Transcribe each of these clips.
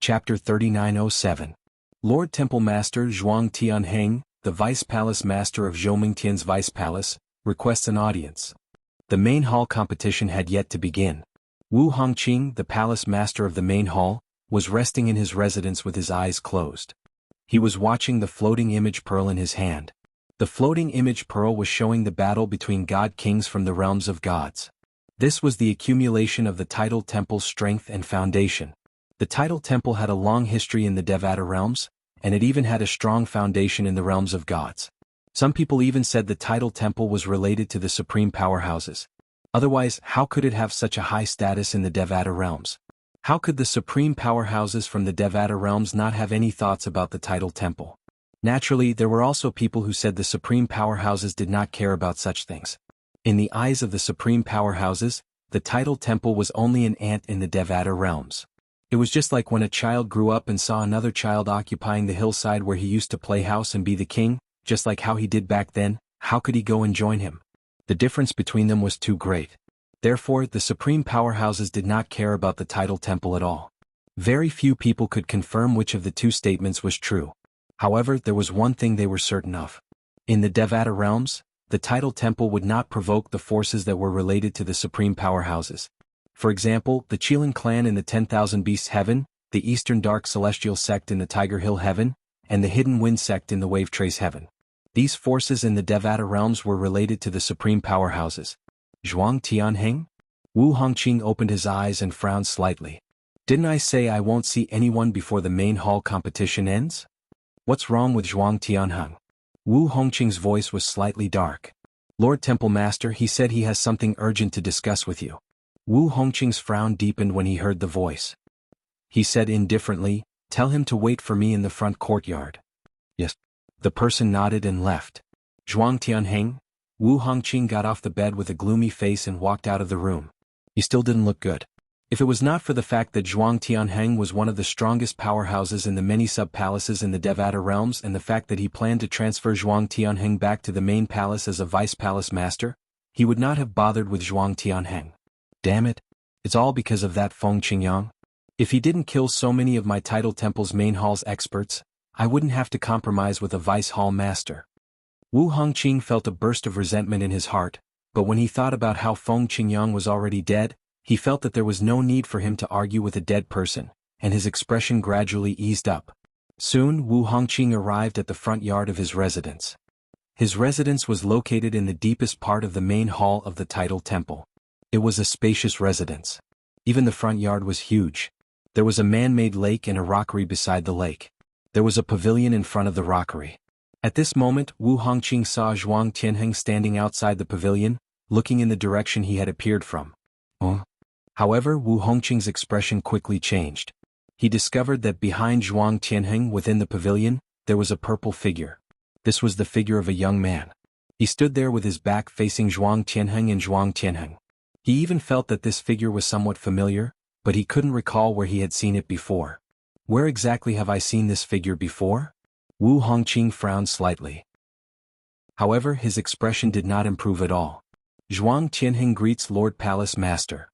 Chapter 3907. Lord Temple Master Zhuang Tianheng, the Vice Palace Master of Zhoumingtian's Vice Palace, requests an audience. The main hall competition had yet to begin. Wu Hongqing, the Palace Master of the main hall, was resting in his residence with his eyes closed. He was watching the floating image pearl in his hand. The floating image pearl was showing the battle between god-kings from the realms of gods. This was the accumulation of the tidal temple's strength and foundation. The tidal temple had a long history in the Devata realms, and it even had a strong foundation in the realms of gods. Some people even said the tidal temple was related to the supreme powerhouses. Otherwise, how could it have such a high status in the Devata realms? How could the supreme powerhouses from the Devata realms not have any thoughts about the tidal temple? Naturally, there were also people who said the supreme powerhouses did not care about such things. In the eyes of the supreme powerhouses, the tidal temple was only an ant in the Devata realms. It was just like when a child grew up and saw another child occupying the hillside where he used to play house and be the king, just like how he did back then. How could he go and join him? The difference between them was too great. Therefore, the supreme powerhouses did not care about the tidal temple at all. Very few people could confirm which of the two statements was true. However, there was one thing they were certain of. In the Devata realms, the tidal temple would not provoke the forces that were related to the supreme powerhouses. For example, the Qilin clan in the 10,000 Beasts Heaven, the Eastern Dark Celestial Sect in the Tiger Hill Heaven, and the Hidden Wind Sect in the Wave Trace Heaven. These forces in the Devata realms were related to the supreme powerhouses. Zhuang Tianheng? Wu Hongqing opened his eyes and frowned slightly. Didn't I say I won't see anyone before the main hall competition ends? What's wrong with Zhuang Tianheng? Wu Hongqing's voice was slightly dark. Lord Temple Master, he said he has something urgent to discuss with you. Wu Hongqing's frown deepened when he heard the voice. He said indifferently, "Tell him to wait for me in the front courtyard." Yes. The person nodded and left. Zhuang Tianheng? Wu Hongqing got off the bed with a gloomy face and walked out of the room. He still didn't look good. If it was not for the fact that Zhuang Tianheng was one of the strongest powerhouses in the many sub-palaces in the Devata realms and the fact that he planned to transfer Zhuang Tianheng back to the main palace as a vice palace master, he would not have bothered with Zhuang Tianheng. Damn it. It's all because of that Feng Qingyang. If he didn't kill so many of my tidal temple's main hall's experts, I wouldn't have to compromise with a vice hall master. Wu Hongqing felt a burst of resentment in his heart, but when he thought about how Feng Qingyang was already dead, he felt that there was no need for him to argue with a dead person, and his expression gradually eased up. Soon Wu Hongqing arrived at the front yard of his residence. His residence was located in the deepest part of the main hall of the tidal temple. It was a spacious residence. Even the front yard was huge. There was a man-made lake and a rockery beside the lake. There was a pavilion in front of the rockery. At this moment, Wu Hongqing saw Zhuang Tianheng standing outside the pavilion, looking in the direction he had appeared from. However, Wu Hongqing's expression quickly changed. He discovered that behind Zhuang Tianheng within the pavilion, there was a purple figure. This was the figure of a young man. He stood there with his back facing Zhuang Tianheng and Zhuang Tianheng. He even felt that this figure was somewhat familiar, but he couldn't recall where he had seen it before. Where exactly have I seen this figure before? Wu Hongqing frowned slightly. However, his expression did not improve at all. Zhuang Tianheng greets Lord Palace Master.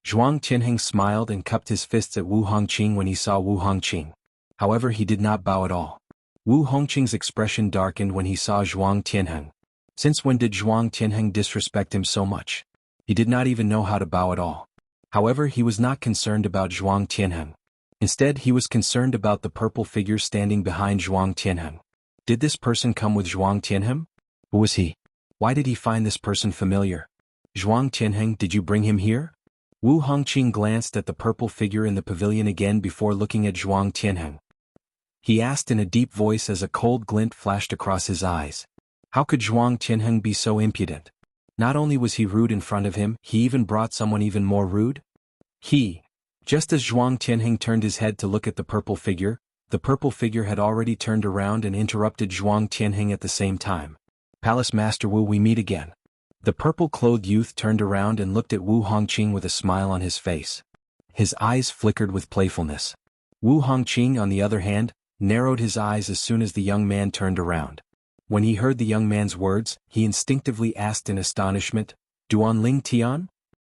Zhuang Tianheng smiled and cupped his fists at Wu Hongqing when he saw Wu Hongqing. However, he did not bow at all. Wu Hongqing's expression darkened when he saw Zhuang Tianheng. Since when did Zhuang Tianheng disrespect him so much? He did not even know how to bow at all. However, he was not concerned about Zhuang Tianheng. Instead, he was concerned about the purple figure standing behind Zhuang Tianheng. Did this person come with Zhuang Tianheng? Who was he? Why did he find this person familiar? Zhuang Tianheng, did you bring him here? Wu Hongqing glanced at the purple figure in the pavilion again before looking at Zhuang Tianheng. He asked in a deep voice as a cold glint flashed across his eyes. How could Zhuang Tianheng be so impudent? Not only was he rude in front of him, he even brought someone even more rude? Just as Zhuang Tianheng turned his head to look at the purple figure had already turned around and interrupted Zhuang Tianheng at the same time. Palace Master Wu, we meet again. The purple-clothed youth turned around and looked at Wu Hongqing with a smile on his face. His eyes flickered with playfulness. Wu Hongqing, on the other hand, narrowed his eyes as soon as the young man turned around. When he heard the young man's words, he instinctively asked in astonishment, Duan Ling Tian?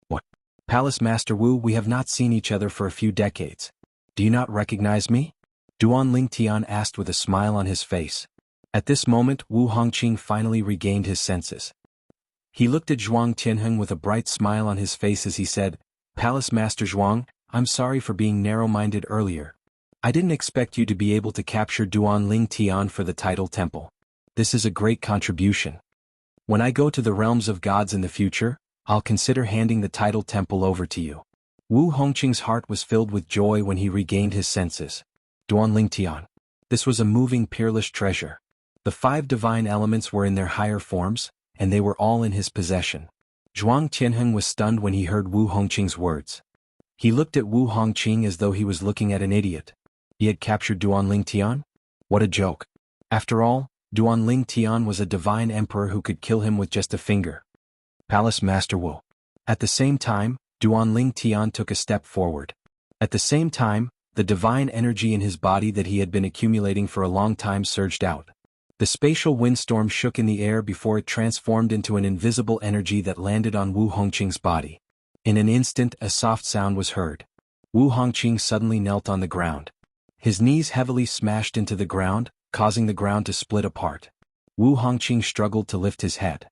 What? Palace Master Wu, we have not seen each other for a few decades. Do you not recognize me? Duan Ling Tian asked with a smile on his face. At this moment Wu Hongqing finally regained his senses. He looked at Zhuang Tianheng with a bright smile on his face as he said, Palace Master Zhuang, I'm sorry for being narrow-minded earlier. I didn't expect you to be able to capture Duan Ling Tian for the title temple. This is a great contribution. When I go to the realms of gods in the future, I'll consider handing the title temple over to you. Wu Hongqing's heart was filled with joy when he regained his senses. Duan Ling Tian. This was a moving peerless treasure. The 5 divine elements were in their higher forms, and they were all in his possession. Zhuang Tianheng was stunned when he heard Wu Hongqing's words. He looked at Wu Hongqing as though he was looking at an idiot. He had captured Duan Ling Tian? What a joke. After all, Duan Ling Tian was a divine emperor who could kill him with just a finger. Palace Master Wu. At the same time, Duan Ling Tian took a step forward. At the same time, the divine energy in his body that he had been accumulating for a long time surged out. The spatial windstorm shook in the air before it transformed into an invisible energy that landed on Wu Hongqing's body. In an instant a soft sound was heard. Wu Hongqing suddenly knelt on the ground. His knees heavily smashed into the ground, causing the ground to split apart. Wu Hongqing struggled to lift his head.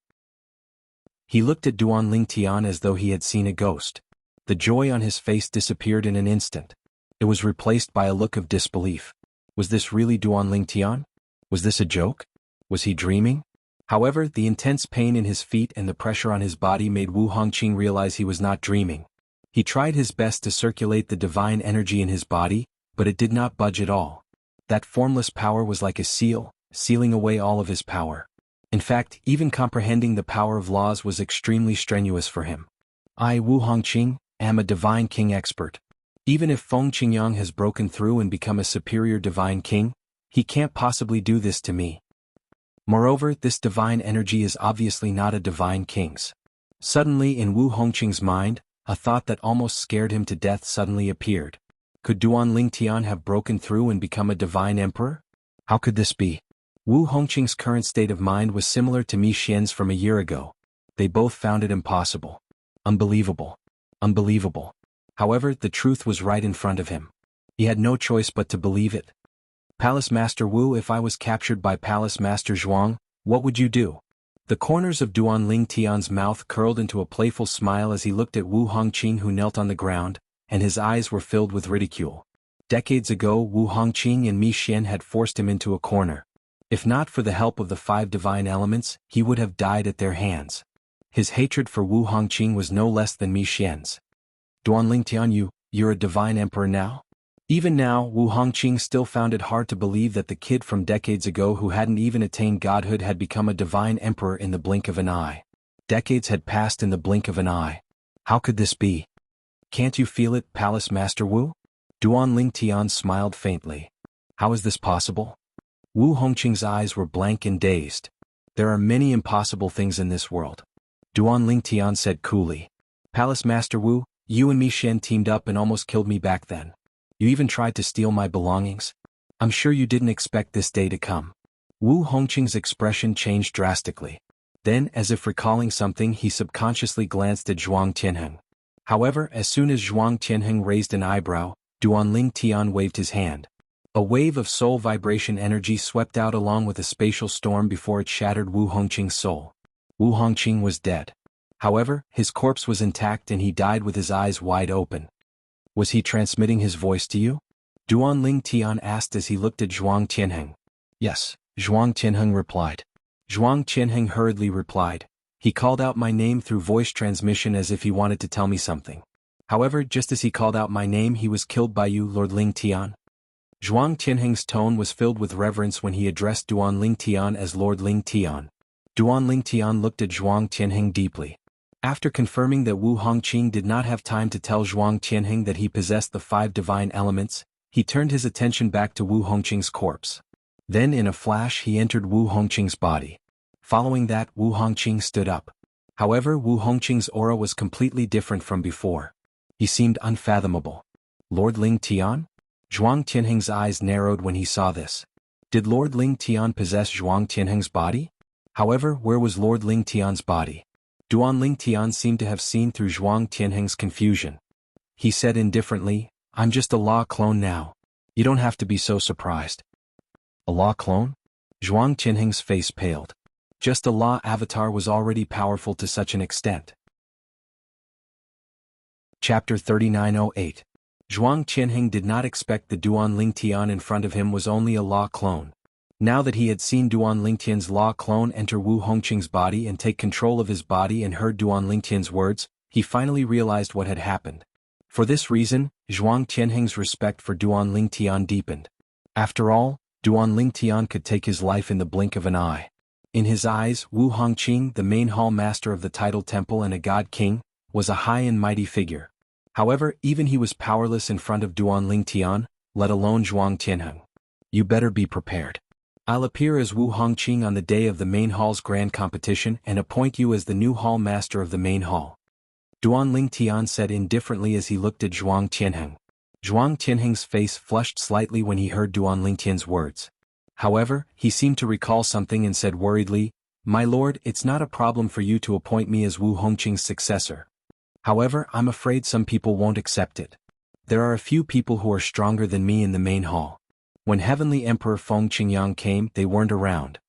He looked at Duan Ling Tian as though he had seen a ghost. The joy on his face disappeared in an instant. It was replaced by a look of disbelief. Was this really Duan Ling Tian? Was this a joke? Was he dreaming? However, the intense pain in his feet and the pressure on his body made Wu Hongqing realize he was not dreaming. He tried his best to circulate the divine energy in his body, but it did not budge at all. That formless power was like a seal, sealing away all of his power. In fact, even comprehending the power of laws was extremely strenuous for him. I, Wu Hongqing, am a divine king expert. Even if Feng Qingyang has broken through and become a superior divine king, he can't possibly do this to me. Moreover, this divine energy is obviously not a divine king's. Suddenly in Wu Hongqing's mind, a thought that almost scared him to death suddenly appeared. Could Duan Ling Tian have broken through and become a divine emperor? How could this be? Wu Hongqing's current state of mind was similar to Mi Xian's from a year ago. They both found it impossible. Unbelievable. Unbelievable. However, the truth was right in front of him. He had no choice but to believe it. Palace Master Wu, if I was captured by Palace Master Zhuang, what would you do? The corners of Duan Ling Tian's mouth curled into a playful smile as he looked at Wu Hongqing, who knelt on the ground, and his eyes were filled with ridicule. Decades ago, Wu Hongqing and Mi Xian had forced him into a corner. If not for the help of the 5 divine elements, he would have died at their hands. His hatred for Wu Hongqing was no less than Mi Xian's. Duan Ling Tian, you're a divine emperor now? Even now, Wu Hongqing still found it hard to believe that the kid from decades ago who hadn't even attained godhood had become a divine emperor in the blink of an eye. Decades had passed in the blink of an eye. How could this be? Can't you feel it, Palace Master Wu? Duan Ling Tian smiled faintly. How is this possible? Wu Hongqing's eyes were blank and dazed. There are many impossible things in this world. Duan Ling Tian said coolly. Palace Master Wu, you and Mi Xian teamed up and almost killed me back then. You even tried to steal my belongings. I'm sure you didn't expect this day to come. Wu Hongqing's expression changed drastically. Then, as if recalling something, he subconsciously glanced at Zhuang Tianheng. However, as soon as Zhuang Tianheng raised an eyebrow, Duan Ling Tian waved his hand. A wave of soul vibration energy swept out along with a spatial storm before it shattered Wu Hongqing's soul. Wu Hongqing was dead. However, his corpse was intact and he died with his eyes wide open. Was he transmitting his voice to you? Duan Ling Tian asked as he looked at Zhuang Tianheng. Yes, Zhuang Tianheng replied. Zhuang Tianheng hurriedly replied. He called out my name through voice transmission as if he wanted to tell me something. However, just as he called out my name, he was killed by you, Lord Ling Tian. Zhuang Tianheng's tone was filled with reverence when he addressed Duan Ling Tian as Lord Ling Tian. Duan Ling Tian looked at Zhuang Tianheng deeply. After confirming that Wu Hongqing did not have time to tell Zhuang Tianheng that he possessed the 5 divine elements, he turned his attention back to Wu Hongqing's corpse. Then in a flash he entered Wu Hongqing's body. Following that, Wu Hongqing stood up. However, Wu Hongqing's aura was completely different from before. He seemed unfathomable. Lord Ling Tian? Zhuang Tianheng's eyes narrowed when he saw this. Did Lord Ling Tian possess Zhuang Tianheng's body? However, where was Lord Ling Tian's body? Duan Ling Tian seemed to have seen through Zhuang Tianheng's confusion. He said indifferently, I'm just a law clone now. You don't have to be so surprised. A law clone? Zhuang Qianheng's face paled. Just a law avatar was already powerful to such an extent. Chapter 3908. Zhuang Qianheng did not expect the Duan Lingtian in front of him was only a law clone. Now that he had seen Duan Lingtian's law clone enter Wu Hongqing's body and take control of his body and heard Duan Lingtian's words, he finally realized what had happened. For this reason, Zhuang Qianheng's respect for Duan Lingtian deepened. After all, Duan Lingtian could take his life in the blink of an eye. In his eyes, Wu Hongqing, the main hall master of the Tidal Temple and a god king, was a high and mighty figure. However, even he was powerless in front of Duan Lingtian, let alone Zhuang Qianheng. You better be prepared. I'll appear as Wu Hongqing on the day of the main hall's grand competition and appoint you as the new hall master of the main hall. Duan Lingtian said indifferently as he looked at Zhuang Qianheng. Zhuang Qianheng's face flushed slightly when he heard Duan Lingtian's words. However, he seemed to recall something and said worriedly, "My lord, it's not a problem for you to appoint me as Wu Hongqing's successor. However, I'm afraid some people won't accept it. There are a few people who are stronger than me in the main hall. When Heavenly Emperor Feng Qingyang came, they weren't around."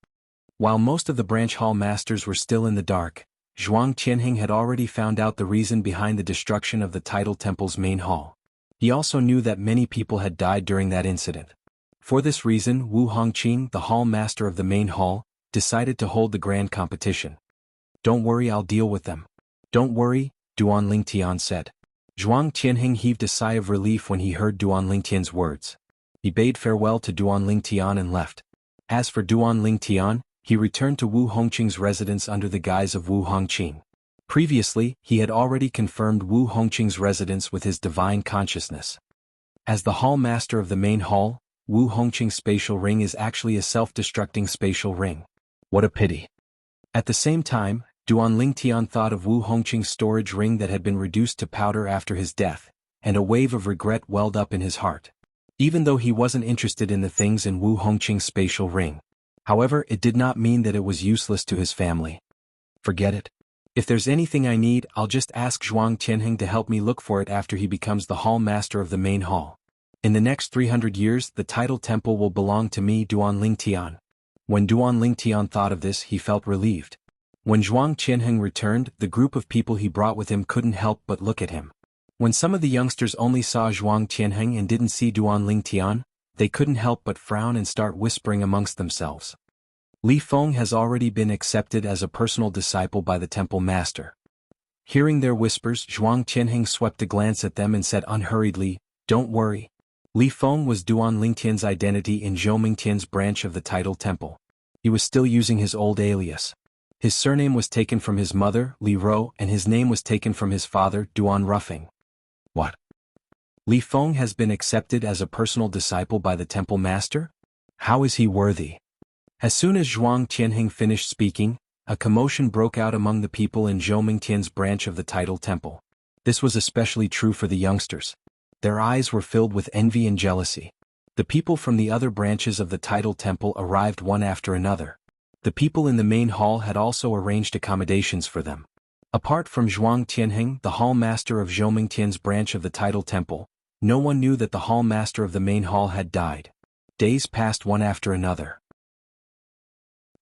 While most of the branch hall masters were still in the dark, Zhuang Qianheng had already found out the reason behind the destruction of the Tidal Temple's main hall. He also knew that many people had died during that incident. For this reason, Wu Hongqing, the hall master of the main hall, decided to hold the grand competition. "Don't worry, I'll deal with them." "Don't worry," Duan Lingtian said. Zhuang Qianheng heaved a sigh of relief when he heard Duan Lingtian's words. He bade farewell to Duan Lingtian and left. As for Duan Lingtian, he returned to Wu Hongqing's residence under the guise of Wu Hongqing. Previously, he had already confirmed Wu Hongqing's residence with his divine consciousness. As the hall master of the main hall, Wu Hongqing's spatial ring is actually a self-destructing spatial ring. What a pity. At the same time, Duan Lingtian thought of Wu Hongqing's storage ring that had been reduced to powder after his death, and a wave of regret welled up in his heart. Even though he wasn't interested in the things in Wu Hongqing's spatial ring. However, it did not mean that it was useless to his family. Forget it. If there's anything I need, I'll just ask Zhuang Qianheng to help me look for it after he becomes the hall master of the main hall. In the next 300 years, the Tidal Temple will belong to me, Duan Lingtian. When Duan Lingtian thought of this, he felt relieved. When Zhuang Qianheng returned, the group of people he brought with him couldn't help but look at him. When some of the youngsters only saw Zhuang Qianheng and didn't see Duan Lingtian, they couldn't help but frown and start whispering amongst themselves. Li Feng has already been accepted as a personal disciple by the temple master. Hearing their whispers, Zhuang Qianheng swept a glance at them and said unhurriedly, "Don't worry." Li Feng was Duan Lingtian's identity in Zhou Mingtian's branch of the Tidal Temple. He was still using his old alias. His surname was taken from his mother, Li Ro, and his name was taken from his father, Duan Ruffing. What? Li Feng has been accepted as a personal disciple by the temple master? How is he worthy? As soon as Zhuang Qianheng finished speaking, a commotion broke out among the people in Zhou Mingtian's branch of the Tidal Temple. This was especially true for the youngsters. Their eyes were filled with envy and jealousy. The people from the other branches of the Tidal Temple arrived one after another. The people in the main hall had also arranged accommodations for them. Apart from Zhuang Qianheng, the hall master of Zhou Mingtian's branch of the Tidal Temple, no one knew that the hall master of the main hall had died. Days passed one after another.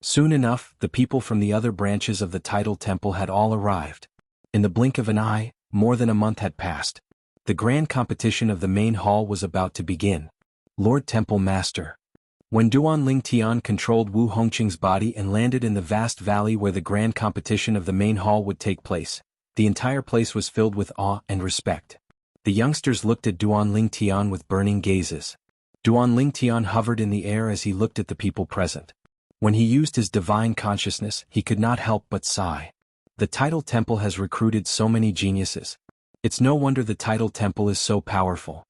Soon enough, the people from the other branches of the Tidal Temple had all arrived. In the blink of an eye, more than a month had passed. The grand competition of the main hall was about to begin. Lord Temple Master. When Duan Lingtian controlled Wu Hongqing's body and landed in the vast valley where the grand competition of the main hall would take place, the entire place was filled with awe and respect. The youngsters looked at Duan Lingtian with burning gazes. Duan Lingtian hovered in the air as he looked at the people present. When he used his divine consciousness, he could not help but sigh. The Tidal Temple has recruited so many geniuses. It's no wonder the Tidal Temple is so powerful.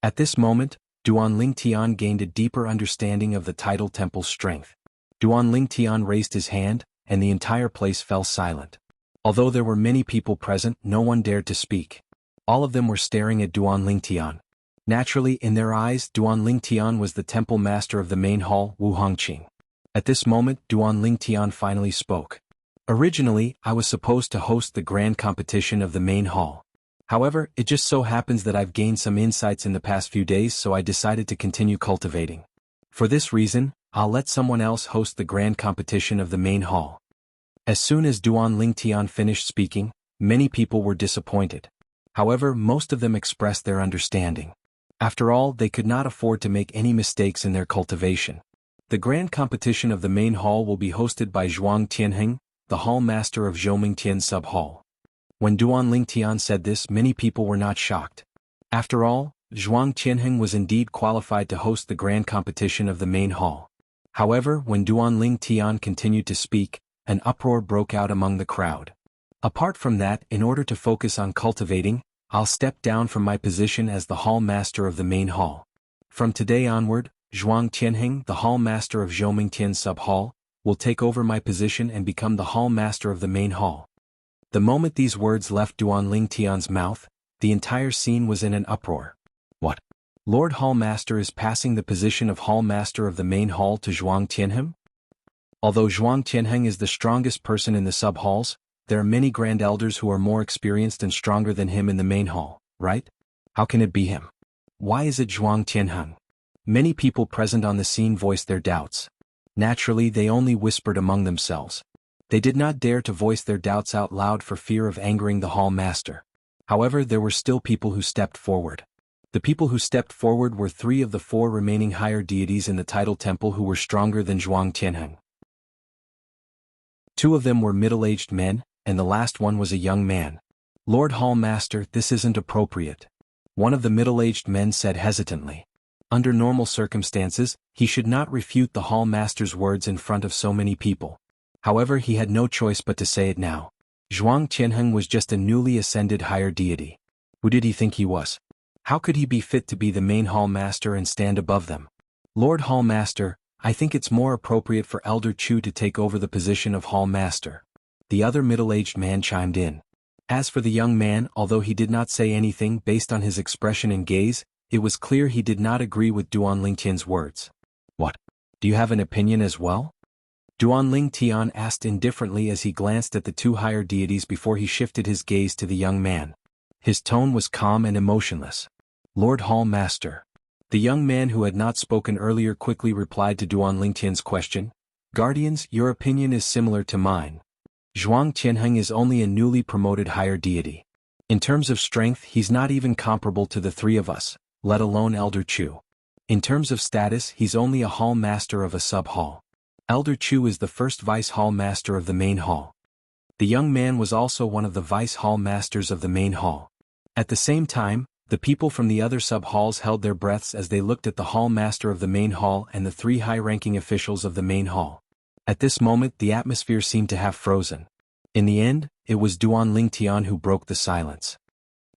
At this moment, Duan Lingtian gained a deeper understanding of the Tidal Temple's strength. Duan Lingtian raised his hand, and the entire place fell silent. Although there were many people present, no one dared to speak. All of them were staring at Duan Lingtian. Naturally, in their eyes, Duan Lingtian was the temple master of the main hall, Wu Hongqing. At this moment, Duan Lingtian finally spoke. Originally, I was supposed to host the grand competition of the main hall. However, it just so happens that I've gained some insights in the past few days, so I decided to continue cultivating. For this reason, I'll let someone else host the grand competition of the main hall. As soon as Duan Lingtian finished speaking, many people were disappointed. However, most of them expressed their understanding. After all, they could not afford to make any mistakes in their cultivation. The grand competition of the main hall will be hosted by Zhuang Tianheng, the hall master of Zhoumingtian sub-hall. When Duan Lingtian said this, many people were not shocked. After all, Zhuang Tianheng was indeed qualified to host the grand competition of the main hall. However, when Duan Lingtian continued to speak, an uproar broke out among the crowd. Apart from that, in order to focus on cultivating, I'll step down from my position as the hall master of the main hall. From today onward, Zhuang Tianheng, the hall master of Zhoumingtian sub-hall, will take over my position and become the hall master of the main hall. The moment these words left Duan Lingtian's mouth, the entire scene was in an uproar. What? Lord Hall Master is passing the position of Hall Master of the main hall to Zhuang Tianheng? Although Zhuang Tianheng is the strongest person in the sub-halls, there are many grand elders who are more experienced and stronger than him in the main hall, right? How can it be him? Why is it Zhuang Tianheng? Many people present on the scene voiced their doubts. Naturally, they only whispered among themselves. They did not dare to voice their doubts out loud for fear of angering the hall master. However, there were still people who stepped forward. The people who stepped forward were 3 of the 4 remaining higher deities in the title temple who were stronger than Zhuang Tianheng. 2 of them were middle-aged men, and the last one was a young man. Lord Hall Master, this isn't appropriate. One of the middle-aged men said hesitantly. Under normal circumstances, he should not refute the Hall Master's words in front of so many people. However, he had no choice but to say it now. Zhuang Tianheng was just a newly ascended higher deity. Who did he think he was? How could he be fit to be the main Hall Master and stand above them? Lord Hall Master, I think it's more appropriate for Elder Chu to take over the position of Hall Master. The other middle-aged man chimed in. As for the young man, although he did not say anything based on his expression and gaze, it was clear he did not agree with Duan Lingtian's words. What? Do you have an opinion as well? Duan Lingtian asked indifferently as he glanced at the 2 higher deities before he shifted his gaze to the young man. His tone was calm and emotionless. Lord Hall Master. The young man who had not spoken earlier quickly replied to Duan Lingtian's question. Guardians, your opinion is similar to mine. Zhuang Tianheng is only a newly promoted higher deity. In terms of strength, he's not even comparable to the 3 of us, let alone Elder Chu. In terms of status, he's only a hall master of a sub-hall. Elder Chu is the first vice hall master of the main hall. The young man was also one of the vice hall masters of the main hall. At the same time, the people from the other sub-halls held their breaths as they looked at the hall master of the main hall and the 3 high-ranking officials of the main hall. At this moment, the atmosphere seemed to have frozen. In the end, it was Duan Lingtian who broke the silence.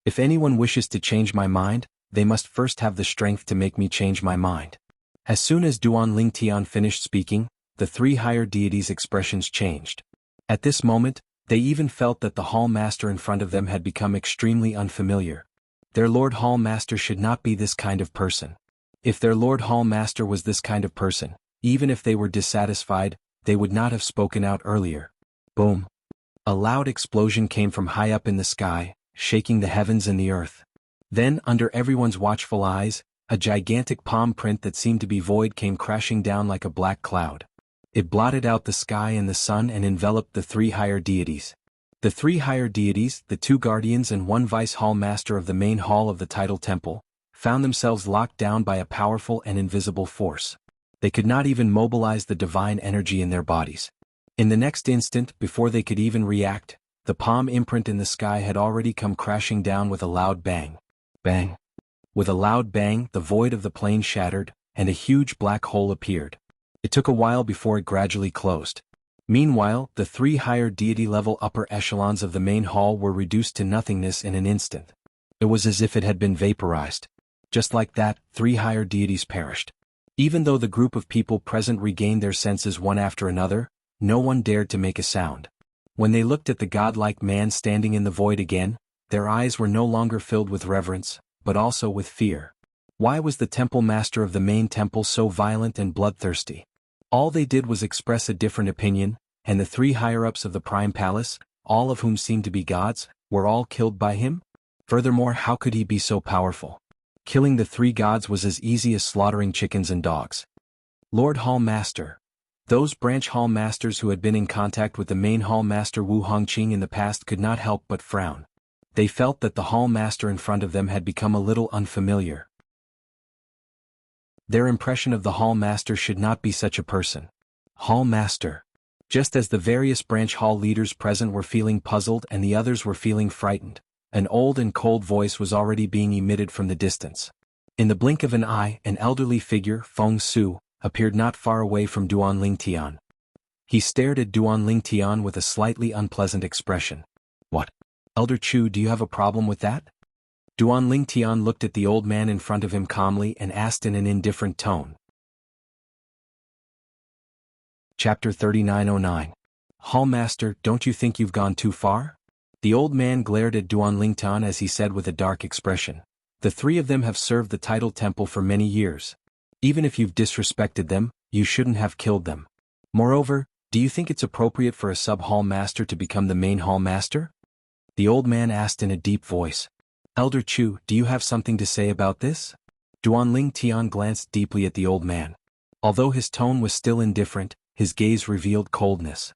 If anyone wishes to change my mind, they must first have the strength to make me change my mind. As soon as Duan Lingtian finished speaking, the 3 higher deities' expressions changed. At this moment, they even felt that the hall master in front of them had become extremely unfamiliar. Their Lord Hall Master should not be this kind of person. If their Lord Hall Master was this kind of person, even if they were dissatisfied, they would not have spoken out earlier. Boom. A loud explosion came from high up in the sky, shaking the heavens and the earth. Then, under everyone's watchful eyes, a gigantic palm print that seemed to be void came crashing down like a black cloud. It blotted out the sky and the sun and enveloped the 3 higher deities. The 3 higher deities, the 2 guardians and 1 vice hall master of the main hall of the title temple, found themselves locked down by a powerful and invisible force. They could not even mobilize the divine energy in their bodies. In the next instant, before they could even react, the palm imprint in the sky had already come crashing down with a loud bang. Bang. With a loud bang, the void of the plane shattered, and a huge black hole appeared. It took a while before it gradually closed. Meanwhile, the 3 higher deity-level upper echelons of the main hall were reduced to nothingness in an instant. It was as if it had been vaporized. Just like that, 3 higher deities perished. Even though the group of people present regained their senses one after another, no one dared to make a sound. When they looked at the godlike man standing in the void again, their eyes were no longer filled with reverence, but also with fear. Why was the temple master of the main temple so violent and bloodthirsty? All they did was express a different opinion, and the 3 higher-ups of the Prime Palace, all of whom seemed to be gods, were all killed by him? Furthermore, how could he be so powerful? Killing the three gods was as easy as slaughtering chickens and dogs. Lord Hall Master. Those branch hall masters who had been in contact with the main hall master Wu Hongqing in the past could not help but frown. They felt that the hall master in front of them had become a little unfamiliar. Their impression of the hall master should not be such a person. Hall master. Just as the various branch hall leaders present were feeling puzzled and the others were feeling frightened, an old and cold voice was already being emitted from the distance. In the blink of an eye, an elderly figure, Feng Su, appeared not far away from Duan Tian. He stared at Duan Tian with a slightly unpleasant expression. What? Elder Chu, do you have a problem with that? Duan Tian looked at the old man in front of him calmly and asked in an indifferent tone. Chapter 3909. Hallmaster, don't you think you've gone too far? The old man glared at Duan Tian as he said with a dark expression. The three of them have served the title temple for many years. Even if you've disrespected them, you shouldn't have killed them. Moreover, do you think it's appropriate for a sub-hall master to become the main hall master? The old man asked in a deep voice. Elder Chu, do you have something to say about this? Duan Tian glanced deeply at the old man. Although his tone was still indifferent, his gaze revealed coldness.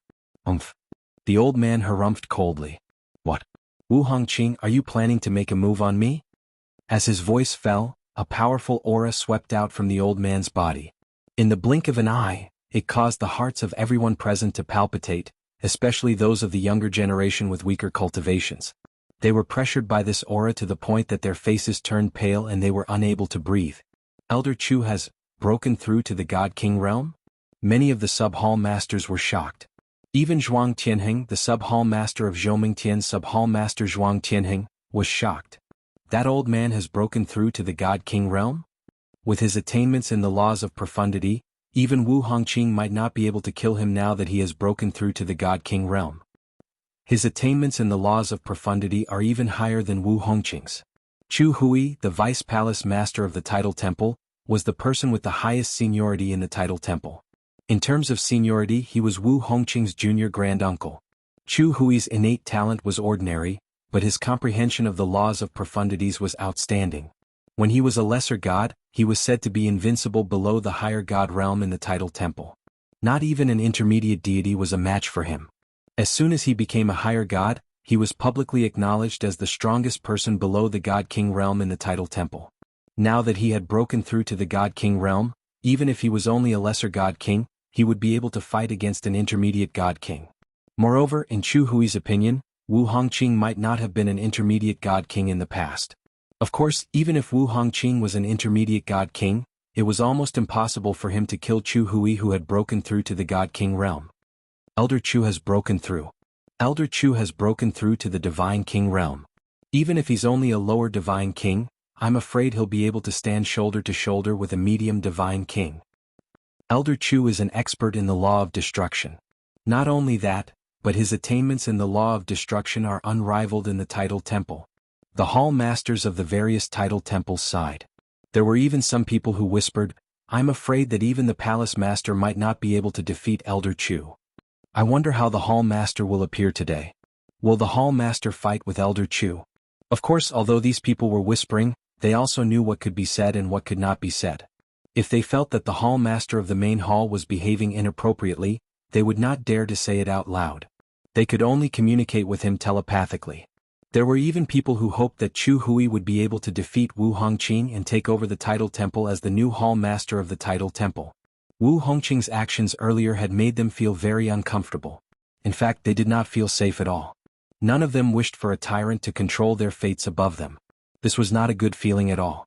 The old man harumphed coldly. What? Wu Hongqing, are you planning to make a move on me? As his voice fell, a powerful aura swept out from the old man's body. In the blink of an eye, it caused the hearts of everyone present to palpitate, especially those of the younger generation with weaker cultivations. They were pressured by this aura to the point that their faces turned pale and they were unable to breathe. Elder Chu has broken through to the God King realm? Many of the sub-hall masters were shocked. Even Zhuang Tianheng, the sub-hall master of Zhoumingtian's sub-hall master Zhuang Tianheng, was shocked. That old man has broken through to the God King realm? With his attainments in the laws of profundity, even Wu Hongqing might not be able to kill him now that he has broken through to the God King realm. His attainments in the laws of profundity are even higher than Wu Hongqing's. Chu Hui, the vice palace master of the title temple, was the person with the highest seniority in the title temple. In terms of seniority, he was Wu Hongqing's junior granduncle. Chu Hui's innate talent was ordinary, but his comprehension of the laws of profundities was outstanding. When he was a lesser god, he was said to be invincible below the higher god realm in the title temple. Not even an intermediate deity was a match for him. As soon as he became a higher god, he was publicly acknowledged as the strongest person below the God King realm in the title temple. Now that he had broken through to the God King realm, even if he was only a lesser God King, he would be able to fight against an intermediate God King. Moreover, in Chu Hui's opinion, Wu Hongqing might not have been an intermediate God King in the past. Of course, even if Wu Hongqing was an intermediate God King, it was almost impossible for him to kill Chu Hui who had broken through to the God King realm. Elder Chu has broken through. Elder Chu has broken through to the Divine King realm. Even if he's only a lower Divine King, I'm afraid he'll be able to stand shoulder to shoulder with a medium Divine King. Elder Chu is an expert in the law of destruction. Not only that, but his attainments in the law of destruction are unrivaled in the title temple. The hall masters of the various title temples sighed. There were even some people who whispered, I'm afraid that even the palace master might not be able to defeat Elder Chu. I wonder how the hall master will appear today. Will the hall master fight with Elder Chu? Of course, although these people were whispering, they also knew what could be said and what could not be said. If they felt that the hall master of the main hall was behaving inappropriately, they would not dare to say it out loud. They could only communicate with him telepathically. There were even people who hoped that Chu Hui would be able to defeat Wu Hongqing and take over the title temple as the new hall master of the title temple. Wu Hongqing's actions earlier had made them feel very uncomfortable. In fact, they did not feel safe at all. None of them wished for a tyrant to control their fates above them. This was not a good feeling at all.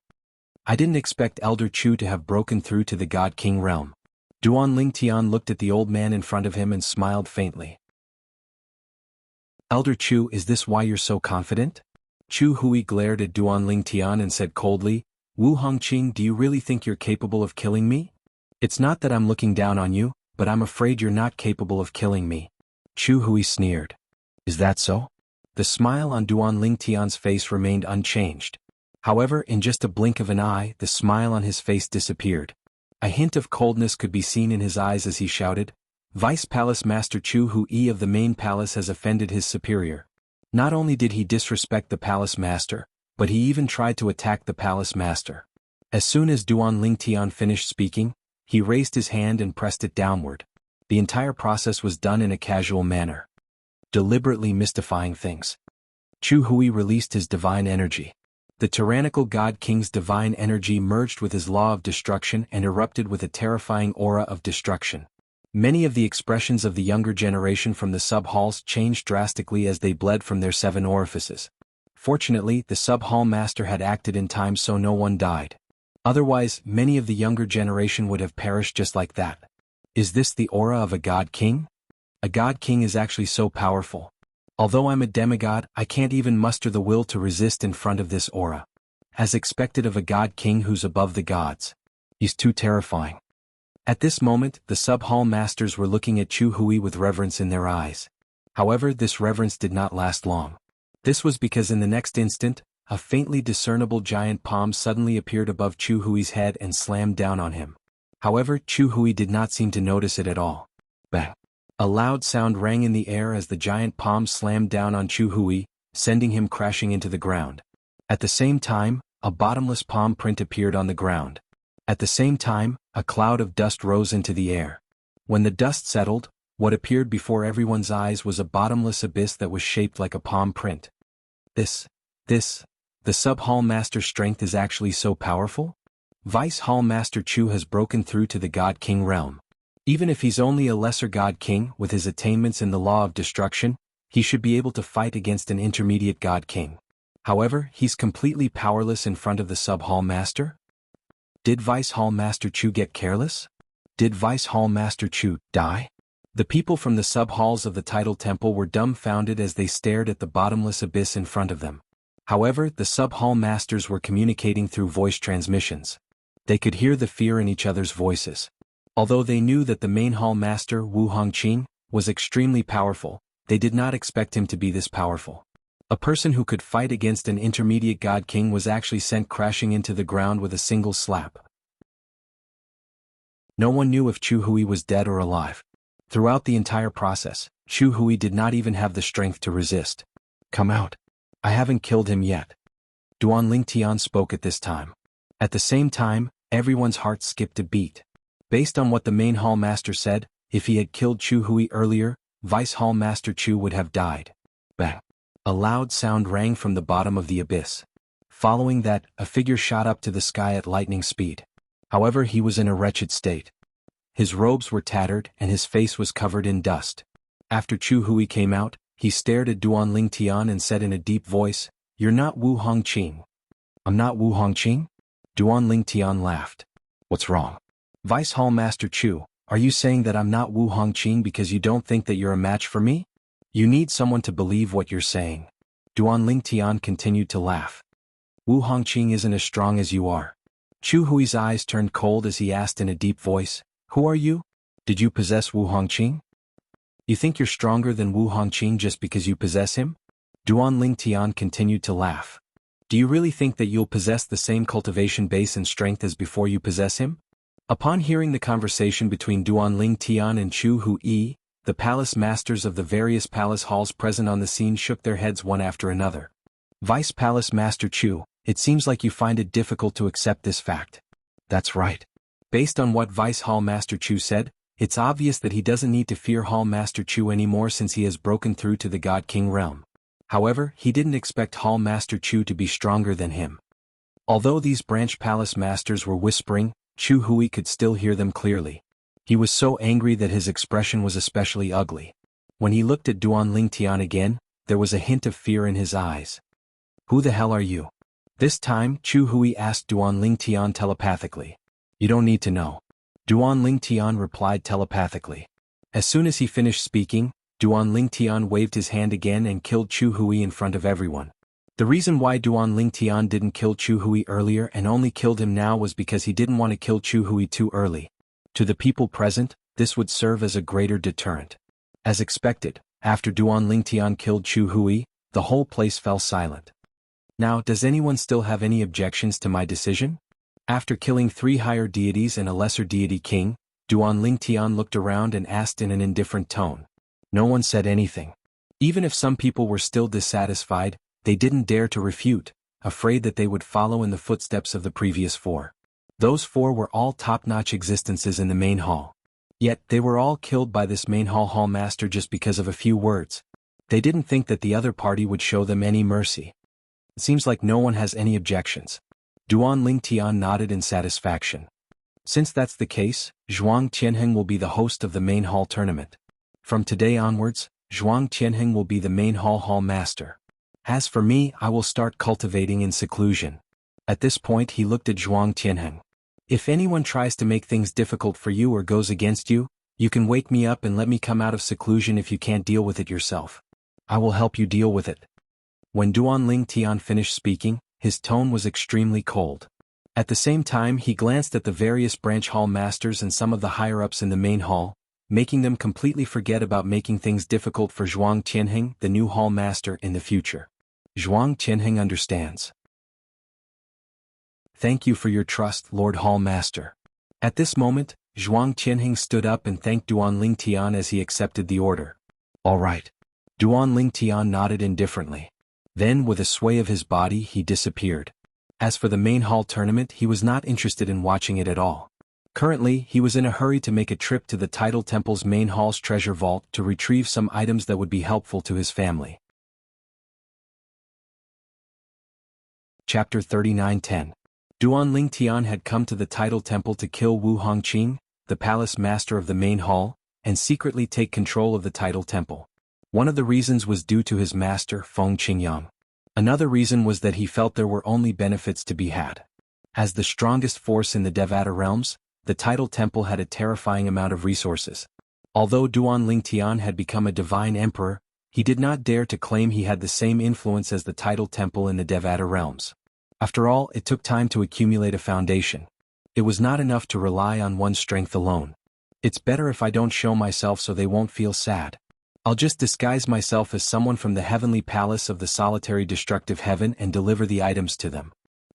I didn't expect Elder Chu to have broken through to the God King realm. Duan Tian looked at the old man in front of him and smiled faintly. Elder Chu, is this why you're so confident? Chu Hui glared at Duan Tian and said coldly, Wu Hongqing, do you really think you're capable of killing me? It's not that I'm looking down on you, but I'm afraid you're not capable of killing me. Chu Hui sneered. Is that so? The smile on Duan Tian's face remained unchanged. However, in just a blink of an eye, the smile on his face disappeared. A hint of coldness could be seen in his eyes as he shouted, Vice Palace Master Chu Hui of the main palace has offended his superior. Not only did he disrespect the palace master, but he even tried to attack the palace master. As soon as Duan Lingtian finished speaking, he raised his hand and pressed it downward. The entire process was done in a casual manner, deliberately mystifying things. Chu Hui released his divine energy. The tyrannical God King's divine energy merged with his law of destruction and erupted with a terrifying aura of destruction. Many of the expressions of the younger generation from the sub-halls changed drastically as they bled from their 7 orifices. Fortunately, the sub-hall master had acted in time so no one died. Otherwise, many of the younger generation would have perished just like that. Is this the aura of a God King? A God King is actually so powerful. Although I'm a demigod, I can't even muster the will to resist in front of this aura. As expected of a God King who's above the gods. He's too terrifying. At this moment, the sub-hall masters were looking at Chu Hui with reverence in their eyes. However, this reverence did not last long. This was because in the next instant, a faintly discernible giant palm suddenly appeared above Chu Hui's head and slammed down on him. However, Chu Hui did not seem to notice it at all. Bang! A loud sound rang in the air as the giant palm slammed down on Chu Hui, sending him crashing into the ground. At the same time, a bottomless palm print appeared on the ground. At the same time, a cloud of dust rose into the air. When the dust settled, what appeared before everyone's eyes was a bottomless abyss that was shaped like a palm print. The sub-hall master's strength is actually so powerful? Vice Hall Master Chu has broken through to the God King realm. Even if he's only a lesser God King with his attainments in the law of destruction, he should be able to fight against an intermediate God King. However, he's completely powerless in front of the sub-hall master? Did Vice Hall Master Chu get careless? Did Vice Hall Master Chu die? The people from the sub-halls of the Tidal Temple were dumbfounded as they stared at the bottomless abyss in front of them. However, the sub-hall masters were communicating through voice transmissions. They could hear the fear in each other's voices. Although they knew that the main hall master, Wu Hongqing, was extremely powerful, they did not expect him to be this powerful. A person who could fight against an intermediate God King was actually sent crashing into the ground with a single slap. No one knew if Chu Hui was dead or alive. Throughout the entire process, Chu Hui did not even have the strength to resist. Come out. I haven't killed him yet. Duan Lingtian spoke at this time. At the same time, everyone's heart skipped a beat. Based on what the main hall master said, if he had killed Chu Hui earlier, Vice Hall Master Chu would have died. Bang! A loud sound rang from the bottom of the abyss. Following that, a figure shot up to the sky at lightning speed. However, he was in a wretched state. His robes were tattered and his face was covered in dust. After Chu Hui came out, he stared at Duan Lingtian and said in a deep voice, "You're not Wu Hongqing." "I'm not Wu Hongqing?" Duan Lingtian laughed. "What's wrong?" "Vice Hall Master Chu, are you saying that I'm not Wu Hongqing because you don't think that you're a match for me? You need someone to believe what you're saying." Duan Lingtian continued to laugh. "Wu Hongqing isn't as strong as you are." Chu Hui's eyes turned cold as he asked in a deep voice, "Who are you? Did you possess Wu Hongqing? You think you're stronger than Wu Hongqing just because you possess him?" Duan Lingtian continued to laugh. "Do you really think that you'll possess the same cultivation base and strength as before you possess him?" Upon hearing the conversation between Duan Lingtian and Chu Hui, the palace masters of the various palace halls present on the scene shook their heads one after another. "Vice Palace Master Chu, it seems like you find it difficult to accept this fact." "That's right. Based on what Vice Hall Master Chu said, it's obvious that he doesn't need to fear Hall Master Chu anymore since he has broken through to the God King realm. However, he didn't expect Hall Master Chu to be stronger than him." Although these branch palace masters were whispering, Chu Hui could still hear them clearly. He was so angry that his expression was especially ugly. When he looked at Duan Lingtian again, there was a hint of fear in his eyes. "Who the hell are you?" This time, Chu Hui asked Duan Lingtian telepathically. "You don't need to know." Duan Lingtian replied telepathically. As soon as he finished speaking, Duan Lingtian waved his hand again and killed Chu Hui in front of everyone. The reason why Duan Lingtian didn't kill Chu Hui earlier and only killed him now was because he didn't want to kill Chu Hui too early. To the people present, this would serve as a greater deterrent. As expected, after Duan Lingtian killed Chu Hui, the whole place fell silent. Now, does anyone still have any objections to my decision? After killing 3 higher deities and a lesser deity king, Duan Lingtian looked around and asked in an indifferent tone. No one said anything. Even if some people were still dissatisfied, they didn't dare to refute, afraid that they would follow in the footsteps of the previous four. Those four were all top-notch existences in the main hall. Yet, they were all killed by this main hall master just because of a few words. They didn't think that the other party would show them any mercy. It seems like no one has any objections. Duan Lingtian nodded in satisfaction. Since that's the case, Zhuang Qianheng will be the host of the main hall tournament. From today onwards, Zhuang Qianheng will be the main hall master. As for me, I will start cultivating in seclusion. At this point he looked at Zhuang Qianheng. If anyone tries to make things difficult for you or goes against you, you can wake me up and let me come out of seclusion if you can't deal with it yourself. I will help you deal with it. When Duan Lingtian finished speaking, his tone was extremely cold. At the same time he glanced at the various branch hall masters and some of the higher-ups in the main hall, making them completely forget about making things difficult for Zhuang Qianheng, the new hall master, in the future. Zhuang Qianheng understands. Thank you for your trust, Lord Hall Master. At this moment, Zhuang Qianheng stood up and thanked Duan Lingtian as he accepted the order. All right. Duan Lingtian nodded indifferently. Then, with a sway of his body, he disappeared. As for the main hall tournament, he was not interested in watching it at all. Currently, he was in a hurry to make a trip to the Tidal Temple's main hall's treasure vault to retrieve some items that would be helpful to his family. Chapter 39:10. Duan Lingtian had come to the Tidal Temple to kill Wu Hongqing, the palace master of the main hall, and secretly take control of the Tidal Temple. One of the reasons was due to his master, Feng Qingyang. Another reason was that he felt there were only benefits to be had. As the strongest force in the Devata realms, the Tidal Temple had a terrifying amount of resources. Although Duan Lingtian had become a divine emperor, he did not dare to claim he had the same influence as the Tidal Temple in the Devata realms. After all, it took time to accumulate a foundation. It was not enough to rely on one's strength alone. It's better if I don't show myself so they won't feel sad. I'll just disguise myself as someone from the heavenly palace of the solitary destructive heaven and deliver the items to them.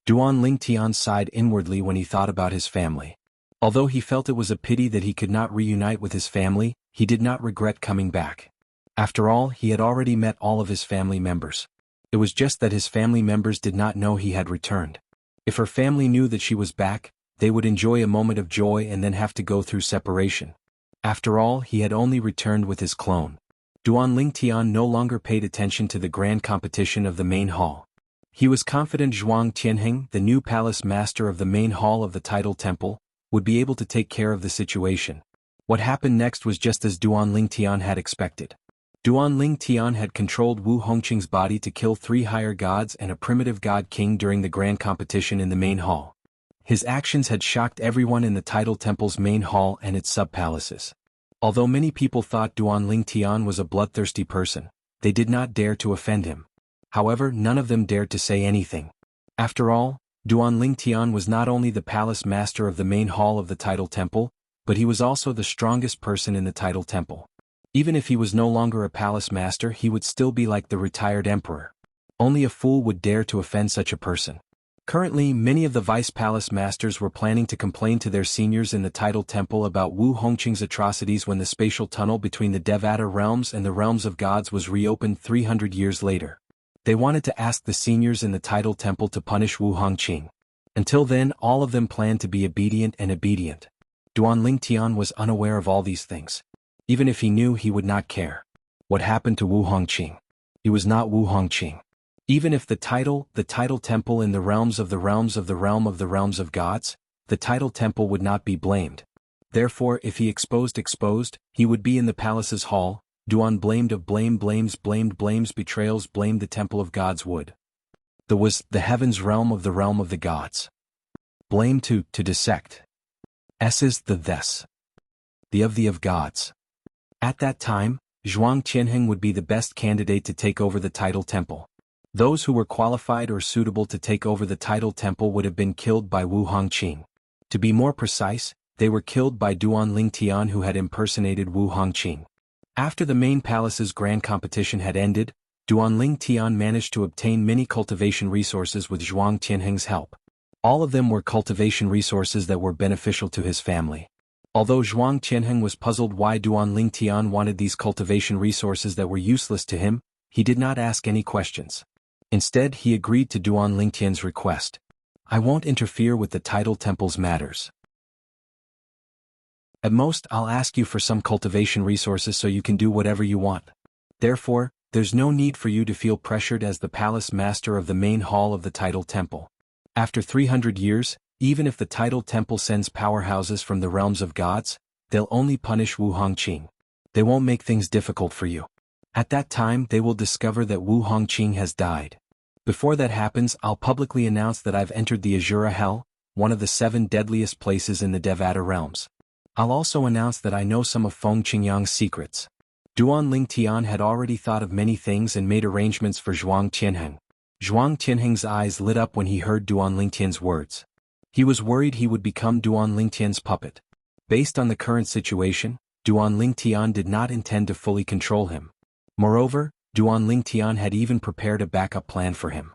Duan Lingtian sighed inwardly when he thought about his family. Although he felt it was a pity that he could not reunite with his family, he did not regret coming back. After all, he had already met all of his family members. It was just that his family members did not know he had returned. If her family knew that she was back, they would enjoy a moment of joy and then have to go through separation. After all, he had only returned with his clone. Duan Lingtian no longer paid attention to the grand competition of the main hall. He was confident Zhuang Qianheng, the new palace master of the main hall of the Tidal Temple, would be able to take care of the situation. What happened next was just as Duan Lingtian had expected. Duan Lingtian had controlled Wu Hongqing's body to kill 3 higher gods and a primitive god king during the grand competition in the main hall. His actions had shocked everyone in the Tidal Temple's main hall and its sub-palaces. Although many people thought Duan Lingtian was a bloodthirsty person, they did not dare to offend him. However, none of them dared to say anything. After all, Duan Lingtian was not only the palace master of the main hall of the Tidal Temple, but he was also the strongest person in the Tidal Temple. Even if he was no longer a palace master, he would still be like the retired emperor. Only a fool would dare to offend such a person. Currently, many of the vice palace masters were planning to complain to their seniors in the Tidal Temple about Wu Hongqing's atrocities when the spatial tunnel between the Devata realms and the realms of gods was reopened 300 years later. They wanted to ask the seniors in the Tidal Temple to punish Wu Hongqing. Until then, all of them planned to be obedient. Duan Lingtian was unaware of all these things. Even if he knew, he would not care. What happened to Wu Hongqing? He was not Wu Hongqing. Even if the Tidal Temple in the realms of the realms of the realm of the realms of gods, the Tidal Temple would not be blamed. Therefore, if he exposed, he would be in the palace's hall. Duan blamed blames betrayals blamed the temple of gods would. There was the heavens realm of the gods. Blame to dissect. S's the this. The of gods. At that time, Zhuang Qianheng would be the best candidate to take over the Tidal Temple. Those who were qualified or suitable to take over the Tidal Temple would have been killed by Wu Hongqing. To be more precise, they were killed by Duan Lingtian, who had impersonated Wu Hongqing. After the main palace's grand competition had ended, Duan Lingtian managed to obtain many cultivation resources with Zhuang Qianheng's help. All of them were cultivation resources that were beneficial to his family. Although Zhuang Qianheng was puzzled why Duan Lingtian wanted these cultivation resources that were useless to him, he did not ask any questions. Instead, he agreed to Duan Lingtian's request. I won't interfere with the tidal temple's matters. At most, I'll ask you for some cultivation resources so you can do whatever you want. Therefore, there's no need for you to feel pressured as the palace master of the main hall of the tidal temple. After 300 years, even if the tidal temple sends powerhouses from the realms of gods, they'll only punish Wu Hongqing. They won't make things difficult for you. At that time they will discover that Wu Hongqing has died. Before that happens, I'll publicly announce that I've entered the Azura Hell, one of the 7 deadliest places in the Devata realms. I'll also announce that I know some of Feng Qingyang's secrets. Duan Lingtian had already thought of many things and made arrangements for Zhuang Tianheng. Zhuang Tianheng's eyes lit up when he heard Duan Lingtian's words. He was worried he would become Duan Lingtian's puppet. Based on the current situation, Duan Lingtian did not intend to fully control him. Moreover, Duan Lingtian had even prepared a backup plan for him.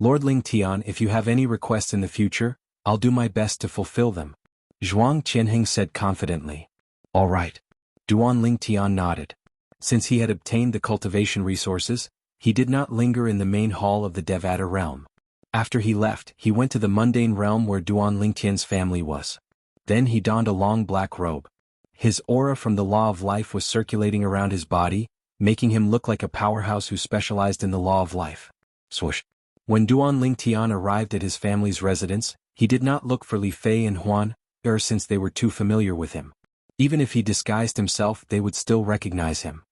Lord Lingtian, if you have any requests in the future, I'll do my best to fulfill them. Zhuang Tianheng said confidently. All right. Duan Lingtian nodded. Since he had obtained the cultivation resources, he did not linger in the main hall of the Devata realm. After he left, he went to the mundane realm where Duan Lingtian's family was. Then he donned a long black robe. His aura from the law of life was circulating around his body, making him look like a powerhouse who specialized in the law of life. Swoosh. When Duan Lingtian arrived at his family's residence, he did not look for Li Fei and Huan, since they were too familiar with him. Even if he disguised himself, they would still recognize him.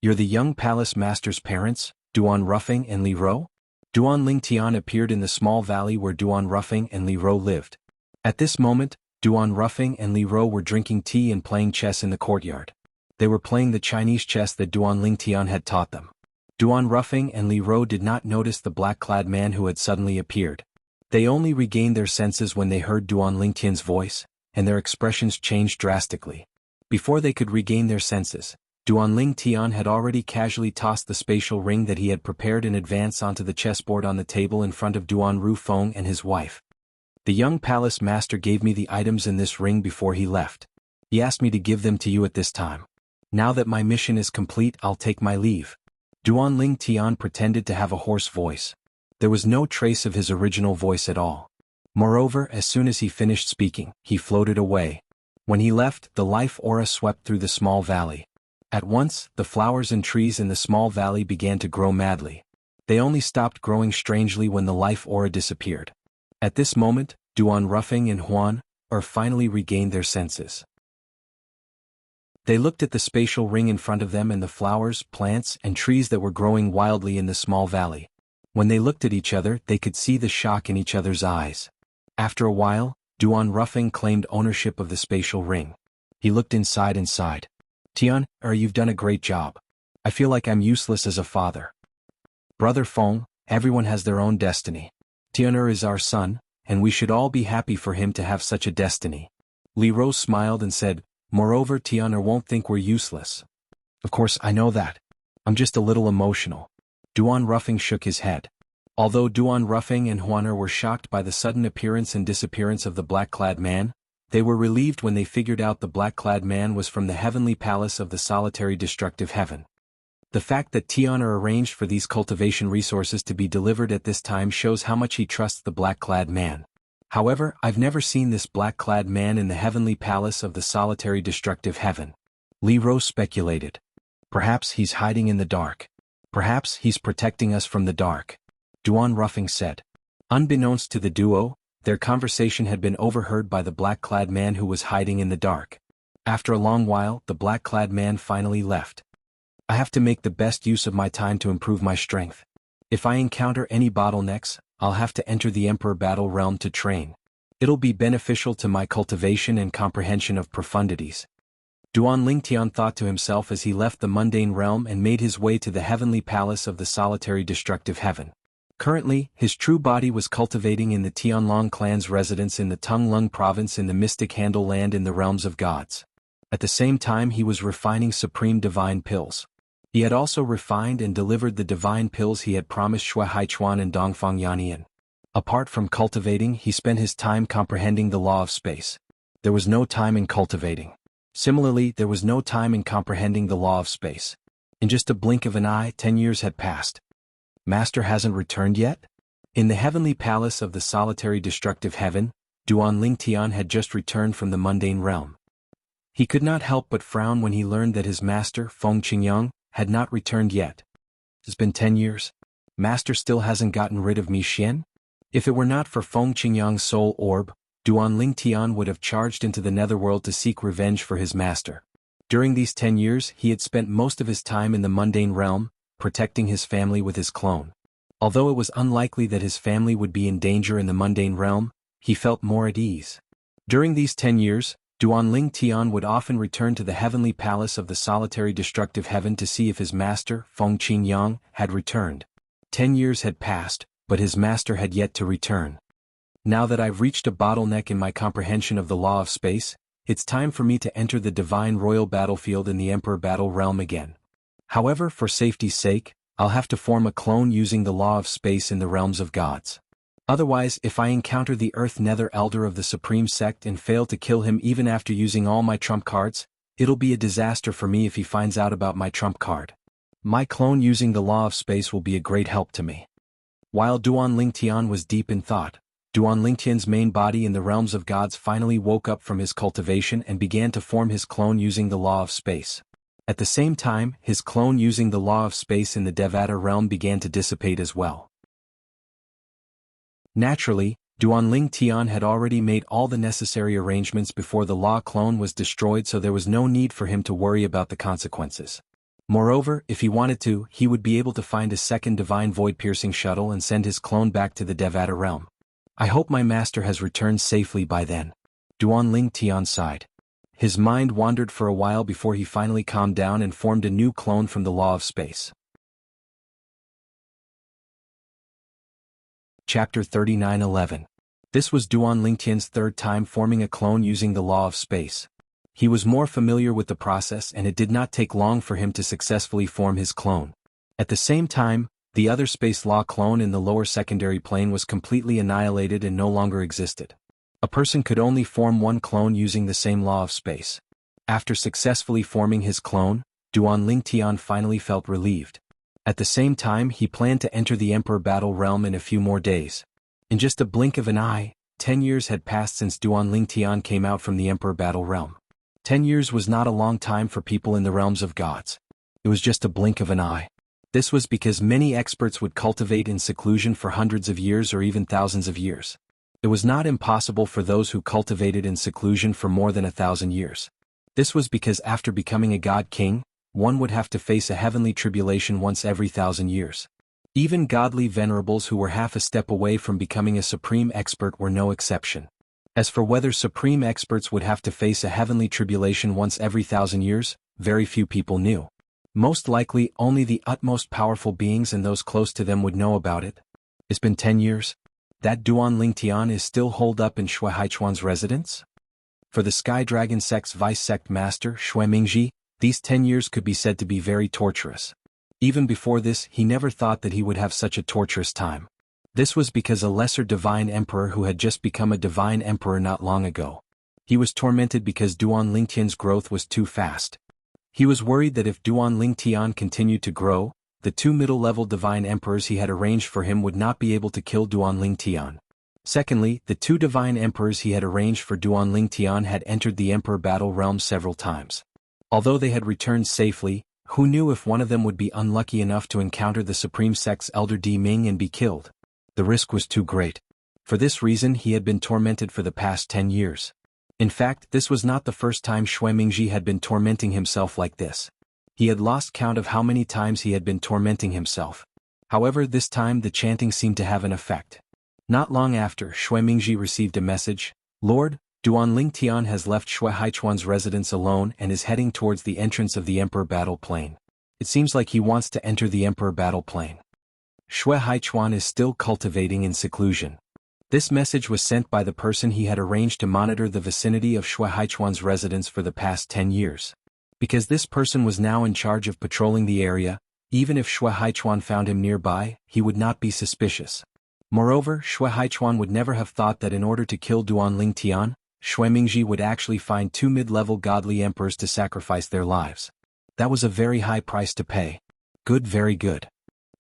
You're the young palace master's parents, Duan Ruffing and Li Ro? Duan Lingtian appeared in the small valley where Duan Ruffing and Li Ro lived. At this moment, Duan Ruffing and Li Ro were drinking tea and playing chess in the courtyard. They were playing the Chinese chess that Duan Lingtian had taught them. Duan Ruffing and Li Ro did not notice the black-clad man who had suddenly appeared. They only regained their senses when they heard Duan Lingtian's voice, and their expressions changed drastically. Before they could regain their senses, Duan Lingtian had already casually tossed the spatial ring that he had prepared in advance onto the chessboard on the table in front of Duan Rufeng and his wife. The young palace master gave me the items in this ring before he left. He asked me to give them to you at this time. Now that my mission is complete, I'll take my leave. Duan Lingtian pretended to have a hoarse voice. There was no trace of his original voice at all. Moreover, as soon as he finished speaking, he floated away. When he left, the life aura swept through the small valley. At once, the flowers and trees in the small valley began to grow madly. They only stopped growing strangely when the life aura disappeared. At this moment, Duan Ruffing and Huan finally regained their senses. They looked at the spatial ring in front of them and the flowers, plants, and trees that were growing wildly in the small valley. When they looked at each other, they could see the shock in each other's eyes. After a while, Duan Ruffing claimed ownership of the spatial ring. He looked inside. Tian, you've done a great job. I feel like I'm useless as a father. Brother Feng, everyone has their own destiny. Tian is our son, and we should all be happy for him to have such a destiny. Li Ro smiled and said, moreover, Tian won't think we're useless. Of course, I know that. I'm just a little emotional. Duan Ruffing shook his head. Although Duan Ruffing and Huaner were shocked by the sudden appearance and disappearance of the black-clad man, they were relieved when they figured out the black-clad man was from the heavenly palace of the solitary destructive heaven. The fact that Tianer arranged for these cultivation resources to be delivered at this time shows how much he trusts the black-clad man. However, I've never seen this black-clad man in the heavenly palace of the solitary destructive heaven. Li Ro speculated. Perhaps he's hiding in the dark. Perhaps he's protecting us from the dark. Duan Ruffing said. Unbeknownst to the duo, their conversation had been overheard by the black-clad man who was hiding in the dark. After a long while, the black-clad man finally left. I have to make the best use of my time to improve my strength. If I encounter any bottlenecks, I'll have to enter the Emperor Battle Realm to train. It'll be beneficial to my cultivation and comprehension of profundities. Duan Lingtian thought to himself as he left the mundane realm and made his way to the heavenly palace of the solitary destructive heaven. Currently, his true body was cultivating in the Tianlong clan's residence in the Tunglung province in the mystic Handle land in the realms of gods. At the same time he was refining supreme divine pills. He had also refined and delivered the divine pills he had promised Shui Haichuan and Dongfang Yannian. Apart from cultivating, he spent his time comprehending the law of space. There was no time in cultivating. Similarly, there was no time in comprehending the law of space. In just a blink of an eye, 10 years had passed. Master hasn't returned yet? In the heavenly palace of the solitary destructive heaven, Duan Lingtian had just returned from the mundane realm. He could not help but frown when he learned that his master, Feng Qingyang, had not returned yet. It's been 10 years. Master still hasn't gotten rid of Mi Xian? If it were not for Feng Qingyang's soul orb, Duan Lingtian would have charged into the netherworld to seek revenge for his master. During these 10 years he had spent most of his time in the mundane realm, protecting his family with his clone. Although it was unlikely that his family would be in danger in the mundane realm, he felt more at ease. During these 10 years, Duan Lingtian would often return to the heavenly palace of the solitary destructive heaven to see if his master, Feng Qingyang, had returned. 10 years had passed, but his master had yet to return. Now that I've reached a bottleneck in my comprehension of the law of space, it's time for me to enter the divine royal battlefield in the Emperor Battle realm again. However, for safety's sake, I'll have to form a clone using the law of space in the realms of gods. Otherwise, if I encounter the Earth Nether Elder of the Supreme Sect and fail to kill him even after using all my trump cards, it'll be a disaster for me if he finds out about my trump card. My clone using the law of space will be a great help to me. While Duan Lingtian was deep in thought, Duan Lingtian's main body in the realms of gods finally woke up from his cultivation and began to form his clone using the law of space. At the same time, his clone using the law of space in the Devata realm began to dissipate as well. Naturally, Duan Lingtian had already made all the necessary arrangements before the law clone was destroyed, so there was no need for him to worry about the consequences. Moreover, if he wanted to, he would be able to find a second divine void-piercing shuttle and send his clone back to the Devata realm. I hope my master has returned safely by then. Duan Lingtian sighed. His mind wandered for a while before he finally calmed down and formed a new clone from the law of space. Chapter 39:11. This was Duan Lingtian's third time forming a clone using the law of space. He was more familiar with the process and it did not take long for him to successfully form his clone. At the same time, the other space law clone in the lower secondary plane was completely annihilated and no longer existed. A person could only form one clone using the same law of space. After successfully forming his clone, Duan Lingtian finally felt relieved. At the same time, he planned to enter the Emperor Battle realm in a few more days. In just a blink of an eye, 10 years had passed since Duan Lingtian came out from the Emperor Battle realm. 10 years was not a long time for people in the realms of gods. It was just a blink of an eye. This was because many experts would cultivate in seclusion for hundreds of years or even thousands of years. It was not impossible for those who cultivated in seclusion for more than 1,000 years. This was because after becoming a god king, one would have to face a heavenly tribulation once every 1,000 years. Even godly venerables who were half a step away from becoming a supreme expert were no exception. As for whether supreme experts would have to face a heavenly tribulation once every 1,000 years, very few people knew. Most likely only the utmost powerful beings and those close to them would know about it. It's been 10 years. That Duan Lingtian is still holed up in Shui Haichuan's residence? For the Sky Dragon sect's vice-sect master, Shui Mingji, these 10 years could be said to be very torturous. Even before this, he never thought that he would have such a torturous time. This was because a lesser divine emperor who had just become a divine emperor not long ago. He was tormented because Duan Lingtian's growth was too fast. He was worried that if Duan Lingtian continued to grow, the two middle-level divine emperors he had arranged for him would not be able to kill Duan Lingtian. Secondly, the two divine emperors he had arranged for Duan Lingtian had entered the Emperor Battle realm several times. Although they had returned safely, who knew if one of them would be unlucky enough to encounter the Supreme Sect's Elder Di Ming and be killed? The risk was too great. For this reason he had been tormented for the past 10 years. In fact, this was not the first time Shui Mingji had been tormenting himself like this. He had lost count of how many times he had been tormenting himself. However, this time the chanting seemed to have an effect. Not long after, Shui Mingji received a message. Lord, Duan Lingtian has left Shui Haichuan's residence alone and is heading towards the entrance of the Emperor Battle Plane. It seems like he wants to enter the Emperor Battle Plane. Shui Haichuan is still cultivating in seclusion. This message was sent by the person he had arranged to monitor the vicinity of Shui Haichuan's residence for the past 10 years. Because this person was now in charge of patrolling the area, even if Shui Haichuan found him nearby, he would not be suspicious. Moreover, Shui Haichuan would never have thought that in order to kill Duan Lingtian, Shui Mingji would actually find two mid-level godly emperors to sacrifice their lives. That was a very high price to pay. Good, very good.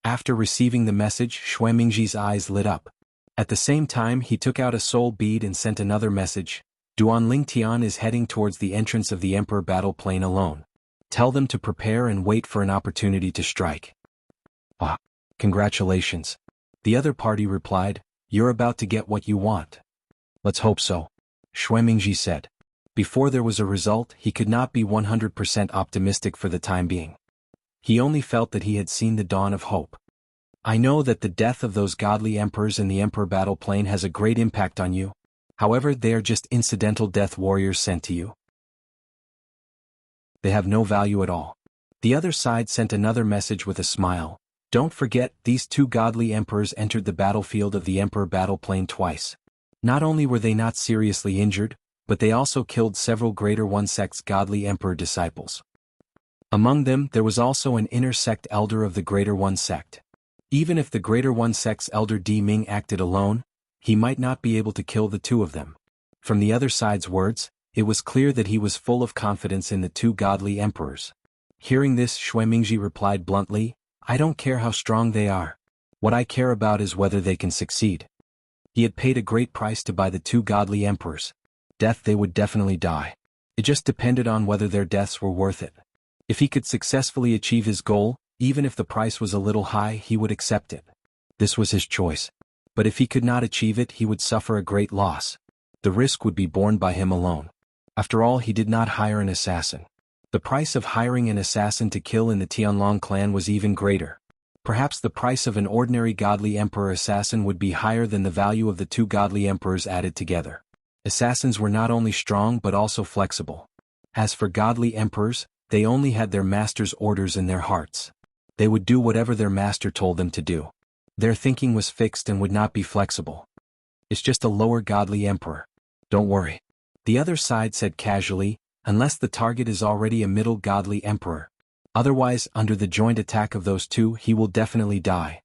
After receiving the message, Xuemingji's eyes lit up. At the same time he took out a soul bead and sent another message. Duanling Tian is heading towards the entrance of the Emperor battle plane alone. Tell them to prepare and wait for an opportunity to strike. Ah, congratulations. The other party replied, you're about to get what you want. Let's hope so. Xuemingji said. Before there was a result, he could not be 100% optimistic for the time being. He only felt that he had seen the dawn of hope. I know that the death of those godly emperors in the Emperor battle plane has a great impact on you. However, they are just incidental death warriors sent to you. They have no value at all. The other side sent another message with a smile. Don't forget, these two godly emperors entered the battlefield of the Emperor battle plane twice. Not only were they not seriously injured, but they also killed several Greater One Sect's godly emperor disciples. Among them, there was also an inner sect elder of the Greater One Sect. Even if the Greater One Sect's elder Di Ming acted alone, he might not be able to kill the two of them. From the other side's words, it was clear that he was full of confidence in the two godly emperors. Hearing this, Xuemingji replied bluntly, I don't care how strong they are. What I care about is whether they can succeed. He had paid a great price to buy the two godly emperors. Death, they would definitely die. It just depended on whether their deaths were worth it. If he could successfully achieve his goal, even if the price was a little high, he would accept it. This was his choice. But if he could not achieve it, he would suffer a great loss. The risk would be borne by him alone. After all, he did not hire an assassin. The price of hiring an assassin to kill in the Tianlong clan was even greater. Perhaps the price of an ordinary godly emperor assassin would be higher than the value of the two godly emperors added together. Assassins were not only strong but also flexible. As for godly emperors, they only had their master's orders in their hearts. They would do whatever their master told them to do. Their thinking was fixed and would not be flexible. It's just a lower godly emperor. Don't worry. The other side said casually, unless the target is already a middle godly emperor. Otherwise, under the joint attack of those two, he will definitely die.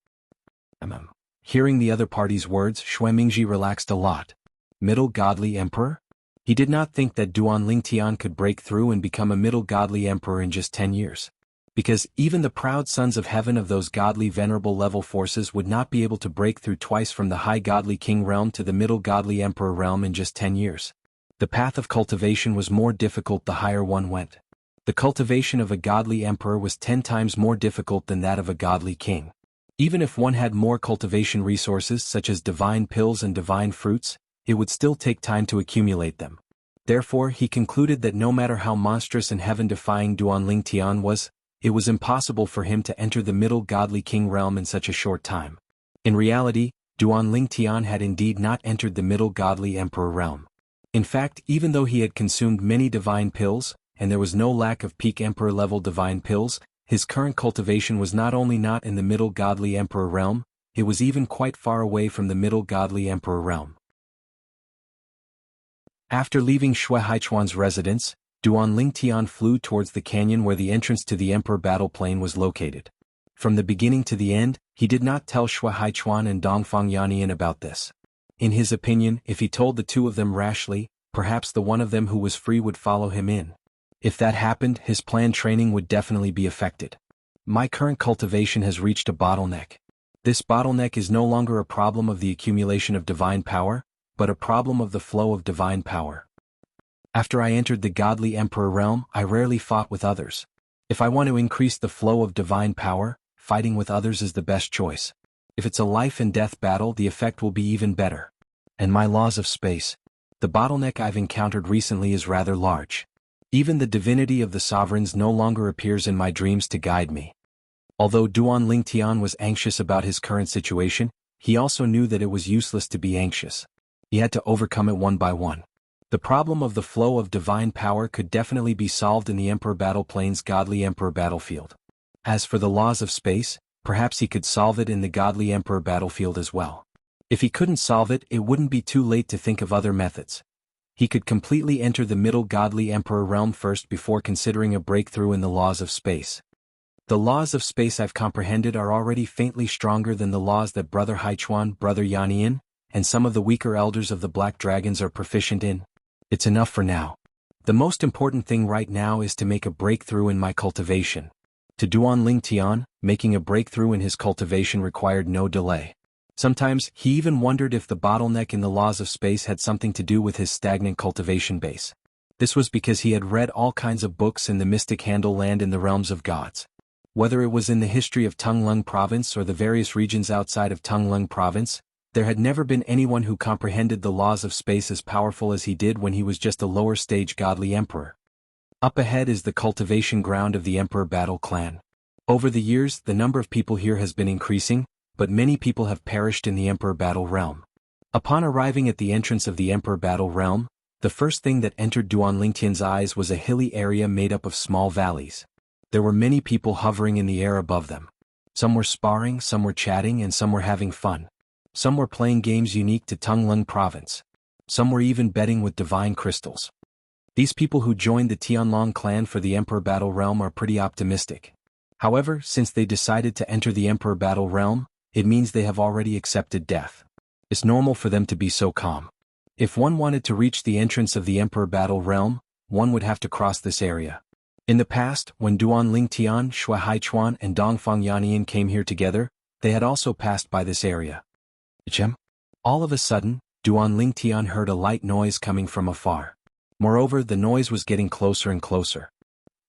Hearing the other party's words, Xuemingji relaxed a lot. Middle godly emperor? He did not think that Duanling Tian could break through and become a middle godly emperor in just 10 years. Because even the proud sons of heaven of those godly venerable level forces would not be able to break through twice from the high godly king realm to the middle godly emperor realm in just 10 years. The path of cultivation was more difficult the higher one went. The cultivation of a godly emperor was 10 times more difficult than that of a godly king. Even if one had more cultivation resources such as divine pills and divine fruits, it would still take time to accumulate them. Therefore, he concluded that no matter how monstrous and heaven-defying Duanling Tian was, it was impossible for him to enter the middle godly king realm in such a short time. In reality, Duanling Tian had indeed not entered the middle godly emperor realm. In fact, even though he had consumed many divine pills, and there was no lack of peak emperor level divine pills, his current cultivation was not only not in the middle godly emperor realm, it was even quite far away from the middle godly emperor realm. After leaving Shui Haichuan's residence, Duanling Tian flew towards the canyon where the entrance to the Emperor battle plane was located. From the beginning to the end, he did not tell Shui Haichuan and Dongfang Yannian about this. In his opinion, if he told the two of them rashly, perhaps the one of them who was free would follow him in. If that happened, his planned training would definitely be affected. My current cultivation has reached a bottleneck. This bottleneck is no longer a problem of the accumulation of divine power, but a problem of the flow of divine power. After I entered the godly emperor realm, I rarely fought with others. If I want to increase the flow of divine power, fighting with others is the best choice. If it's a life and death battle, the effect will be even better. And my laws of space. The bottleneck I've encountered recently is rather large. Even the divinity of the sovereigns no longer appears in my dreams to guide me. Although Duanling Tian was anxious about his current situation, he also knew that it was useless to be anxious. He had to overcome it one by one. The problem of the flow of divine power could definitely be solved in the Emperor battle plane's godly emperor battlefield. As for the laws of space, perhaps he could solve it in the godly emperor battlefield as well. If he couldn't solve it, it wouldn't be too late to think of other methods. He could completely enter the middle godly emperor realm first before considering a breakthrough in the laws of space. The laws of space I've comprehended are already faintly stronger than the laws that Brother Haichuan, Brother Yannian, and some of the weaker elders of the Black Dragons are proficient in. It's enough for now. The most important thing right now is to make a breakthrough in my cultivation. To Duan Ling Tian, making a breakthrough in his cultivation required no delay. Sometimes, he even wondered if the bottleneck in the laws of space had something to do with his stagnant cultivation base. This was because he had read all kinds of books in the mystic handle land in the realms of gods. Whether it was in the history of Tunglung province or the various regions outside of Tunglung province, there had never been anyone who comprehended the laws of space as powerful as he did when he was just a lower-stage godly emperor. Up ahead is the cultivation ground of the Emperor Battle Clan. Over the years, the number of people here has been increasing, but many people have perished in the Emperor Battle Realm. Upon arriving at the entrance of the Emperor Battle Realm, the first thing that entered Duan Lingtian's eyes was a hilly area made up of small valleys. There were many people hovering in the air above them. Some were sparring, some were chatting, and some were having fun. Some were playing games unique to Tunglung province. Some were even betting with divine crystals. These people who joined the Tianlong clan for the Emperor Battle Realm are pretty optimistic. However, since they decided to enter the Emperor Battle Realm, it means they have already accepted death. It's normal for them to be so calm. If one wanted to reach the entrance of the Emperor Battle Realm, one would have to cross this area. In the past, when Duan Lingtian, Shui Haichuan, and Dongfang Yannian came here together, they had also passed by this area. All of a sudden, Duan Lingtian heard a light noise coming from afar. Moreover, the noise was getting closer and closer.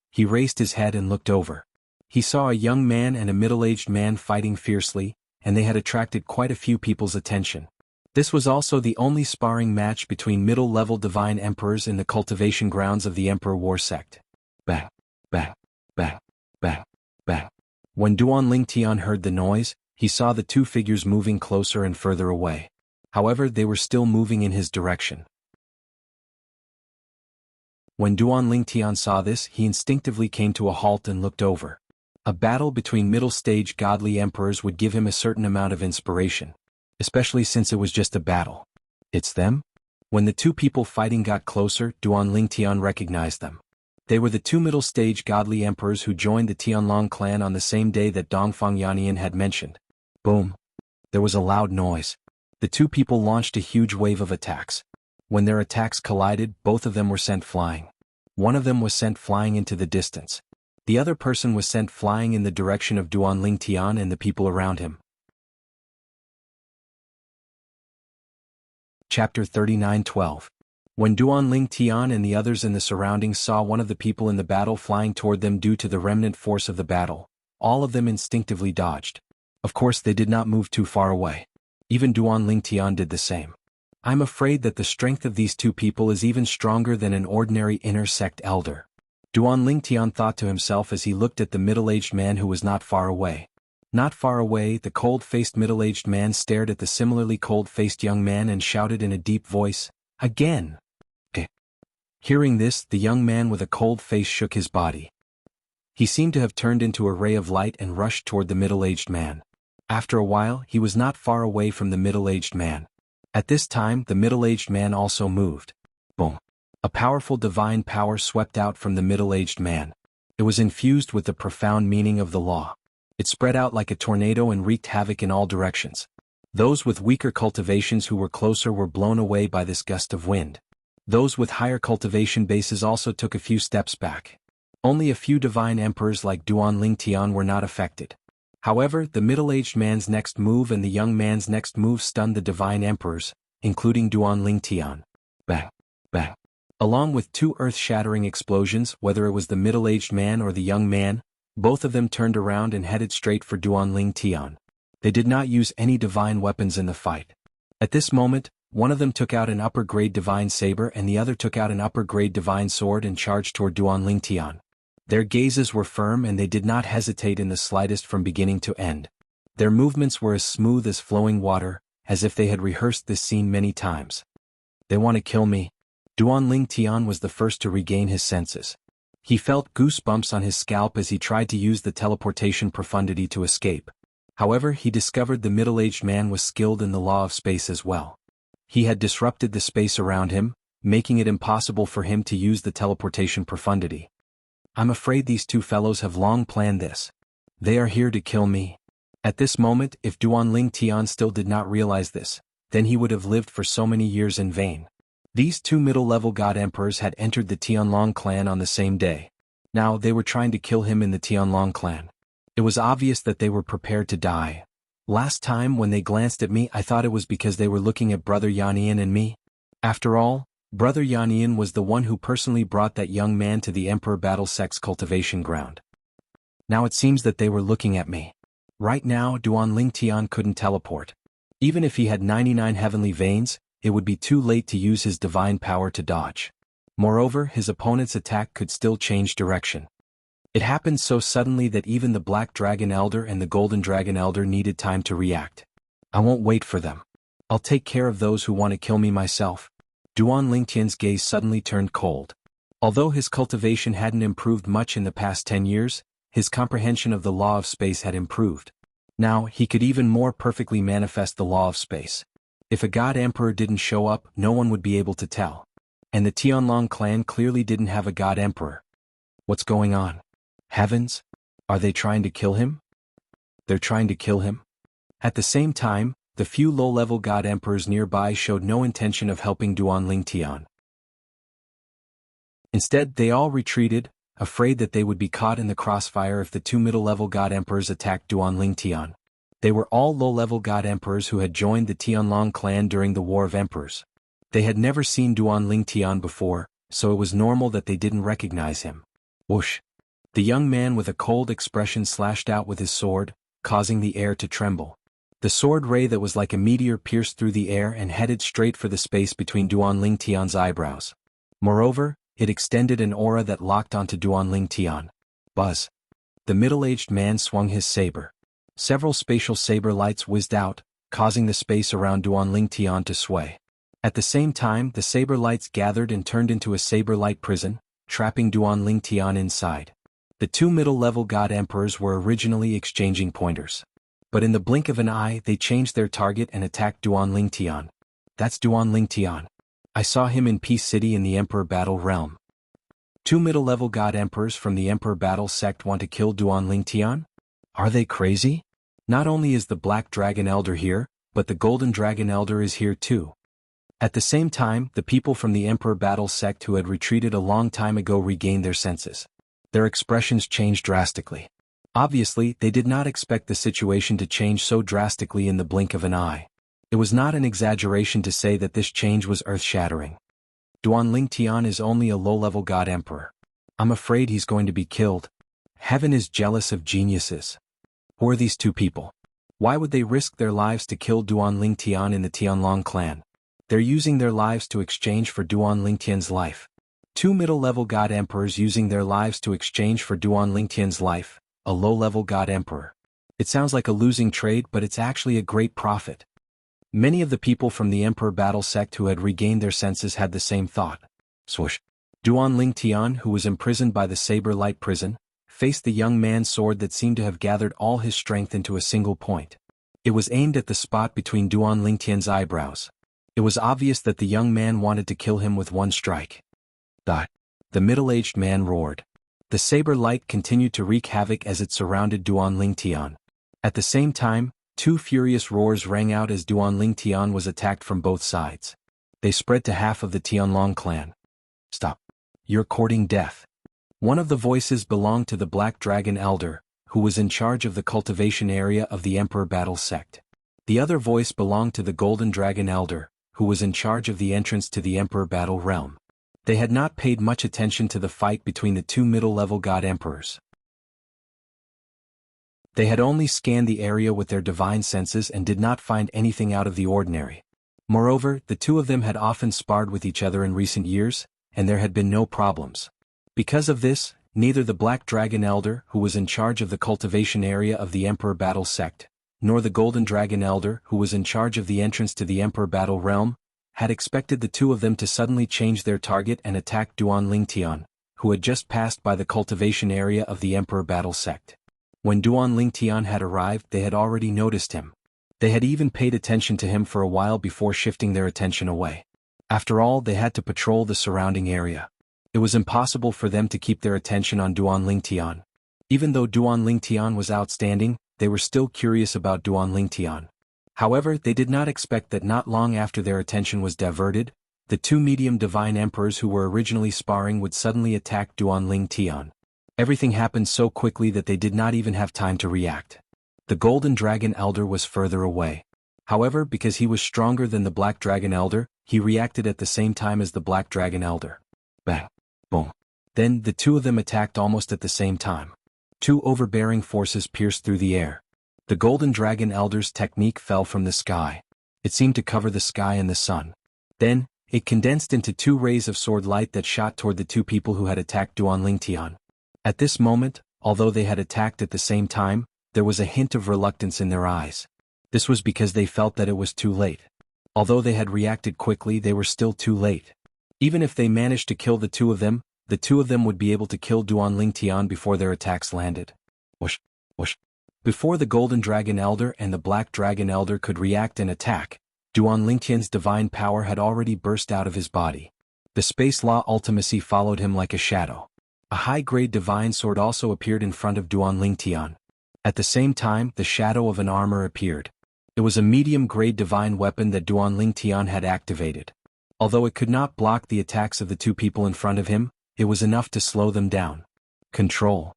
He raised his head and looked over. He saw a young man and a middle-aged man fighting fiercely, and they had attracted quite a few people's attention. This was also the only sparring match between middle-level divine emperors in the cultivation grounds of the Emperor War sect. Bang, bang, bang, bang, bang. When Duan Lingtian heard the noise, he saw the two figures moving closer and further away. However, they were still moving in his direction. When Duan Lingtian saw this, he instinctively came to a halt and looked over. A battle between middle-stage godly emperors would give him a certain amount of inspiration, especially since it was just a battle. It's them? When the two people fighting got closer, Duan Lingtian recognized them. They were the two middle-stage godly emperors who joined the Tianlong clan on the same day that Dongfang Yannian had mentioned. Boom! There was a loud noise. The two people launched a huge wave of attacks. When their attacks collided, both of them were sent flying. One of them was sent flying into the distance. The other person was sent flying in the direction of Duan Lingtian and the people around him. Chapter 39:12. When Duan Lingtian and the others in the surroundings saw one of the people in the battle flying toward them due to the remnant force of the battle, all of them instinctively dodged. Of course, they did not move too far away. Even Duan Lingtian did the same. I'm afraid that the strength of these two people is even stronger than an ordinary inner sect elder. Duan Lingtian thought to himself as he looked at the middle-aged man who was not far away. Not far away, the cold-faced middle-aged man stared at the similarly cold-faced young man and shouted in a deep voice, "Again!" Hearing this, the young man with a cold face shook his body. He seemed to have turned into a ray of light and rushed toward the middle-aged man. After a while, he was not far away from the middle-aged man. At this time, the middle-aged man also moved. Boom! A powerful divine power swept out from the middle-aged man. It was infused with the profound meaning of the law. It spread out like a tornado and wreaked havoc in all directions. Those with weaker cultivations who were closer were blown away by this gust of wind. Those with higher cultivation bases also took a few steps back. Only a few divine emperors like Duan Lingtian were not affected. However, the middle-aged man's next move and the young man's next move stunned the divine emperors, including Duan Lingtian. Bang! Bang! Along with two earth-shattering explosions, whether it was the middle-aged man or the young man, both of them turned around and headed straight for Duan Lingtian. They did not use any divine weapons in the fight. At this moment, one of them took out an upper-grade divine saber and the other took out an upper-grade divine sword and charged toward Duan Lingtian. Their gazes were firm and they did not hesitate in the slightest from beginning to end. Their movements were as smooth as flowing water, as if they had rehearsed this scene many times. They want to kill me. Duan Lingtian was the first to regain his senses. He felt goosebumps on his scalp as he tried to use the teleportation profundity to escape. However, he discovered the middle-aged man was skilled in the law of space as well. He had disrupted the space around him, making it impossible for him to use the teleportation profundity. I'm afraid these two fellows have long planned this. They are here to kill me. At this moment, if Duan Lingtian still did not realize this, then he would have lived for so many years in vain. These two middle-level god emperors had entered the Tianlong clan on the same day. Now they were trying to kill him in the Tianlong clan. It was obvious that they were prepared to die. Last time when they glanced at me I thought it was because they were looking at Brother Yanian and me. After all, Brother Yanian was the one who personally brought that young man to the Emperor Battle Sect's cultivation ground. Now it seems that they were looking at me. Right now Duan Lingtian couldn't teleport. Even if he had 99 heavenly veins, it would be too late to use his divine power to dodge. Moreover, his opponent's attack could still change direction. It happened so suddenly that even the Black Dragon Elder and the Golden Dragon Elder needed time to react. I won't wait for them. I'll take care of those who want to kill me myself. Duan Lingtian's gaze suddenly turned cold. Although his cultivation hadn't improved much in the past 10 years, his comprehension of the law of space had improved. Now, he could even more perfectly manifest the law of space. If a God Emperor didn't show up, no one would be able to tell. And the Tianlong clan clearly didn't have a God Emperor. What's going on? Heavens? Are they trying to kill him? They're trying to kill him? At the same time, the few low-level God Emperors nearby showed no intention of helping Duan Lingtian. Instead, they all retreated, afraid that they would be caught in the crossfire if the two middle-level God Emperors attacked Duan Lingtian. They were all low-level God Emperors who had joined the Tianlong clan during the War of Emperors. They had never seen Duan Lingtian before, so it was normal that they didn't recognize him. Whoosh! The young man with a cold expression slashed out with his sword, causing the air to tremble. The sword ray that was like a meteor pierced through the air and headed straight for the space between Duan Lingtian's eyebrows. Moreover, it extended an aura that locked onto Duan Lingtian. Buzz! The middle-aged man swung his saber. Several spatial saber lights whizzed out, causing the space around Duan Lingtian to sway. At the same time, the saber lights gathered and turned into a saber light prison, trapping Duan Lingtian inside. The two middle-level God Emperors were originally exchanging pointers. But in the blink of an eye they changed their target and attacked Duan Lingtian. That's Duan Lingtian. I saw him in Peace City in the Emperor Battle Realm. Two middle-level God Emperors from the Emperor Battle Sect want to kill Duan Lingtian? Are they crazy? Not only is the Black Dragon Elder here, but the Golden Dragon Elder is here too. At the same time, the people from the Emperor Battle Sect who had retreated a long time ago regained their senses. Their expressions changed drastically. Obviously, they did not expect the situation to change so drastically in the blink of an eye. It was not an exaggeration to say that this change was earth-shattering. Duan Lingtian is only a low-level God Emperor. I'm afraid he's going to be killed. Heaven is jealous of geniuses. Who are these two people? Why would they risk their lives to kill Duan Lingtian in the Tianlong clan? They're using their lives to exchange for Duan Lingtian's life. Two middle-level God Emperors using their lives to exchange for Duan Lingtian's life, a low-level God Emperor. It sounds like a losing trade, but it's actually a great profit. Many of the people from the Emperor Battle Sect who had regained their senses had the same thought. Swoosh! Duan Lingtian, who was imprisoned by the saber light prison, faced the young man's sword that seemed to have gathered all his strength into a single point. It was aimed at the spot between Duan Lingtian's eyebrows. It was obvious that the young man wanted to kill him with one strike. The middle-aged man roared. The saber light continued to wreak havoc as it surrounded Duan Lingtian. At the same time, two furious roars rang out as Duan Lingtian was attacked from both sides. They spread to half of the Tianlong clan. Stop! You're courting death. One of the voices belonged to the Black Dragon Elder, who was in charge of the cultivation area of the Emperor Battle Sect. The other voice belonged to the Golden Dragon Elder, who was in charge of the entrance to the Emperor Battle Realm. They had not paid much attention to the fight between the two middle-level God Emperors. They had only scanned the area with their divine senses and did not find anything out of the ordinary. Moreover, the two of them had often sparred with each other in recent years, and there had been no problems. Because of this, neither the Black Dragon Elder, who was in charge of the cultivation area of the Emperor Battle Sect, nor the Golden Dragon Elder, who was in charge of the entrance to the Emperor Battle Realm, had expected the two of them to suddenly change their target and attack Duan Lingtian, who had just passed by the cultivation area of the Emperor Battle Sect. When Duan Lingtian had arrived, they had already noticed him. They had even paid attention to him for a while before shifting their attention away. After all, they had to patrol the surrounding area. It was impossible for them to keep their attention on Duan Lingtian. Even though Duan Lingtian was outstanding, they were still curious about Duan Lingtian. However, they did not expect that not long after their attention was diverted, the two medium divine emperors who were originally sparring would suddenly attack Duan Lingtian. Everything happened so quickly that they did not even have time to react. The Golden Dragon Elder was further away. However, because he was stronger than the Black Dragon Elder, he reacted at the same time as the Black Dragon Elder. Bang! Boom! Then, the two of them attacked almost at the same time. Two overbearing forces pierced through the air. The Golden Dragon Elder's technique fell from the sky. It seemed to cover the sky and the sun. Then, it condensed into two rays of sword light that shot toward the two people who had attacked Duan Tian. At this moment, although they had attacked at the same time, there was a hint of reluctance in their eyes. This was because they felt that it was too late. Although they had reacted quickly, they were still too late. Even if they managed to kill the two of them would be able to kill Duan Tian before their attacks landed. Whoosh! Whoosh! Before the Golden Dragon Elder and the Black Dragon Elder could react and attack, Duan Tian's divine power had already burst out of his body. The Space Law Ultimacy followed him like a shadow. A high-grade divine sword also appeared in front of Duan Tian. At the same time, the shadow of an armor appeared. It was a medium-grade divine weapon that Duan Tian had activated. Although it could not block the attacks of the two people in front of him, it was enough to slow them down. Control.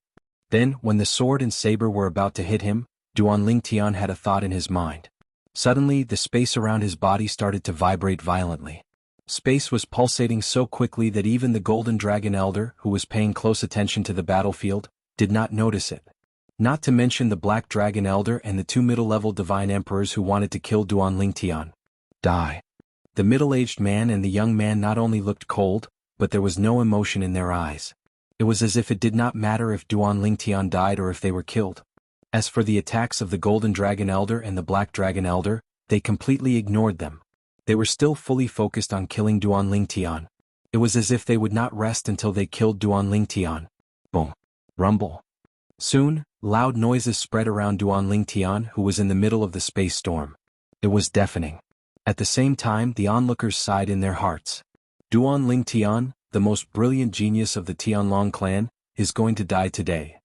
Then, when the sword and saber were about to hit him, Duan Tian had a thought in his mind. Suddenly, the space around his body started to vibrate violently. Space was pulsating so quickly that even the Golden Dragon Elder, who was paying close attention to the battlefield, did not notice it. Not to mention the Black Dragon Elder and the two middle-level Divine Emperors who wanted to kill Duan Tian. Die. The middle-aged man and the young man not only looked cold, but there was no emotion in their eyes. It was as if it did not matter if Duan Tian died or if they were killed. As for the attacks of the Golden Dragon Elder and the Black Dragon Elder, they completely ignored them. They were still fully focused on killing Duan Tian. It was as if they would not rest until they killed Duan Tian. Boom. Rumble. Soon, loud noises spread around Duan Tian, who was in the middle of the space storm. It was deafening. At the same time, the onlookers sighed in their hearts. Duan Tian, the most brilliant genius of the Tianlong clan, is going to die today.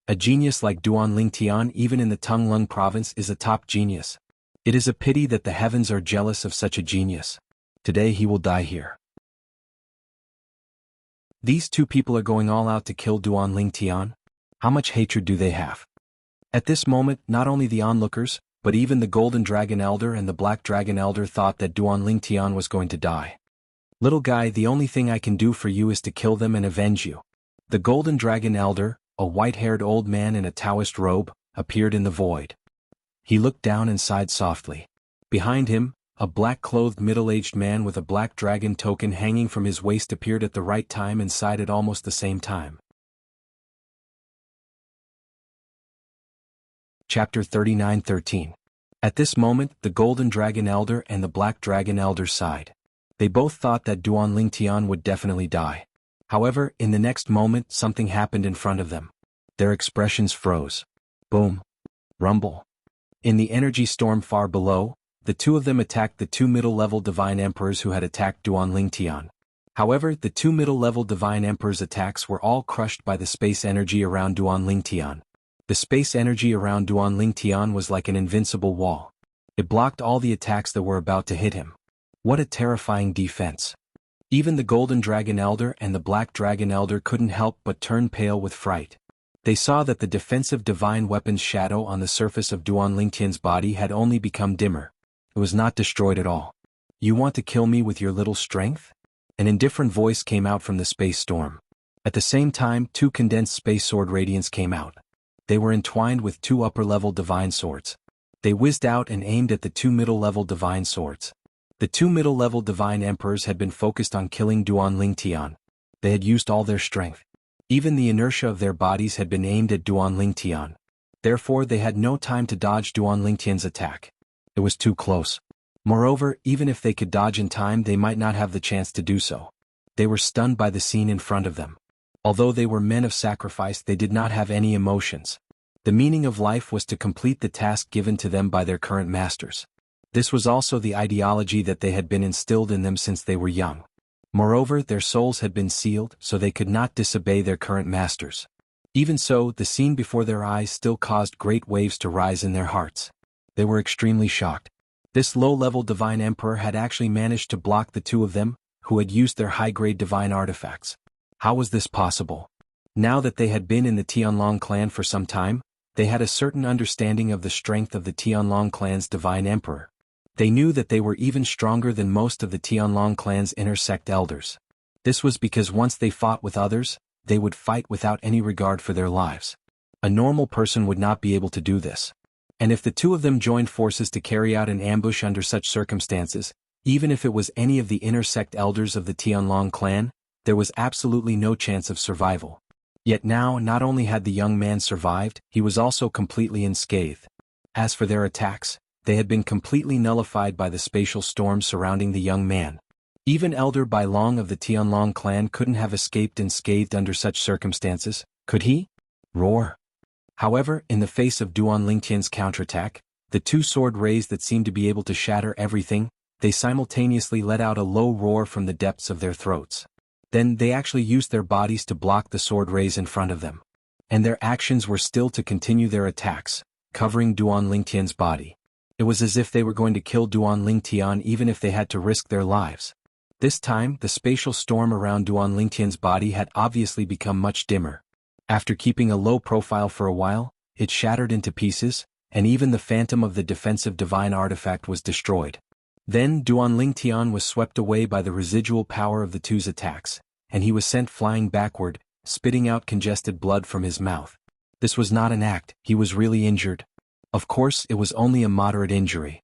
A genius like Duan Tian, even in the Tunglung province, is a top genius. It is a pity that the heavens are jealous of such a genius. Today he will die here. These two people are going all out to kill Duan Tian. How much hatred do they have? At this moment, not only the onlookers, but even the Golden Dragon Elder and the Black Dragon Elder thought that Duan Tian was going to die. Little guy, the only thing I can do for you is to kill them and avenge you. The Golden Dragon Elder, a white-haired old man in a Taoist robe, appeared in the void. He looked down and sighed softly. Behind him, a black-clothed middle-aged man with a black dragon token hanging from his waist appeared at the right time and sighed at almost the same time. Chapter 39:13. At this moment, the Golden Dragon Elder and the Black Dragon Elder sighed. They both thought that Duan Tian would definitely die. However, in the next moment, something happened in front of them. Their expressions froze. Boom. Rumble. In the energy storm far below, the two of them attacked the two middle-level Divine Emperors who had attacked Duan Tian. However, the two middle-level Divine Emperors' attacks were all crushed by the space energy around Duan Tian. The space energy around Duan Tian was like an invincible wall. It blocked all the attacks that were about to hit him. What a terrifying defense. Even the Golden Dragon Elder and the Black Dragon Elder couldn't help but turn pale with fright. They saw that the defensive divine weapon's shadow on the surface of Duan Tian's body had only become dimmer. It was not destroyed at all. You want to kill me with your little strength? An indifferent voice came out from the space storm. At the same time, two condensed space sword radiants came out. They were entwined with two upper-level divine swords. They whizzed out and aimed at the two middle-level divine swords. The two middle-level divine emperors had been focused on killing Duan Tian. They had used all their strength. Even the inertia of their bodies had been aimed at Duan Tian. Therefore, they had no time to dodge Duan Tian's attack. It was too close. Moreover, even if they could dodge in time, they might not have the chance to do so. They were stunned by the scene in front of them. Although they were men of sacrifice, they did not have any emotions. The meaning of life was to complete the task given to them by their current masters. This was also the ideology that they had been instilled in them since they were young. Moreover, their souls had been sealed, so they could not disobey their current masters. Even so, the scene before their eyes still caused great waves to rise in their hearts. They were extremely shocked. This low-level divine emperor had actually managed to block the two of them, who had used their high-grade divine artifacts. How was this possible? Now that they had been in the Tianlong clan for some time, they had a certain understanding of the strength of the Tianlong clan's divine emperor. They knew that they were even stronger than most of the Tianlong clan's inner sect elders. This was because once they fought with others, they would fight without any regard for their lives. A normal person would not be able to do this. And if the two of them joined forces to carry out an ambush under such circumstances, even if it was any of the inner sect elders of the Tianlong clan, there was absolutely no chance of survival. Yet now not only had the young man survived, he was also completely unscathed. As for their attacks, they had been completely nullified by the spatial storm surrounding the young man. Even Elder Bai Long of the Tianlong clan couldn't have escaped unscathed under such circumstances, could he? Roar. However, in the face of Duan Lingtian's counterattack, the two sword rays that seemed to be able to shatter everything, they simultaneously let out a low roar from the depths of their throats. Then they actually used their bodies to block the sword rays in front of them. And their actions were still to continue their attacks, covering Duan Lingtian's body. It was as if they were going to kill Duan Lingtian even if they had to risk their lives. This time, the spatial storm around Duan Lingtian's body had obviously become much dimmer. After keeping a low profile for a while, it shattered into pieces, and even the phantom of the defensive divine artifact was destroyed. Then Duan Lingtian was swept away by the residual power of the two's attacks, and he was sent flying backward, spitting out congested blood from his mouth. This was not an act, he was really injured. Of course, it was only a moderate injury.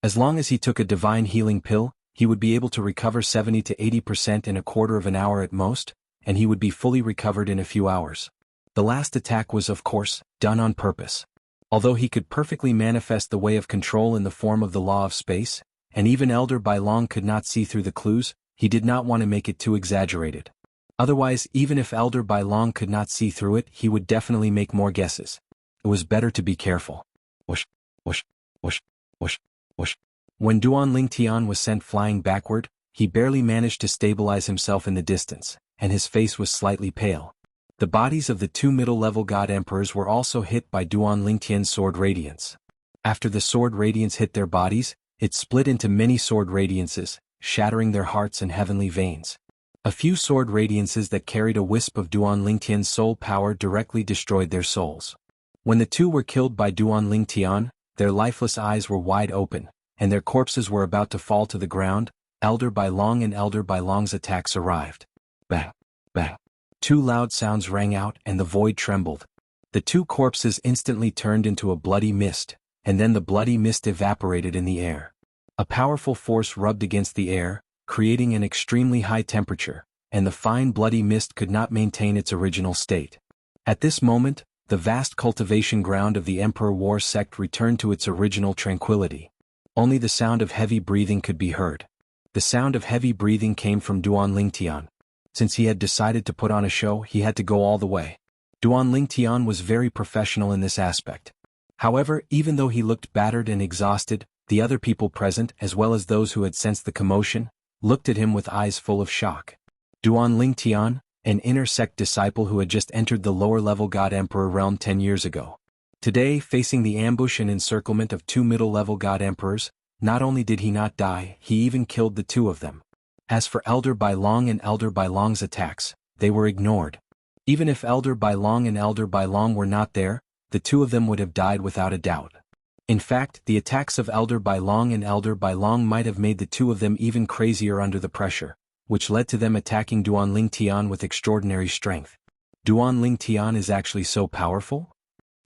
As long as he took a divine healing pill, he would be able to recover 70 to 80% in a quarter of an hour at most, and he would be fully recovered in a few hours. The last attack was, of course, done on purpose. Although he could perfectly manifest the way of control in the form of the law of space, and even Elder Bai Long could not see through the clues, he did not want to make it too exaggerated. Otherwise, even if Elder Bai Long could not see through it, he would definitely make more guesses. It was better to be careful. Whoosh, whoosh, whoosh, whoosh, whoosh. When Duan Lingtian was sent flying backward, he barely managed to stabilize himself in the distance, and his face was slightly pale. The bodies of the two middle-level god emperors were also hit by Duan Lingtian's sword radiance. After the sword radiance hit their bodies, it split into many sword radiances, shattering their hearts and heavenly veins. A few sword radiances that carried a wisp of Duan Lingtian's soul power directly destroyed their souls. When the two were killed by Duan Lingtian, their lifeless eyes were wide open, and their corpses were about to fall to the ground. Elder Bai Long and Elder Bai Long's attacks arrived. Bang, bang. Two loud sounds rang out and the void trembled. The two corpses instantly turned into a bloody mist, and then the bloody mist evaporated in the air. A powerful force rubbed against the air, creating an extremely high temperature, and the fine bloody mist could not maintain its original state. At this moment, the vast cultivation ground of the Emperor War sect returned to its original tranquility. Only the sound of heavy breathing could be heard. The sound of heavy breathing came from Duan Lingtian. Since he had decided to put on a show, he had to go all the way. Duan Lingtian was very professional in this aspect. However, even though he looked battered and exhausted, the other people present, as well as those who had sensed the commotion, looked at him with eyes full of shock. Duan Lingtian, an inner sect disciple who had just entered the lower-level God Emperor realm 10 years ago. Today, facing the ambush and encirclement of two middle-level God Emperors, not only did he not die, he even killed the two of them. As for Elder Bai Long and Elder Bai Long's attacks, they were ignored. Even if Elder Bai Long and Elder Bai Long were not there, the two of them would have died without a doubt. In fact, the attacks of Elder Bai Long and Elder Bai Long might have made the two of them even crazier under the pressure, which led to them attacking Duan Lingtian with extraordinary strength. Duan Lingtian is actually so powerful?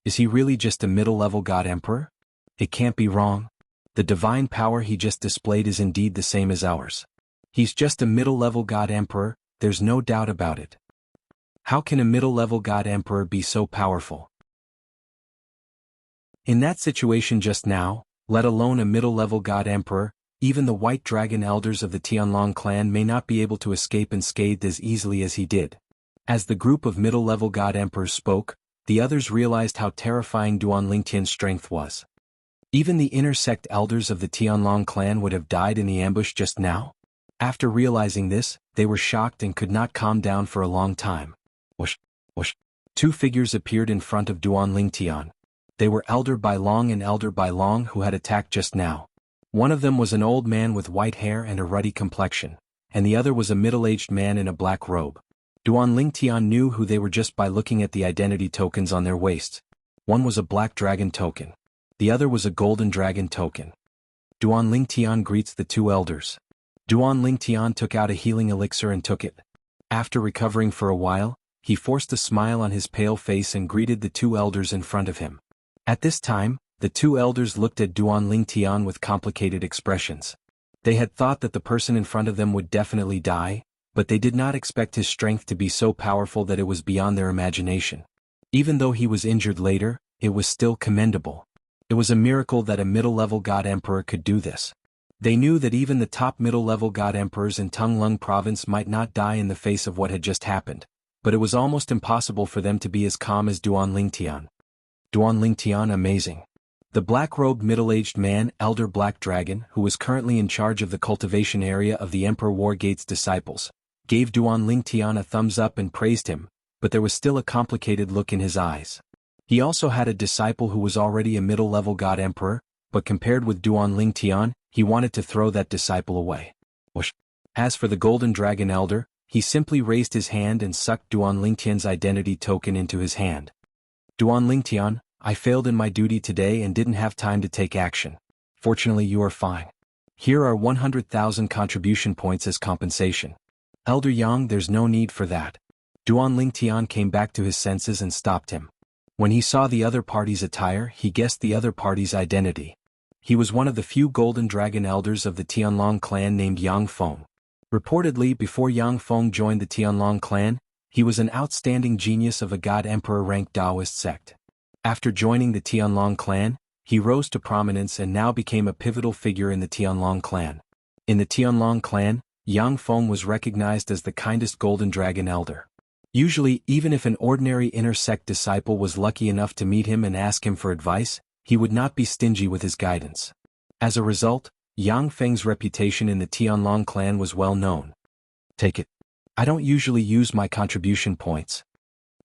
Is he really just a middle-level God Emperor? It can't be wrong. The divine power he just displayed is indeed the same as ours. He's just a middle-level God Emperor, there's no doubt about it. How can a middle-level God Emperor be so powerful? In that situation just now, let alone a middle-level God Emperor, even the White Dragon elders of the Tianlong clan may not be able to escape unscathed as easily as he did. As the group of middle-level God Emperors spoke, the others realized how terrifying Duan Lingtian's strength was. Even the inner sect elders of the Tianlong clan would have died in the ambush just now. After realizing this, they were shocked and could not calm down for a long time. Whoosh, whoosh. Two figures appeared in front of Duan Lingtian. They were Elder Bai Long and Elder Bai Long who had attacked just now. One of them was an old man with white hair and a ruddy complexion, and the other was a middle-aged man in a black robe. Duan Lingtian knew who they were just by looking at the identity tokens on their waists. One was a black dragon token. The other was a golden dragon token. Duan Lingtian greets the two elders. Duan Lingtian took out a healing elixir and took it. After recovering for a while, he forced a smile on his pale face and greeted the two elders in front of him. At this time, the two elders looked at Duan Lingtian with complicated expressions. They had thought that the person in front of them would definitely die, but they did not expect his strength to be so powerful that it was beyond their imagination. Even though he was injured later, it was still commendable. It was a miracle that a middle-level god emperor could do this. They knew that even the top middle-level god emperors in Tunglung province might not die in the face of what had just happened, but it was almost impossible for them to be as calm as Duan Lingtian. Duan Lingtian amazing. The black-robed middle-aged man, Elder Black Dragon, who was currently in charge of the cultivation area of the Emperor Wargate's disciples, gave Duan Lingtian a thumbs up and praised him, but there was still a complicated look in his eyes. He also had a disciple who was already a middle-level god emperor, but compared with Duan Lingtian, he wanted to throw that disciple away. Whoosh. As for the Golden Dragon Elder, he simply raised his hand and sucked Duan Lingtian's identity token into his hand. Duan Lingtian, I failed in my duty today and didn't have time to take action. Fortunately you are fine. Here are 100,000 contribution points as compensation. Elder Yang, there's no need for that. Duan Lingtian came back to his senses and stopped him. When he saw the other party's attire, he guessed the other party's identity. He was one of the few Golden Dragon Elders of the Tianlong clan named Yang Feng. Reportedly, before Yang Feng joined the Tianlong clan, he was an outstanding genius of a God Emperor-ranked Taoist sect. After joining the Tianlong clan, he rose to prominence and now became a pivotal figure in the Tianlong clan. In the Tianlong clan, Yang Feng was recognized as the kindest Golden Dragon Elder. Usually, even if an ordinary inner sect disciple was lucky enough to meet him and ask him for advice, he would not be stingy with his guidance. As a result, Yang Feng's reputation in the Tianlong clan was well known. Take it. I don't usually use my contribution points.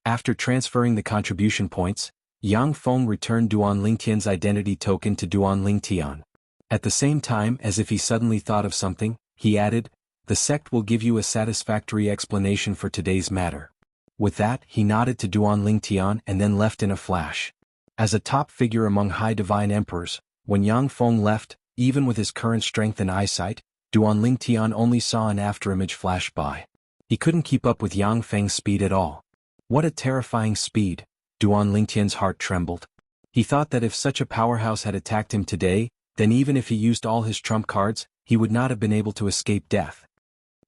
After transferring the contribution points, Yang Feng returned Duan Lingtian's identity token to Duan Lingtian. At the same time, as if he suddenly thought of something, he added, "The sect will give you a satisfactory explanation for today's matter." With that, he nodded to Duan Lingtian and then left in a flash. As a top figure among high divine emperors, when Yang Feng left, even with his current strength and eyesight, Duan Lingtian only saw an afterimage flash by. He couldn't keep up with Yang Feng's speed at all. What a terrifying speed! Duan Lingtian's heart trembled. He thought that if such a powerhouse had attacked him today, then even if he used all his trump cards, he would not have been able to escape death.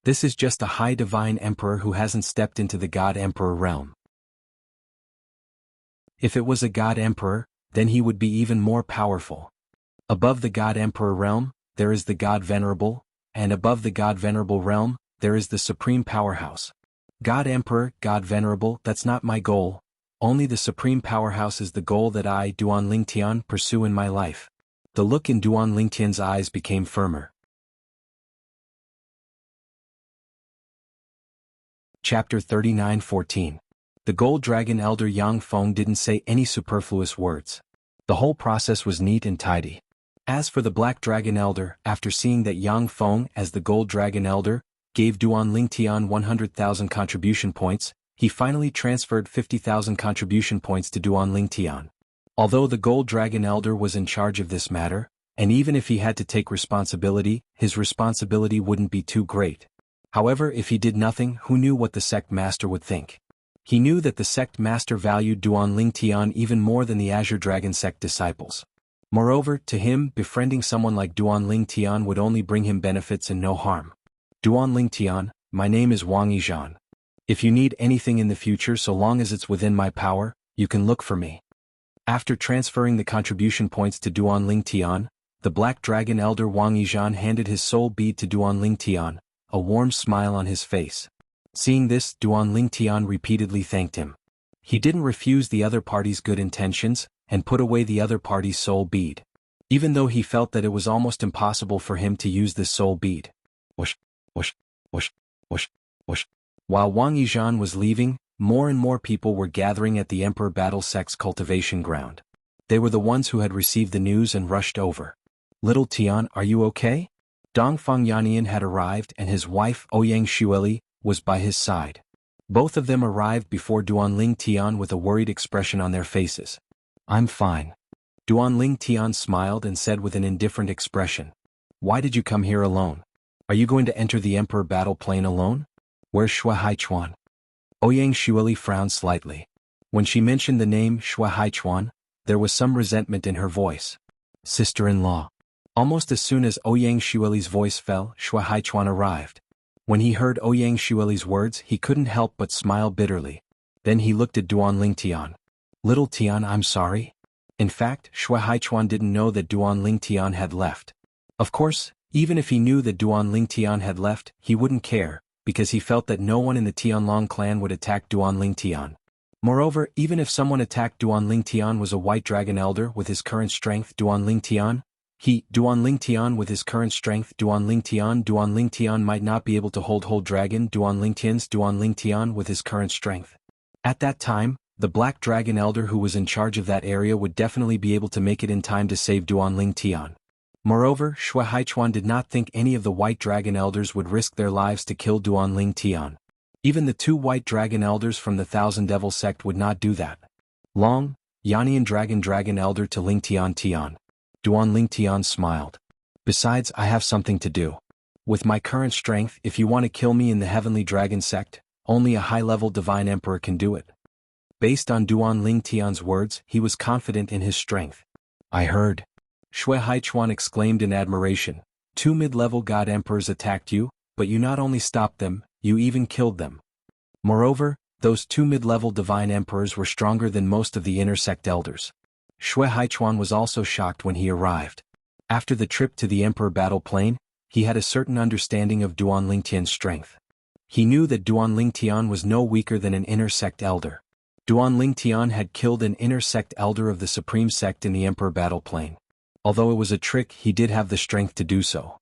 This is just a high divine emperor who hasn't stepped into the God Emperor realm. If it was a God Emperor, then he would be even more powerful. Above the God Emperor realm, there is the God Venerable, and above the God Venerable realm, there is the Supreme Powerhouse. God Emperor, God Venerable, that's not my goal. Only the Supreme Powerhouse is the goal that I, Duan Lingtian, pursue in my life. The look in Duan Lingtian's eyes became firmer. Chapter 39:14. The Gold Dragon Elder Yang Feng didn't say any superfluous words. The whole process was neat and tidy. As for the Black Dragon Elder, after seeing that Yang Feng, as the Gold Dragon Elder, gave Duan Lingtian 100,000 contribution points, he finally transferred 50,000 contribution points to Duan Lingtian. Although the Gold Dragon Elder was in charge of this matter, and even if he had to take responsibility, his responsibility wouldn't be too great. However, if he did nothing, who knew what the sect master would think? He knew that the sect master valued Duan Lingtian even more than the Azure Dragon sect disciples. Moreover, to him, befriending someone like Duan Lingtian would only bring him benefits and no harm. Duan Lingtian, my name is Wang Yizhan. If you need anything in the future, so long as it's within my power, you can look for me. After transferring the contribution points to Duan Lingtian, the Black Dragon Elder Wang Yizhan handed his soul bead to Duan Lingtian, a warm smile on his face. Seeing this, Duan Lingtian repeatedly thanked him. He didn't refuse the other party's good intentions, and put away the other party's soul bead. Even though he felt that it was almost impossible for him to use this soul bead. Whoosh, whoosh, whoosh, whoosh, whoosh. While Wang Yizhan was leaving, more and more people were gathering at the Emperor Battle Sect's cultivation ground. They were the ones who had received the news and rushed over. Little Tian, are you okay? Dongfang Yannian had arrived and his wife, Ouyang Xueli, was by his side. Both of them arrived before Duanling Tian with a worried expression on their faces. I'm fine. Duanling Tian smiled and said with an indifferent expression. Why did you come here alone? Are you going to enter the Emperor battle plane alone? Where's Xue Haichuan? Ouyang Xueli frowned slightly. When she mentioned the name Xue Haichuan, there was some resentment in her voice. Sister-in-law. Almost as soon as Ouyang Xueli's voice fell, Xue Haichuan arrived. When he heard Ouyang Xueli's words, he couldn't help but smile bitterly. Then he looked at Duanling Tian. Little Tian, I'm sorry. In fact, Xue Haichuan didn't know that Duanling Tian had left. Of course, even if he knew that Duanling Tian had left, he wouldn't care, because he felt that no one in the Tianlong clan would attack Duanling Tian. Moreover, even if someone attacked Duanling Tian was a white dragon elder with his current strength, Duanling Tian with his current strength, Duanling Tian might not be able to hold dragon, Duanling Tian with his current strength. At that time, the black dragon elder who was in charge of that area would definitely be able to make it in time to save Duanling Tian. Moreover, Xue Haichuan did not think any of the white dragon elders would risk their lives to kill Duanling Tian. Even the two white dragon elders from the Thousand Devil sect would not do that. Long, Yanian dragon elder to Ling Tian. Duanling Tian smiled. Besides, I have something to do. With my current strength, if you want to kill me in the Heavenly Dragon sect, only a high-level divine emperor can do it. Based on Duanling Tian's words, he was confident in his strength. I heard. Xue Haichuan exclaimed in admiration. 2 mid-level god emperors attacked you, but you not only stopped them, you even killed them. Moreover, those 2 mid-level divine emperors were stronger than most of the inner sect elders. Xue Haichuan was also shocked when he arrived. After the trip to the Emperor battle plane, he had a certain understanding of Duanling Tian's strength. He knew that Duanling Tian was no weaker than an inner sect elder. Duanling Tian had killed an inner sect elder of the Supreme Sect in the Emperor battle plane. Although it was a trick, he did have the strength to do so.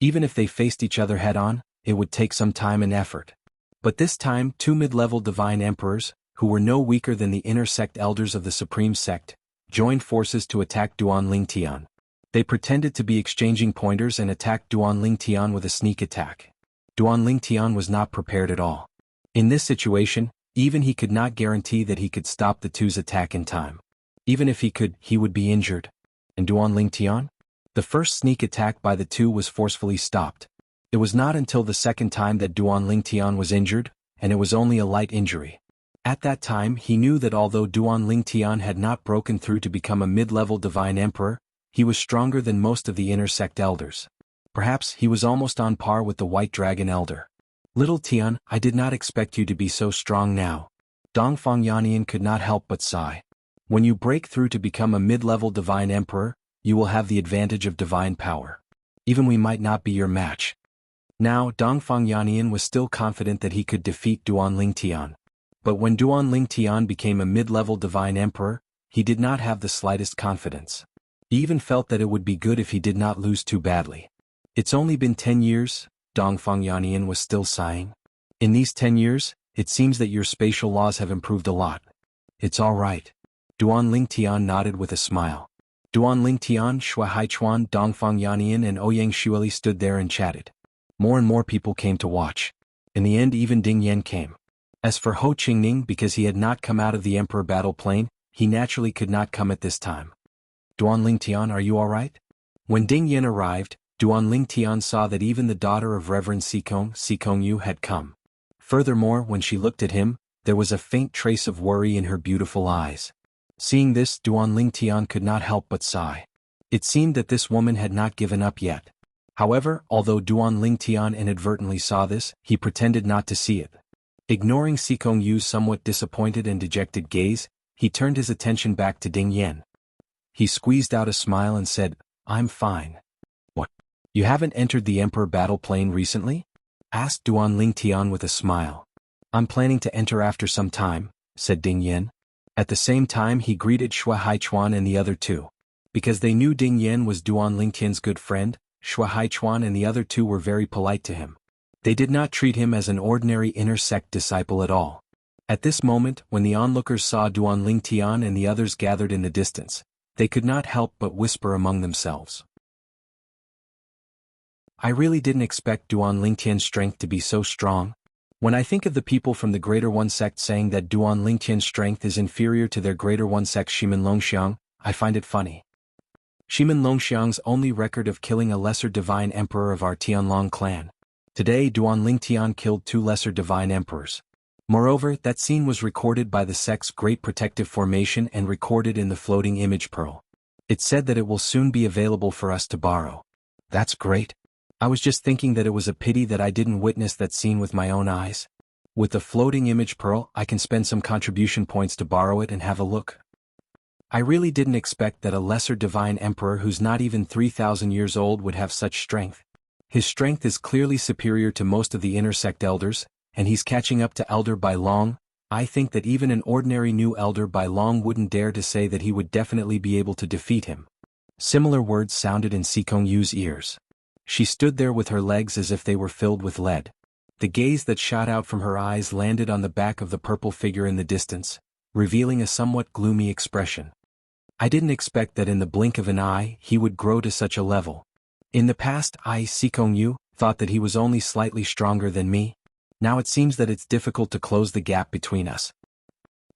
Even if they faced each other head-on, it would take some time and effort. But this time, 2 mid-level divine emperors, who were no weaker than the inner sect elders of the Supreme Sect, joined forces to attack Duanling Tian. They pretended to be exchanging pointers and attacked Duanling Tian with a sneak attack. Duanling Tian was not prepared at all. In this situation, even he could not guarantee that he could stop the two's attack in time. Even if he could, he would be injured. And Duanling Tian? The first sneak attack by the two was forcefully stopped. It was not until the second time that Duanling Tian was injured, and it was only a light injury. At that time he knew that although Duanling Tian had not broken through to become a mid-level divine emperor, he was stronger than most of the inner sect elders. Perhaps he was almost on par with the white dragon elder. Little Tian, I did not expect you to be so strong now. Dongfang Yannian could not help but sigh. When you break through to become a mid-level divine emperor, you will have the advantage of divine power. Even we might not be your match. Now Dongfang Yannian was still confident that he could defeat Duanling Tian. But when Duanling Tian became a mid-level divine emperor, he did not have the slightest confidence. He even felt that it would be good if he did not lose too badly. It's only been 10 years, Dongfang Yannian was still sighing. In these 10 years, it seems that your spatial laws have improved a lot. It's all right. Duanling Tian nodded with a smile. Duanling Tian, Xue Haichuan, Dongfang Yannian and Ouyang Xueli stood there and chatted. More and more people came to watch. In the end even Ding Yan came. As for Ho Qingning, because he had not come out of the Emperor battle plane, he naturally could not come at this time. Duanling Tian, are you alright? When Ding Yan arrived, Duanling Tian saw that even the daughter of Reverend Sikong Yu had come. Furthermore, when she looked at him, there was a faint trace of worry in her beautiful eyes. Seeing this, Duanling Tian could not help but sigh. It seemed that this woman had not given up yet. However, although Duanling Tian inadvertently saw this, he pretended not to see it. Ignoring Sikong Yu's somewhat disappointed and dejected gaze, he turned his attention back to Ding Yan. He squeezed out a smile and said, I'm fine. What? You haven't entered the Emperor battle plane recently? Asked Duanling Tian with a smile. I'm planning to enter after some time, said Ding Yan. At the same time he greeted Xue Haichuan and the other two. Because they knew Ding Yan was Duanling Tian's good friend, Xue Haichuan and the other two were very polite to him. They did not treat him as an ordinary inner sect disciple at all. At this moment, when the onlookers saw Duanling Tian and the others gathered in the distance, they could not help but whisper among themselves. I really didn't expect Duan Lingtian's strength to be so strong. When I think of the people from the Greater One sect saying that Duan Lingtian's strength is inferior to their Greater One sect Shimen Longxiang, I find it funny. Shimen Longxiang's only record of killing a lesser divine emperor of our Tianlong clan. Today Duan Lingtian killed 2 lesser divine emperors. Moreover, that scene was recorded by the sect's Great Protective Formation and recorded in the floating image pearl. It said that it will soon be available for us to borrow. That's great. I was just thinking that it was a pity that I didn't witness that scene with my own eyes. With the floating image pearl, I can spend some contribution points to borrow it and have a look. I really didn't expect that a lesser divine emperor who's not even 3,000 years old would have such strength. His strength is clearly superior to most of the inner sect elders, and he's catching up to Elder Bai Long. I think that even an ordinary new Elder Bai Long wouldn't dare to say that he would definitely be able to defeat him. Similar words sounded in Sikong Yu's ears. She stood there with her legs as if they were filled with lead. The gaze that shot out from her eyes landed on the back of the purple figure in the distance, revealing a somewhat gloomy expression. I didn't expect that in the blink of an eye he would grow to such a level. In the past I, Sikong Yu, thought that he was only slightly stronger than me. Now it seems that it's difficult to close the gap between us.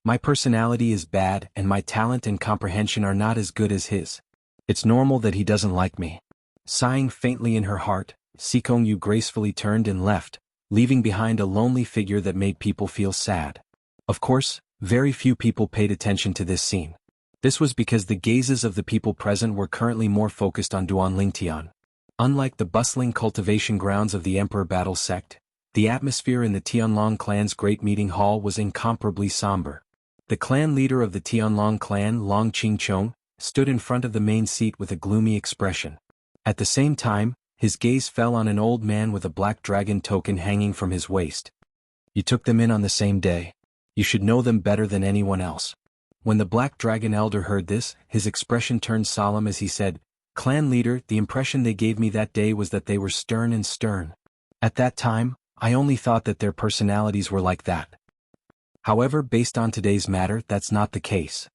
My personality is bad and my talent and comprehension are not as good as his. It's normal that he doesn't like me. Sighing faintly in her heart, Sikong Yu gracefully turned and left, leaving behind a lonely figure that made people feel sad. Of course, very few people paid attention to this scene. This was because the gazes of the people present were currently more focused on Duan Lingtian. Unlike the bustling cultivation grounds of the Emperor Battle sect, the atmosphere in the Tianlong clan's great meeting hall was incomparably somber. The clan leader of the Tianlong clan, Long Qingchong, stood in front of the main seat with a gloomy expression. At the same time, his gaze fell on an old man with a black dragon token hanging from his waist. You took them in on the same day. You should know them better than anyone else. When the black dragon elder heard this, his expression turned solemn as he said, "Clan leader, the impression they gave me that day was that they were stern and stern. At that time, I only thought that their personalities were like that. However, based on today's matter, that's not the case.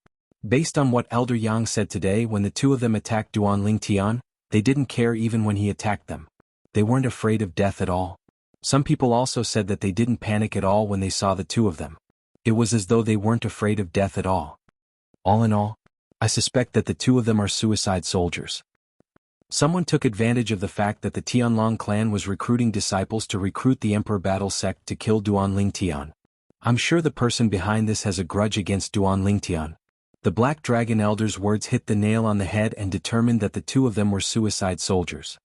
Based on what Elder Yang said today when the 2 of them attacked Duan Lingtian, they didn't care even when he attacked them. They weren't afraid of death at all. Some people also said that they didn't panic at all when they saw the 2 of them. It was as though they weren't afraid of death at all. All in all, I suspect that the 2 of them are suicide soldiers. Someone took advantage of the fact that the Tianlong clan was recruiting disciples to recruit the Emperor Battle sect to kill Duan Lingtian. I'm sure the person behind this has a grudge against Duan Lingtian. The Black Dragon Elder's words hit the nail on the head and determined that the 2 of them were suicide soldiers.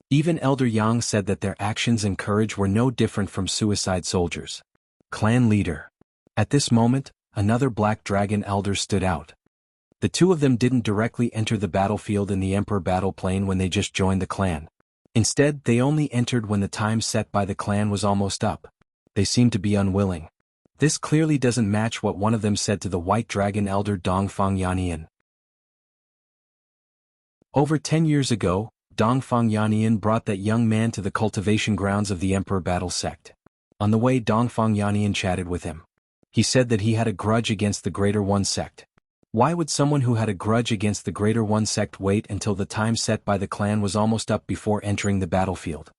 Even Elder Yang said that their actions and courage were no different from suicide soldiers. Clan leader. At this moment, another Black Dragon Elder stood out. The 2 of them didn't directly enter the battlefield in the Emperor battle plane when they just joined the clan. Instead, they only entered when the time set by the clan was almost up. They seemed to be unwilling. This clearly doesn't match what one of them said to the White Dragon Elder Dongfang Yannian. Over 10 years ago, Dongfang Yannian brought that young man to the cultivation grounds of the Emperor battle sect. On the way, Dongfang Yannian chatted with him. He said that he had a grudge against the Greater One sect. Why would someone who had a grudge against the Greater One sect wait until the time set by the clan was almost up before entering the battlefield?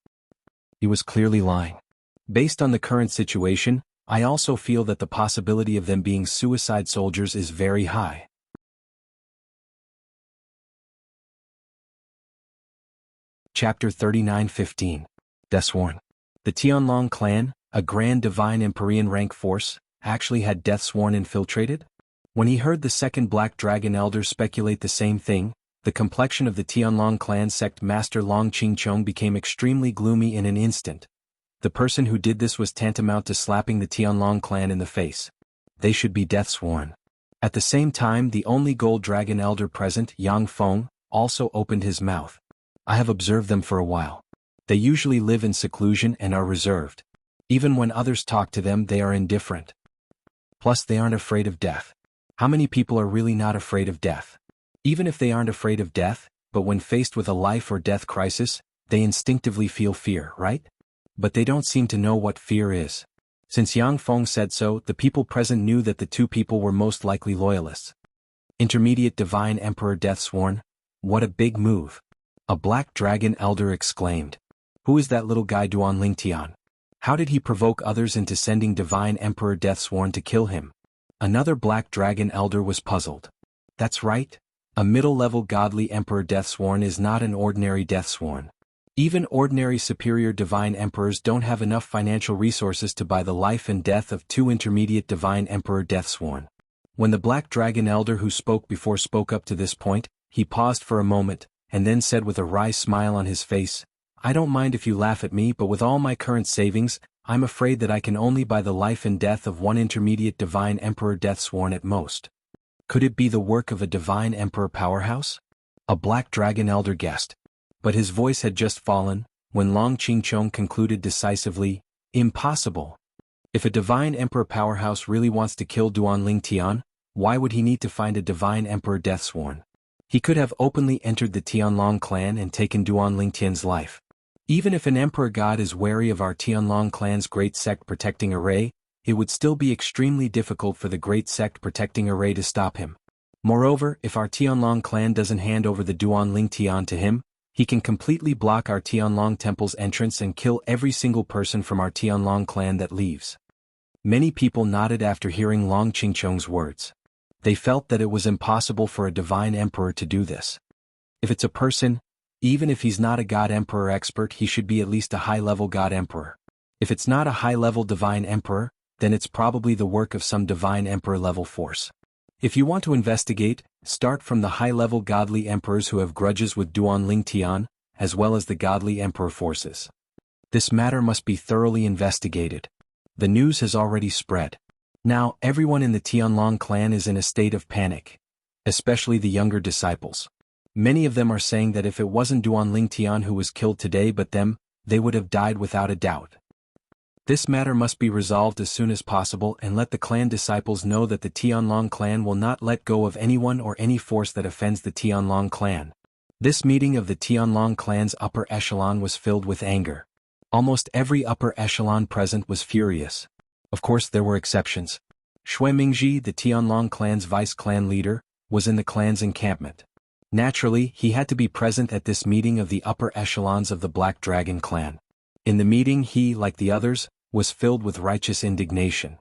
He was clearly lying. Based on the current situation, I also feel that the possibility of them being suicide soldiers is very high. Chapter 39:15. Deathsworn. The Tianlong clan, a grand divine Empyrean rank force, actually had Deathsworn infiltrated? When he heard the second Black Dragon Elder speculate the same thing, the complexion of the Tianlong clan sect master Long Qingchong became extremely gloomy in an instant. The person who did this was tantamount to slapping the Tianlong clan in the face. They should be Deathsworn. At the same time, the only Gold Dragon Elder present, Yang Feng, also opened his mouth. I have observed them for a while. They usually live in seclusion and are reserved. Even when others talk to them, they are indifferent. Plus, they aren't afraid of death. How many people are really not afraid of death? Even if they aren't afraid of death, but when faced with a life or death crisis, they instinctively feel fear, right? But they don't seem to know what fear is. Since Yang Feng said so, the people present knew that the 2 people were most likely loyalists. Intermediate Divine Emperor Deathsworn? What a big move! A Black Dragon Elder exclaimed. Who is that little guy Duan Lingtian? How did he provoke others into sending Divine Emperor Deathsworn to kill him? Another Black Dragon Elder was puzzled. That's right. A middle-level godly Emperor Deathsworn is not an ordinary Deathsworn. Even ordinary superior Divine Emperors don't have enough financial resources to buy the life and death of two intermediate Divine Emperor Deathsworn. When the Black Dragon Elder who spoke before spoke up to this point, he paused for a moment, and then said with a wry smile on his face, I don't mind if you laugh at me, but with all my current savings, I'm afraid that I can only buy the life and death of one intermediate Divine Emperor Deathsworn at most. Could it be the work of a Divine Emperor powerhouse? A Black Dragon Elder guessed. But his voice had just fallen, when Long Qingchong concluded decisively, impossible. If a Divine Emperor powerhouse really wants to kill Duan Lingtian, why would he need to find a Divine Emperor Deathsworn? He could have openly entered the Tianlong clan and taken Duan Lingtian's life. Even if an Emperor God is wary of our Tianlong clan's Great Sect protecting array, it would still be extremely difficult for the Great Sect protecting array to stop him. Moreover, if our Tianlong clan doesn't hand over the Duan Lingtian to him, he can completely block our Tianlong temple's entrance and kill every single person from our Tianlong clan that leaves. Many people nodded after hearing Long Qingchong's words. They felt that it was impossible for a Divine Emperor to do this. If it's a person, even if he's not a God Emperor expert, he should be at least a high-level God Emperor. If it's not a high-level Divine Emperor, then it's probably the work of some Divine Emperor level force. If you want to investigate, start from the high-level godly emperors who have grudges with Duan Lingtian, as well as the godly emperor forces. This matter must be thoroughly investigated. The news has already spread. Now, everyone in the Tianlong clan is in a state of panic. Especially the younger disciples. Many of them are saying that if it wasn't Duan Lingtian who was killed today but them, they would have died without a doubt. This matter must be resolved as soon as possible, and let the clan disciples know that the Tianlong clan will not let go of anyone or any force that offends the Tianlong clan. This meeting of the Tianlong clan's upper echelon was filled with anger. Almost every upper echelon present was furious. Of course there were exceptions. Shui Mingji, the Tianlong clan's vice-clan leader, was in the clan's encampment. Naturally, he had to be present at this meeting of the upper echelons of the Black Dragon clan. In the meeting he, like the others, was filled with righteous indignation.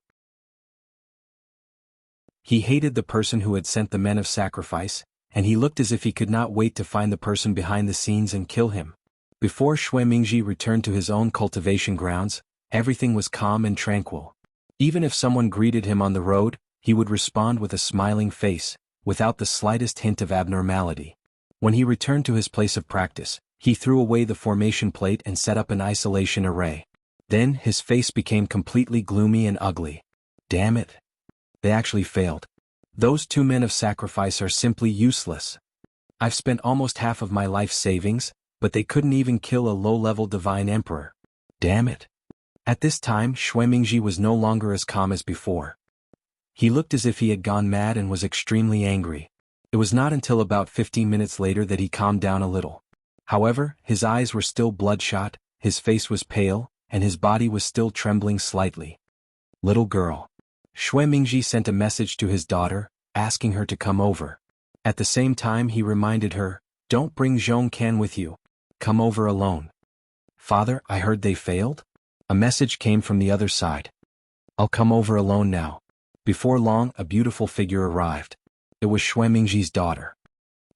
He hated the person who had sent the men of sacrifice, and he looked as if he could not wait to find the person behind the scenes and kill him. Before Shui Mingji returned to his own cultivation grounds, everything was calm and tranquil. Even if someone greeted him on the road, he would respond with a smiling face, without the slightest hint of abnormality. When he returned to his place of practice, he threw away the formation plate and set up an isolation array. Then his face became completely gloomy and ugly. Damn it. They actually failed. Those two men of sacrifice are simply useless. I've spent almost half of my life savings, but they couldn't even kill a low-level Divine Emperor. Damn it. At this time, Shui Mingji was no longer as calm as before. He looked as if he had gone mad and was extremely angry. It was not until about 15 minutes later that he calmed down a little. However, his eyes were still bloodshot, his face was pale, and his body was still trembling slightly. Little girl. Shui Mingji sent a message to his daughter, asking her to come over. At the same time he reminded her, don't bring Zhong Can with you. Come over alone. Father, I heard they failed? A message came from the other side. I'll come over alone now. Before long, a beautiful figure arrived. It was Shui Mingji's daughter.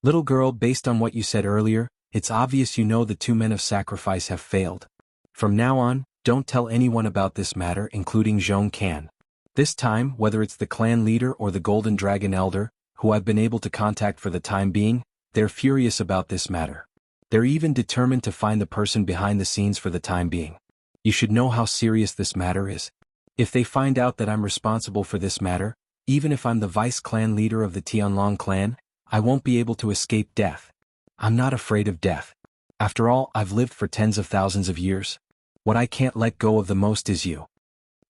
Little girl, based on what you said earlier, it's obvious you know the two men of sacrifice have failed. From now on, don't tell anyone about this matter, including Zhong Can. This time, whether it's the clan leader or the Golden Dragon Elder, who I've been able to contact for the time being, they're furious about this matter. They're even determined to find the person behind the scenes for the time being. You should know how serious this matter is. If they find out that I'm responsible for this matter, even if I'm the vice-clan leader of the Tianlong clan, I won't be able to escape death. I'm not afraid of death. After all, I've lived for tens of thousands of years. What I can't let go of the most is you.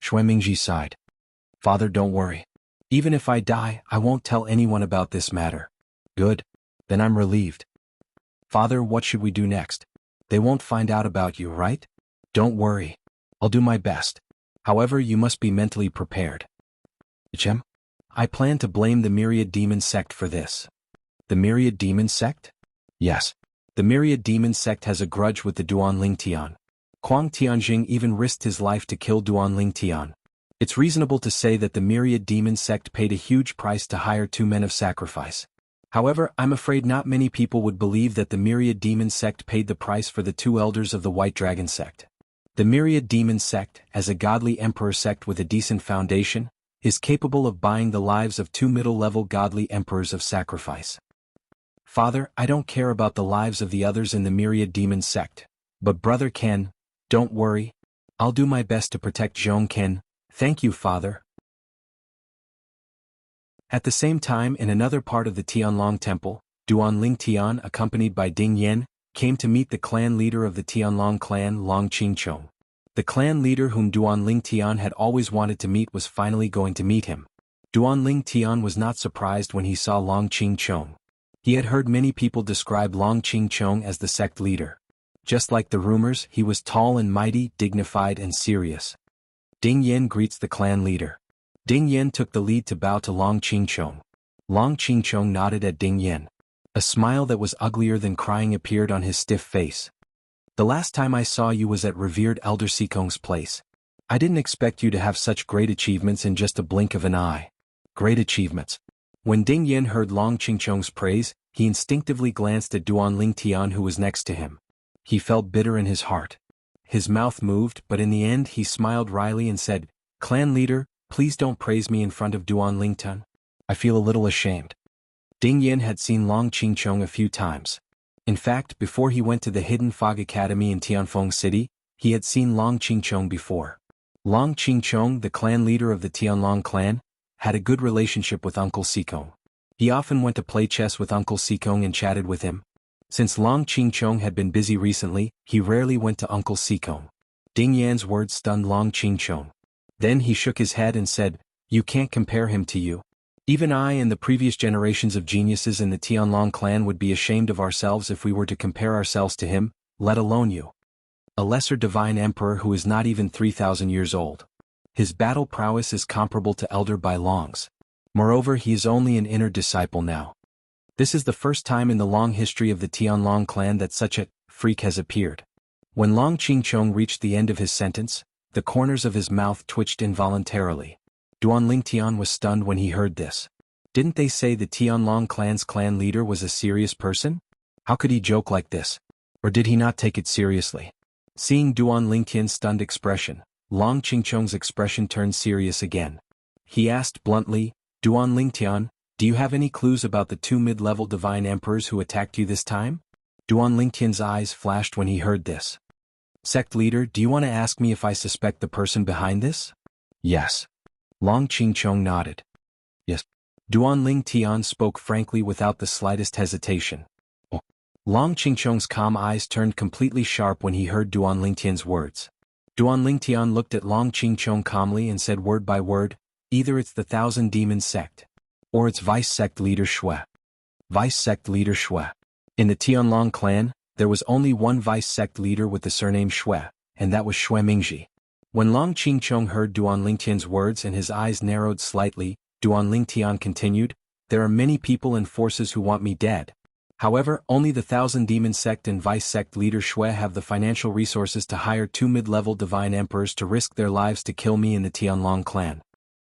Shui Mingji sighed. Father, don't worry. Even if I die, I won't tell anyone about this matter. Good. Then I'm relieved. Father, what should we do next? They won't find out about you, right? Don't worry. I'll do my best. However, you must be mentally prepared. Chem? I plan to blame the Myriad Demon Sect for this. The Myriad Demon Sect? Yes. The Myriad Demon Sect has a grudge with the Duan Lingtian. Kuang Tianjing even risked his life to kill Duanling Tian. It's reasonable to say that the myriad demon sect paid a huge price to hire 2 men of sacrifice. However, I'm afraid not many people would believe that the myriad demon sect paid the price for the 2 elders of the White Dragon sect. The myriad demon sect, as a godly emperor sect with a decent foundation, is capable of buying the lives of 2 middle-level godly emperors of sacrifice. Father, I don't care about the lives of the others in the myriad demon sect. But Brother Ken, don't worry. I'll do my best to protect Zhong Ken. Thank you, Father. At the same time, in another part of the Tianlong Temple, Duanling Tian, accompanied by Ding Yan, came to meet the clan leader of the Tianlong clan, Long Qingchong. The clan leader whom Duanling Tian had always wanted to meet was finally going to meet him. Duanling Tian was not surprised when he saw Long Qingchong. He had heard many people describe Long Qingchong as the sect leader. Just like the rumors, he was tall and mighty, dignified and serious. Ding Yan greets the clan leader. Ding Yan took the lead to bow to Long Qingchong. Long Qingchong nodded at Ding Yan. A smile that was uglier than crying appeared on his stiff face. The last time I saw you was at revered Elder Sikong's place. I didn't expect you to have such great achievements in just a blink of an eye. Great achievements. When Ding Yan heard Long Qingchong's praise, he instinctively glanced at Duanling Tian who was next to him. He felt bitter in his heart. His mouth moved, but in the end he smiled wryly and said, "Clan leader, please don't praise me in front of Duanling Tian. I feel a little ashamed." Ding Yan had seen Long Qingchong a few times. In fact, before he went to the Hidden Fog Academy in Tianfeng City, he had seen Long Qingchong before. Long Qingchong, the clan leader of the Tianlong clan, had a good relationship with Uncle Sikong. He often went to play chess with Uncle Sikong and chatted with him. Since Long Qingchong had been busy recently, he rarely went to Uncle Sikong. Ding Yan's words stunned Long Qingchong. Then he shook his head and said, "You can't compare him to you. Even I and the previous generations of geniuses in the Tianlong clan would be ashamed of ourselves if we were to compare ourselves to him, let alone you. A lesser divine emperor who is not even 3,000 years old. His battle prowess is comparable to Elder Bai Long's. Moreover, he is only an inner disciple now. This is the first time in the long history of the Tianlong clan that such a freak has appeared." When Long Qingchong reached the end of his sentence, the corners of his mouth twitched involuntarily. Duanling Tian was stunned when he heard this. Didn't they say the Tianlong clan's clan leader was a serious person? How could he joke like this? Or did he not take it seriously? Seeing Duanling Tian's stunned expression, Long Qingchong's expression turned serious again. He asked bluntly, "Duanling Tian, do you have any clues about the 2 mid-level divine emperors who attacked you this time?" Duanling Tian's eyes flashed when he heard this. "Sect leader, do you want to ask me if I suspect the person behind this?" "Yes." Long Qingchong nodded. "Yes." Duanling Tian spoke frankly without the slightest hesitation. Oh. Long Qingchong's calm eyes turned completely sharp when he heard Duanling Tian's words. Duanling Tian looked at Long Qingchong calmly and said word by word, "Either it's the Thousand Demons sect, or it's Vice Sect Leader Shui." Vice Sect Leader Shui. In the Tianlong clan, there was only one Vice Sect leader with the surname Shui, and that was Shui Mingji. When Long Qingchong heard Duanling Tian's words and his eyes narrowed slightly, Duanling Tian continued, "There are many people and forces who want me dead. However, only the Thousand Demon Sect and Vice Sect leader Shui have the financial resources to hire 2 mid-level divine emperors to risk their lives to kill me in the Tianlong clan.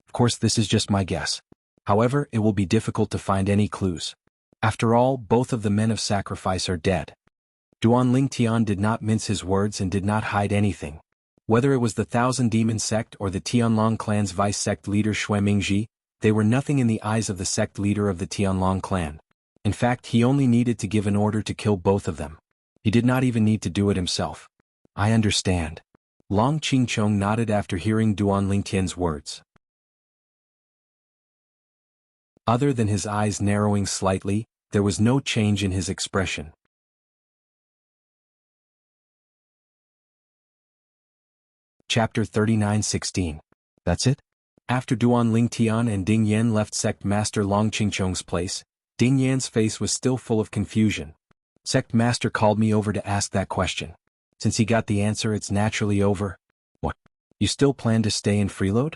Of course, this is just my guess. However, it will be difficult to find any clues. After all, both of the men of sacrifice are dead." Duanling Tian did not mince his words and did not hide anything. Whether it was the Thousand Demon Sect or the Tianlong clan's Vice Sect leader Shui Mingji, they were nothing in the eyes of the sect leader of the Tianlong clan. In fact, he only needed to give an order to kill both of them. He did not even need to do it himself. "I understand." Long Qingchong nodded after hearing Duanling Tian's words. Other than his eyes narrowing slightly, there was no change in his expression. Chapter 39:16. That's it? After Duanling Tian and Ding Yan left Sect Master Long Qingchong's place, Ding Yan's face was still full of confusion. "Sect Master called me over to ask that question. Since he got the answer, it's naturally over." "What? You still plan to stay in Freeload?"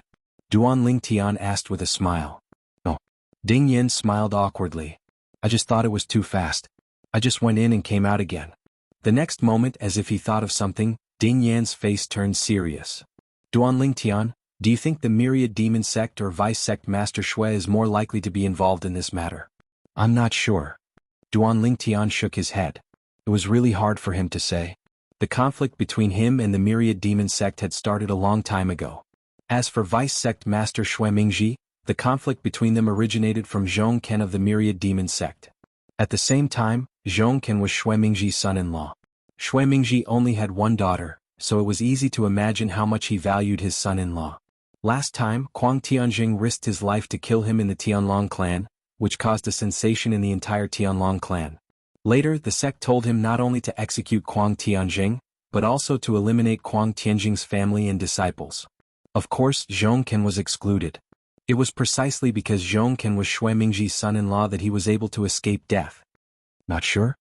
Duanling Tian asked with a smile. "Oh." Ding Yan smiled awkwardly. "I just thought it was too fast. I just went in and came out again." The next moment, as if he thought of something, Ding Yan's face turned serious. Duanling Tian, do you think the Myriad Demon Sect or Vice Sect Master Shui is more likely to be involved in this matter? I'm not sure. Duanling Tian shook his head. It was really hard for him to say. The conflict between him and the Myriad Demon Sect had started a long time ago. As for Vice Sect Master Shui Mingji, the conflict between them originated from Zhong Ken of the Myriad Demon Sect. At the same time, Zhong Ken was Shui Mingji's son-in-law. Shui Mingji only had one daughter, so it was easy to imagine how much he valued his son-in-law. Last time, Kuang Tianjing risked his life to kill him in the Tianlong clan, which caused a sensation in the entire Tianlong clan. Later, the sect told him not only to execute Kuang Tianjing, but also to eliminate Kuang Tianjing's family and disciples. Of course, Zhong Ken was excluded. It was precisely because Zhong Ken was Shui Mingji's son-in-law that he was able to escape death. Not sure?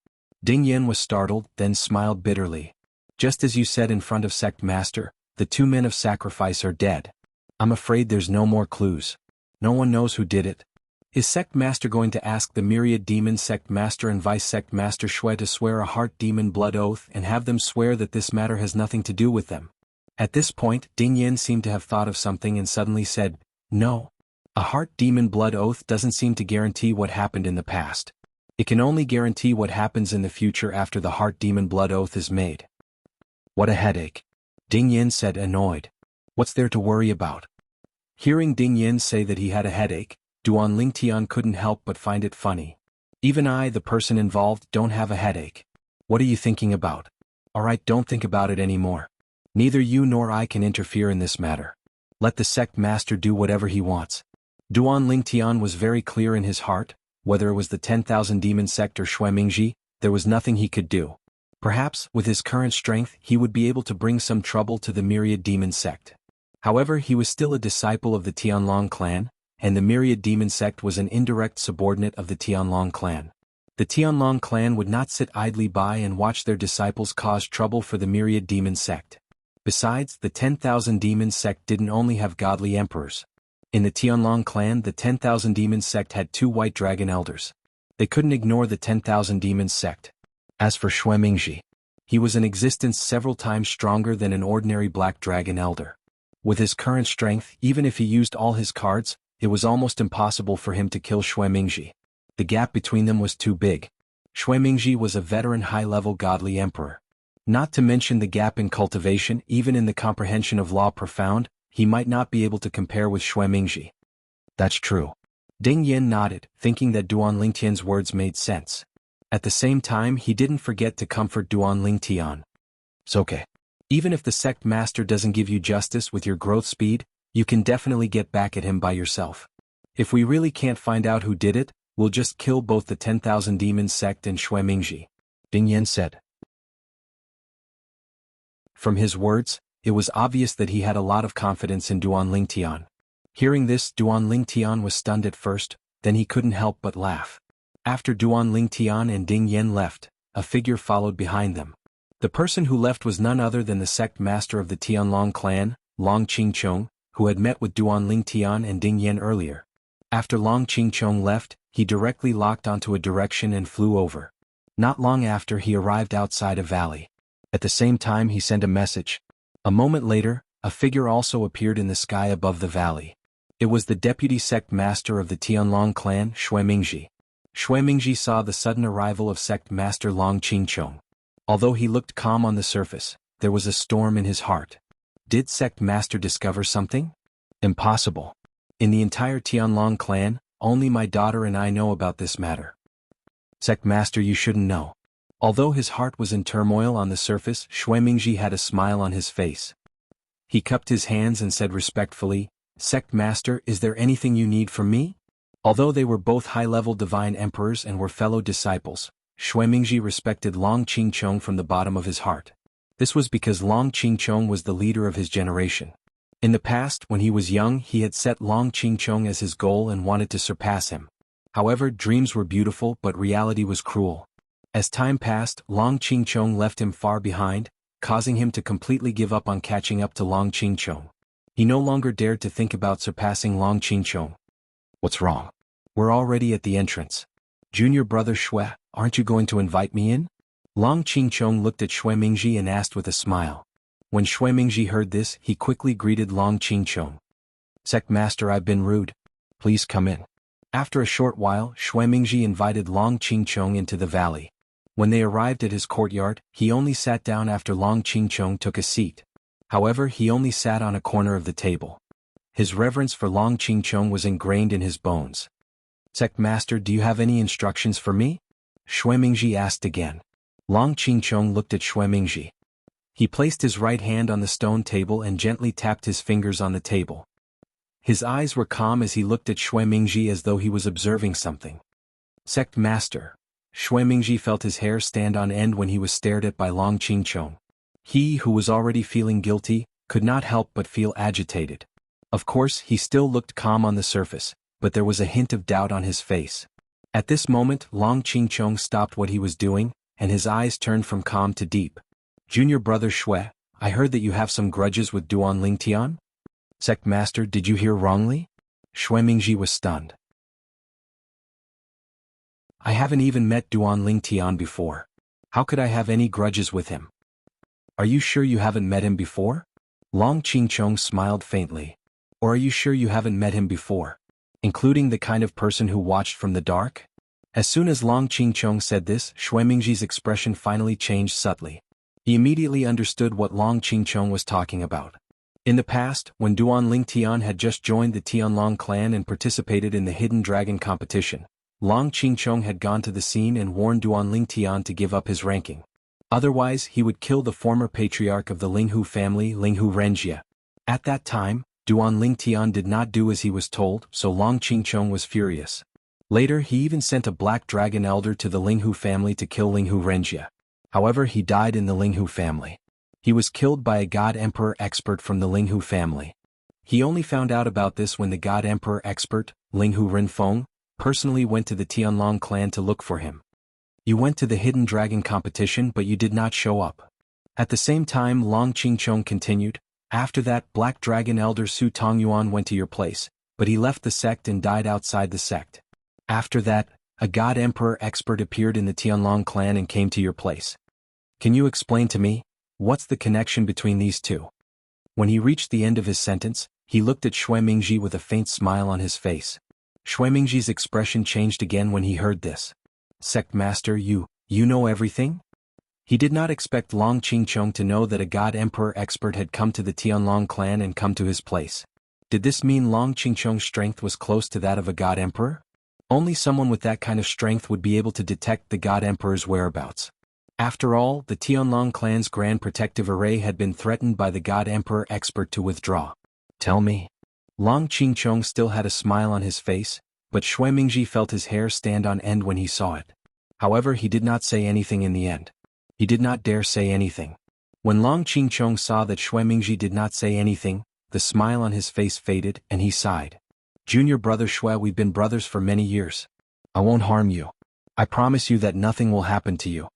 Ding Yan was startled, then smiled bitterly. Just as you said in front of Sect Master, the two men of sacrifice are dead. I'm afraid there's no more clues. No one knows who did it. Is Sect Master going to ask the Myriad Demon Sect Master and Vice Sect Master Shui to swear a Heart Demon blood oath and have them swear that this matter has nothing to do with them? At this point, Ding Yan seemed to have thought of something and suddenly said, no. A Heart Demon blood oath doesn't seem to guarantee what happened in the past. It can only guarantee what happens in the future after the Heart Demon blood oath is made. What a headache. Ding Yan said, annoyed. What's there to worry about? Hearing Ding Yan say that he had a headache, Duanling Tian couldn't help but find it funny. Even I, the person involved, don't have a headache. What are you thinking about? Alright, don't think about it anymore. Neither you nor I can interfere in this matter. Let the sect master do whatever he wants. Duanling Tian was very clear in his heart, whether it was the 10,000 demon sect or Shui Mingji, there was nothing he could do. Perhaps, with his current strength, he would be able to bring some trouble to the Myriad Demon Sect. However, he was still a disciple of the Tianlong clan, and the Myriad Demon Sect was an indirect subordinate of the Tianlong clan. The Tianlong clan would not sit idly by and watch their disciples cause trouble for the Myriad Demon Sect. Besides, the 10,000 Demon Sect didn't only have godly emperors. In the Tianlong clan, the 10,000 Demon Sect had 2 white dragon elders. They couldn't ignore the 10,000 Demon Sect. As for Shui Mingji, he was in existence several times stronger than an ordinary black dragon elder. With his current strength, even if he used all his cards, it was almost impossible for him to kill Shui Mingji. The gap between them was too big. Shui Mingji was a veteran high-level godly emperor. Not to mention the gap in cultivation, even in the comprehension of law profound, he might not be able to compare with Shui Mingji. That's true. Ding Yan nodded, thinking that Duanling Tian's words made sense. At the same time, he didn't forget to comfort Duanling Tian. It's okay. Even if the sect master doesn't give you justice with your growth speed, you can definitely get back at him by yourself. If we really can't find out who did it, we'll just kill both the 10,000 demon sect and Shui Mingji. Ding Yan said. From his words, it was obvious that he had a lot of confidence in Duanling Tian. Hearing this, Duanling Tian was stunned at first, then he couldn't help but laugh. After Duanling Tian and Ding Yan left, a figure followed behind them. The person who left was none other than the sect master of the Tianlong clan, Long Qingchong, who had met with Duanling Tian and Ding Yan earlier. After Long Qingchong left, he directly locked onto a direction and flew over. Not long after, he arrived outside a valley. At the same time, he sent a message. A moment later, a figure also appeared in the sky above the valley. It was the deputy sect master of the Tianlong clan, Shui Mingji. Shui Mingji saw the sudden arrival of sect master Long Qingchong. Although he looked calm on the surface, there was a storm in his heart. Did sect master discover something? Impossible. In the entire Tianlong clan, only my daughter and I know about this matter. Sect master, you shouldn't know. Although his heart was in turmoil on the surface, Shui Mingji had a smile on his face. He cupped his hands and said respectfully, Sect master, is there anything you need from me? Although they were both high-level divine emperors and were fellow disciples, Shui Mingji respected Long Qingchong from the bottom of his heart. This was because Long Qingchong was the leader of his generation. In the past, when he was young, he had set Long Qingchong as his goal and wanted to surpass him. However, dreams were beautiful, but reality was cruel. As time passed, Long Qingchong left him far behind, causing him to completely give up on catching up to Long Qingchong. He no longer dared to think about surpassing Long Qingchong. What's wrong? We're already at the entrance. Junior brother Shui, aren't you going to invite me in? Long Qingchong looked at Shui Mingji and asked with a smile. When Shui Mingji heard this, he quickly greeted Long Qingchong. Sect Master, I've been rude. Please come in. After a short while, Shui Mingji invited Long Qingchong into the valley. When they arrived at his courtyard, he only sat down after Long Qingchong took a seat. However, he only sat on a corner of the table. His reverence for Long Qingchong was ingrained in his bones. Sect Master, do you have any instructions for me? Shui Mingji asked again. Long Qingchong looked at Shui Mingji. He placed his right hand on the stone table and gently tapped his fingers on the table. His eyes were calm as he looked at Shui Mingji as though he was observing something. Sect Master. Shui Mingji felt his hair stand on end when he was stared at by Long Qingchong. He, who was already feeling guilty, could not help but feel agitated. Of course, he still looked calm on the surface, but there was a hint of doubt on his face. At this moment, Long Qingchong stopped what he was doing, and his eyes turned from calm to deep. Junior brother Shui, I heard that you have some grudges with Duan Lingtian? Sect Master, did you hear wrongly? Shui Mingji was stunned. I haven't even met Duan Lingtian before. How could I have any grudges with him? Are you sure you haven't met him before? Long Qingchong smiled faintly. Or are you sure you haven't met him before? Including the kind of person who watched from the dark? As soon as Long Qingchong said this, Shui Mingji's expression finally changed subtly. He immediately understood what Long Qingchong was talking about. In the past, when Duan Lingtian had just joined the Tianlong clan and participated in the Hidden Dragon competition, Long Qingchong had gone to the scene and warned Duan Lingtian to give up his ranking. Otherwise, he would kill the former patriarch of the Linghu family, Linghu Renjia. At that time, Duan Lingtian did not do as he was told, so Long Qingchong was furious. Later, he even sent a black dragon elder to the Linghu family to kill Linghu Renjia. However, he died in the Linghu family. He was killed by a God Emperor expert from the Linghu family. He only found out about this when the God Emperor expert, Linghu Renfeng, personally went to the Tianlong clan to look for him. You went to the Hidden Dragon competition but you did not show up. At the same time, Long Qingchong continued, after that, Black Dragon Elder Su Tongyuan went to your place, but he left the sect and died outside the sect. After that, a God Emperor expert appeared in the Tianlong clan and came to your place. Can you explain to me, what's the connection between these two? When he reached the end of his sentence, he looked at Shui Mingji with a faint smile on his face. Shui Mingji's expression changed again when he heard this. Sect Master, you know everything? He did not expect Long Qingchong to know that a God Emperor expert had come to the Tianlong clan and come to his place. Did this mean Long Qingchong's strength was close to that of a God Emperor? Only someone with that kind of strength would be able to detect the God Emperor's whereabouts. After all, the Tianlong clan's Grand Protective Array had been threatened by the God Emperor expert to withdraw. Tell me. Long Qingchong still had a smile on his face, but Shui Mingji felt his hair stand on end when he saw it. However, he did not say anything in the end. He did not dare say anything. When Long Qingchong saw that Shui Mingji did not say anything, the smile on his face faded and he sighed. Junior brother Shui, we've been brothers for many years. I won't harm you. I promise you that nothing will happen to you.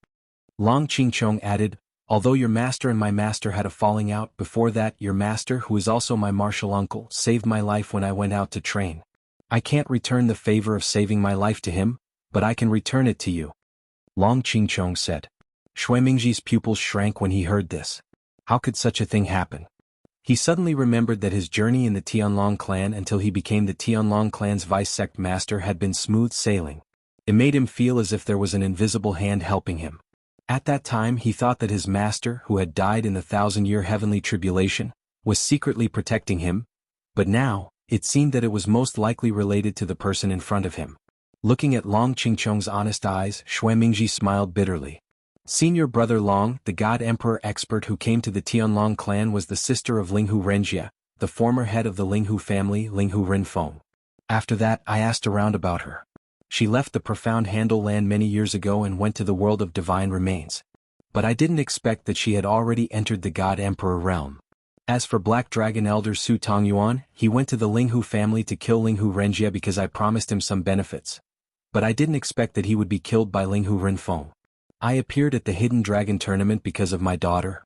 Long Qingchong added, although your master and my master had a falling out, before that your master, who is also my martial uncle, saved my life when I went out to train. I can't return the favor of saving my life to him, but I can return it to you. Long Qingchong said. Shui Mingji's pupils shrank when he heard this. How could such a thing happen? He suddenly remembered that his journey in the Tianlong clan until he became the Tianlong clan's vice-sect master had been smooth sailing. It made him feel as if there was an invisible hand helping him. At that time he thought that his master, who had died in the 1,000-year heavenly tribulation, was secretly protecting him, but now, it seemed that it was most likely related to the person in front of him. Looking at Long Qingchong's honest eyes, Shui Mingji smiled bitterly. Senior brother Long, the God Emperor expert who came to the Tianlong clan, was the sister of Linghu Renjia, the former head of the Linghu family, Linghu Renfeng. After that, I asked around about her. She left the profound Handle land many years ago and went to the world of divine remains. But I didn't expect that she had already entered the God Emperor realm. As for Black Dragon Elder Su Tongyuan, he went to the Linghu family to kill Linghu Renjia because I promised him some benefits. But I didn't expect that he would be killed by Linghu Renfeng. I appeared at the Hidden Dragon tournament because of my daughter.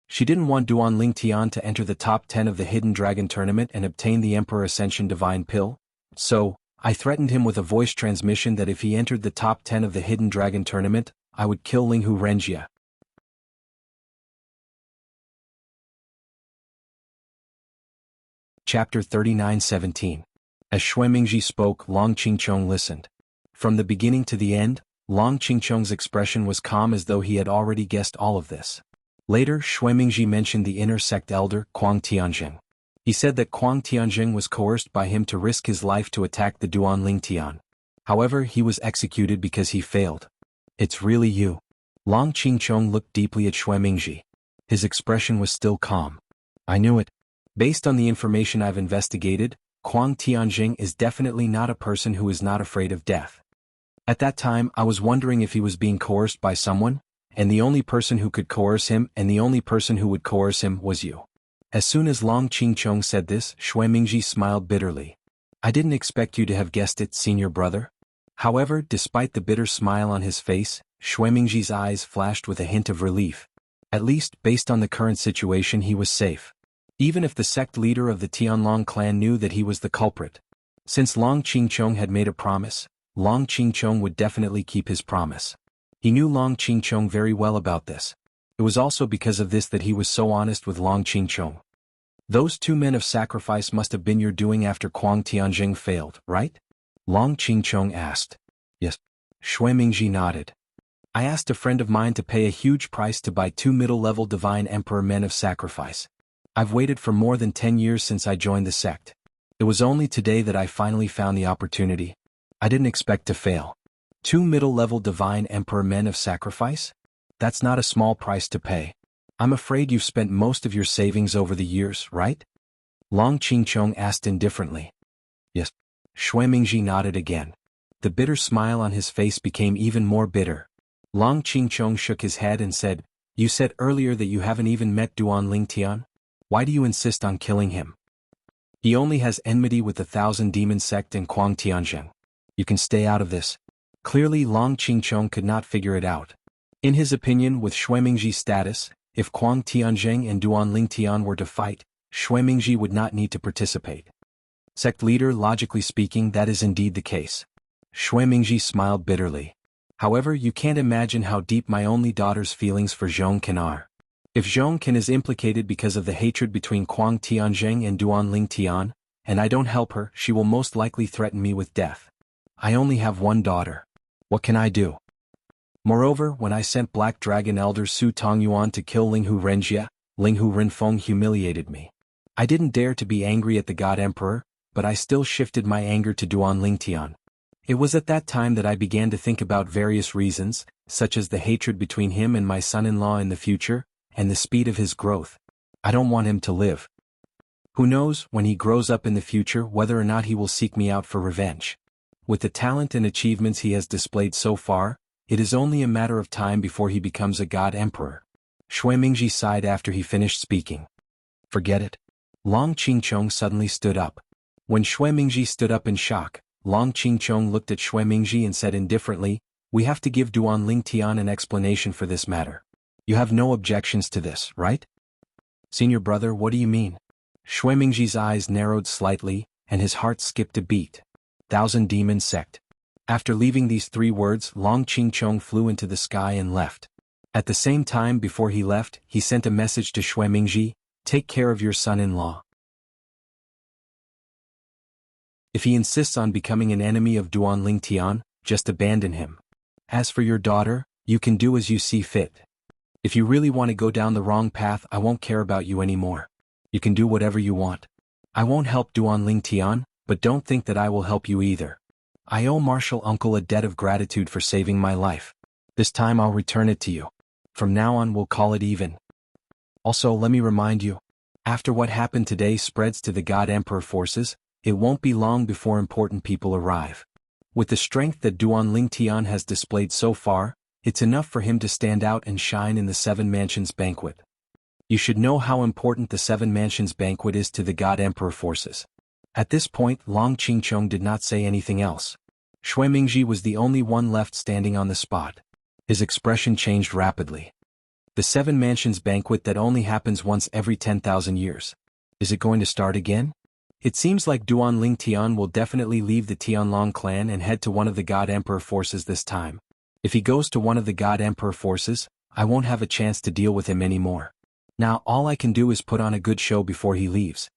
She didn't want Duan Lingtian to enter the top 10 of the Hidden Dragon tournament and obtain the Emperor Ascension Divine Pill, so I threatened him with a voice transmission that if he entered the top 10 of the Hidden Dragon tournament, I would kill Linghu Renjia. Chapter 39:17. As Xuemingji spoke, Long Qingchong listened. From the beginning to the end, Long Qingchong's expression was calm as though he had already guessed all of this. Later, Xuemingji mentioned the inner sect elder, Kuang Tianjing. He said that Kuang Tianjing was coerced by him to risk his life to attack the Duanling Tian. However, he was executed because he failed. It's really you. Long Qingchong looked deeply at Xuemingji. His expression was still calm. I knew it. Based on the information I've investigated, Kuang Tianjing is definitely not a person who is not afraid of death. At that time, I was wondering if he was being coerced by someone, and the only person who could coerce him and the only person who would coerce him was you. As soon as Long Qingchong said this, Xuemingji smiled bitterly. I didn't expect you to have guessed it, senior brother. However, despite the bitter smile on his face, Xuemingji's eyes flashed with a hint of relief. At least, based on the current situation, he was safe. Even if the sect leader of the Tianlong clan knew that he was the culprit. Since Long Qingchong had made a promise, Long Qingchong would definitely keep his promise. He knew Long Qingchong very well about this. It was also because of this that he was so honest with Long Qingchong. Those 2 men of sacrifice must have been your doing after Kuang Tianjing failed, right? Long Qingchong asked. Yes. Xuemingji nodded. I asked a friend of mine to pay a huge price to buy 2 middle-level divine emperor men of sacrifice. I've waited for more than 10 years since I joined the sect. It was only today that I finally found the opportunity. I didn't expect to fail. 2 middle-level divine emperor men of sacrifice? That's not a small price to pay. I'm afraid you've spent most of your savings over the years, right? Long Qingchong asked indifferently. Yes. Xuemingji nodded again. The bitter smile on his face became even more bitter. Long Qingchong shook his head and said, You said earlier that you haven't even met Duanling Tian? Why do you insist on killing him? He only has enmity with the Thousand Demon sect and Kuang Tianjing. You can stay out of this. Clearly Long Qingchong could not figure it out. In his opinion, with Xuemingji's status, if Kuang Tianjing and Duanling Tian were to fight, Xuemingji would not need to participate. Sect leader, logically speaking, that is indeed the case. Xuemingji smiled bitterly. However, you can't imagine how deep my only daughter's feelings for Zhongken are. If Zhongken is implicated because of the hatred between Kuang Tianjing and Duanling Tian, and I don't help her, she will most likely threaten me with death. I only have one daughter. What can I do? Moreover, when I sent Black Dragon Elder Su Tongyuan to kill Linghu Renjia, Linghu Renfeng humiliated me. I didn't dare to be angry at the God Emperor, but I still shifted my anger to Duanling Tian. It was at that time that I began to think about various reasons, such as the hatred between him and my son-in-law in the future, and the speed of his growth. I don't want him to live. Who knows, when he grows up in the future, whether or not he will seek me out for revenge. With the talent and achievements he has displayed so far, it is only a matter of time before he becomes a God Emperor. Xuemingji sighed after he finished speaking. Forget it. Long Qingchong suddenly stood up. When Xuemingji stood up in shock, Long Qingchong looked at Xuemingji and said indifferently, We have to give Duanling Tian an explanation for this matter. You have no objections to this, right? Senior brother, what do you mean? Xuemingji's eyes narrowed slightly, and his heart skipped a beat. Thousand Demon Sect. After leaving these 3 words, Long Qingchong flew into the sky and left. At the same time, before he left, he sent a message to Xuemingji, Take care of your son-in-law. If he insists on becoming an enemy of Duanling Tian, just abandon him. As for your daughter, you can do as you see fit. If you really want to go down the wrong path, I won't care about you anymore. You can do whatever you want. I won't help Duanling Tian, but don't think that I will help you either. I owe Martial Uncle a debt of gratitude for saving my life. This time I'll return it to you. From now on we'll call it even. Also, let me remind you, after what happened today spreads to the God Emperor forces, it won't be long before important people arrive. With the strength that Duanling Tian has displayed so far, it's enough for him to stand out and shine in the 7 Mansions banquet. You should know how important the 7 Mansions banquet is to the God Emperor forces. At this point, Long Qingchong did not say anything else. Xuemingji was the only one left standing on the spot. His expression changed rapidly. The 7 Mansions banquet that only happens once every 10,000 years. Is it going to start again? It seems like Duanling Tian will definitely leave the Tianlong clan and head to one of the God Emperor forces this time. If he goes to one of the God Emperor forces, I won't have a chance to deal with him anymore. Now all I can do is put on a good show before he leaves.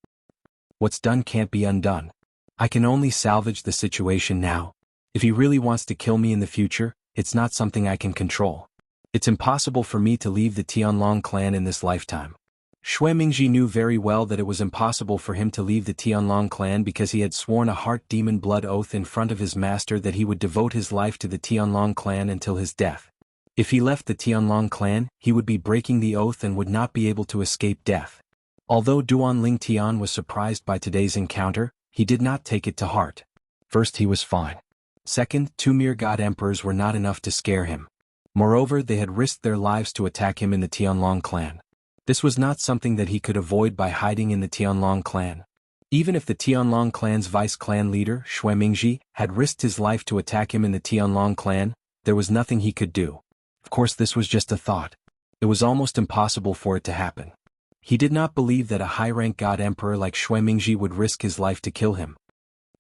What's done can't be undone. I can only salvage the situation now. If he really wants to kill me in the future, it's not something I can control. It's impossible for me to leave the Tianlong clan in this lifetime. Xue Mingji knew very well that it was impossible for him to leave the Tianlong clan because he had sworn a heart demon blood oath in front of his master that he would devote his life to the Tianlong clan until his death. If he left the Tianlong clan, he would be breaking the oath and would not be able to escape death. Although Duanling Tian was surprised by today's encounter, he did not take it to heart. First, he was fine. Second, 2 mere god emperors were not enough to scare him. Moreover, they had risked their lives to attack him in the Tianlong clan. This was not something that he could avoid by hiding in the Tianlong clan. Even if the Tianlong clan's vice-clan leader, Xue Mingji, had risked his life to attack him in the Tianlong clan, there was nothing he could do. Of course, this was just a thought. It was almost impossible for it to happen. He did not believe that a high-rank god emperor like Xue Mingji would risk his life to kill him.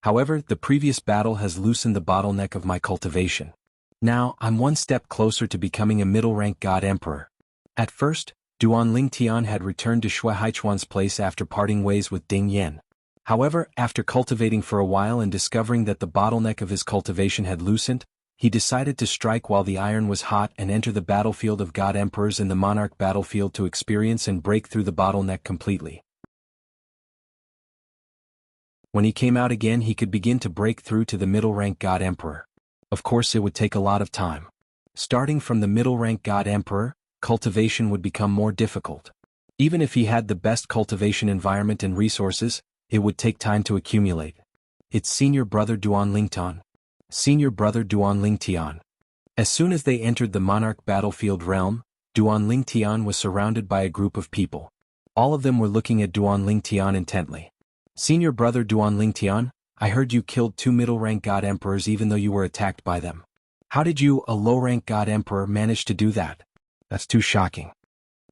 However, the previous battle has loosened the bottleneck of my cultivation. Now, I'm one step closer to becoming a middle-rank god emperor. At first, Duanling Tian had returned to Xue Haichuan's place after parting ways with Ding Yan. However, after cultivating for a while and discovering that the bottleneck of his cultivation had loosened, he decided to strike while the iron was hot and enter the battlefield of God Emperors in the Monarch battlefield to experience and break through the bottleneck completely. When he came out again, he could begin to break through to the middle-rank God Emperor. Of course, it would take a lot of time. Starting from the middle-rank God Emperor, cultivation would become more difficult. Even if he had the best cultivation environment and resources, it would take time to accumulate. Its senior brother Duanling Tian. Senior brother Duanling Tian. As soon as they entered the Monarch battlefield realm, Duanling Tian was surrounded by a group of people. All of them were looking at Duanling Tian intently. Senior brother Duanling Tian, I heard you killed 2 middle-rank god emperors even though you were attacked by them. How did you, a low-rank god emperor, manage to do that? That's too shocking.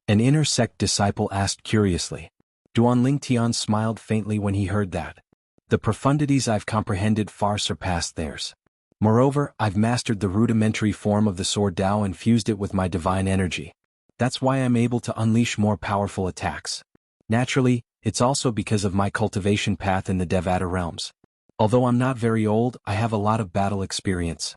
An inner sect disciple asked curiously. Duanling Tian smiled faintly when he heard that. The profundities I've comprehended far surpass theirs. Moreover, I've mastered the rudimentary form of the sword Dao and fused it with my divine energy. That's why I'm able to unleash more powerful attacks. Naturally, it's also because of my cultivation path in the Devata realms. Although I'm not very old, I have a lot of battle experience.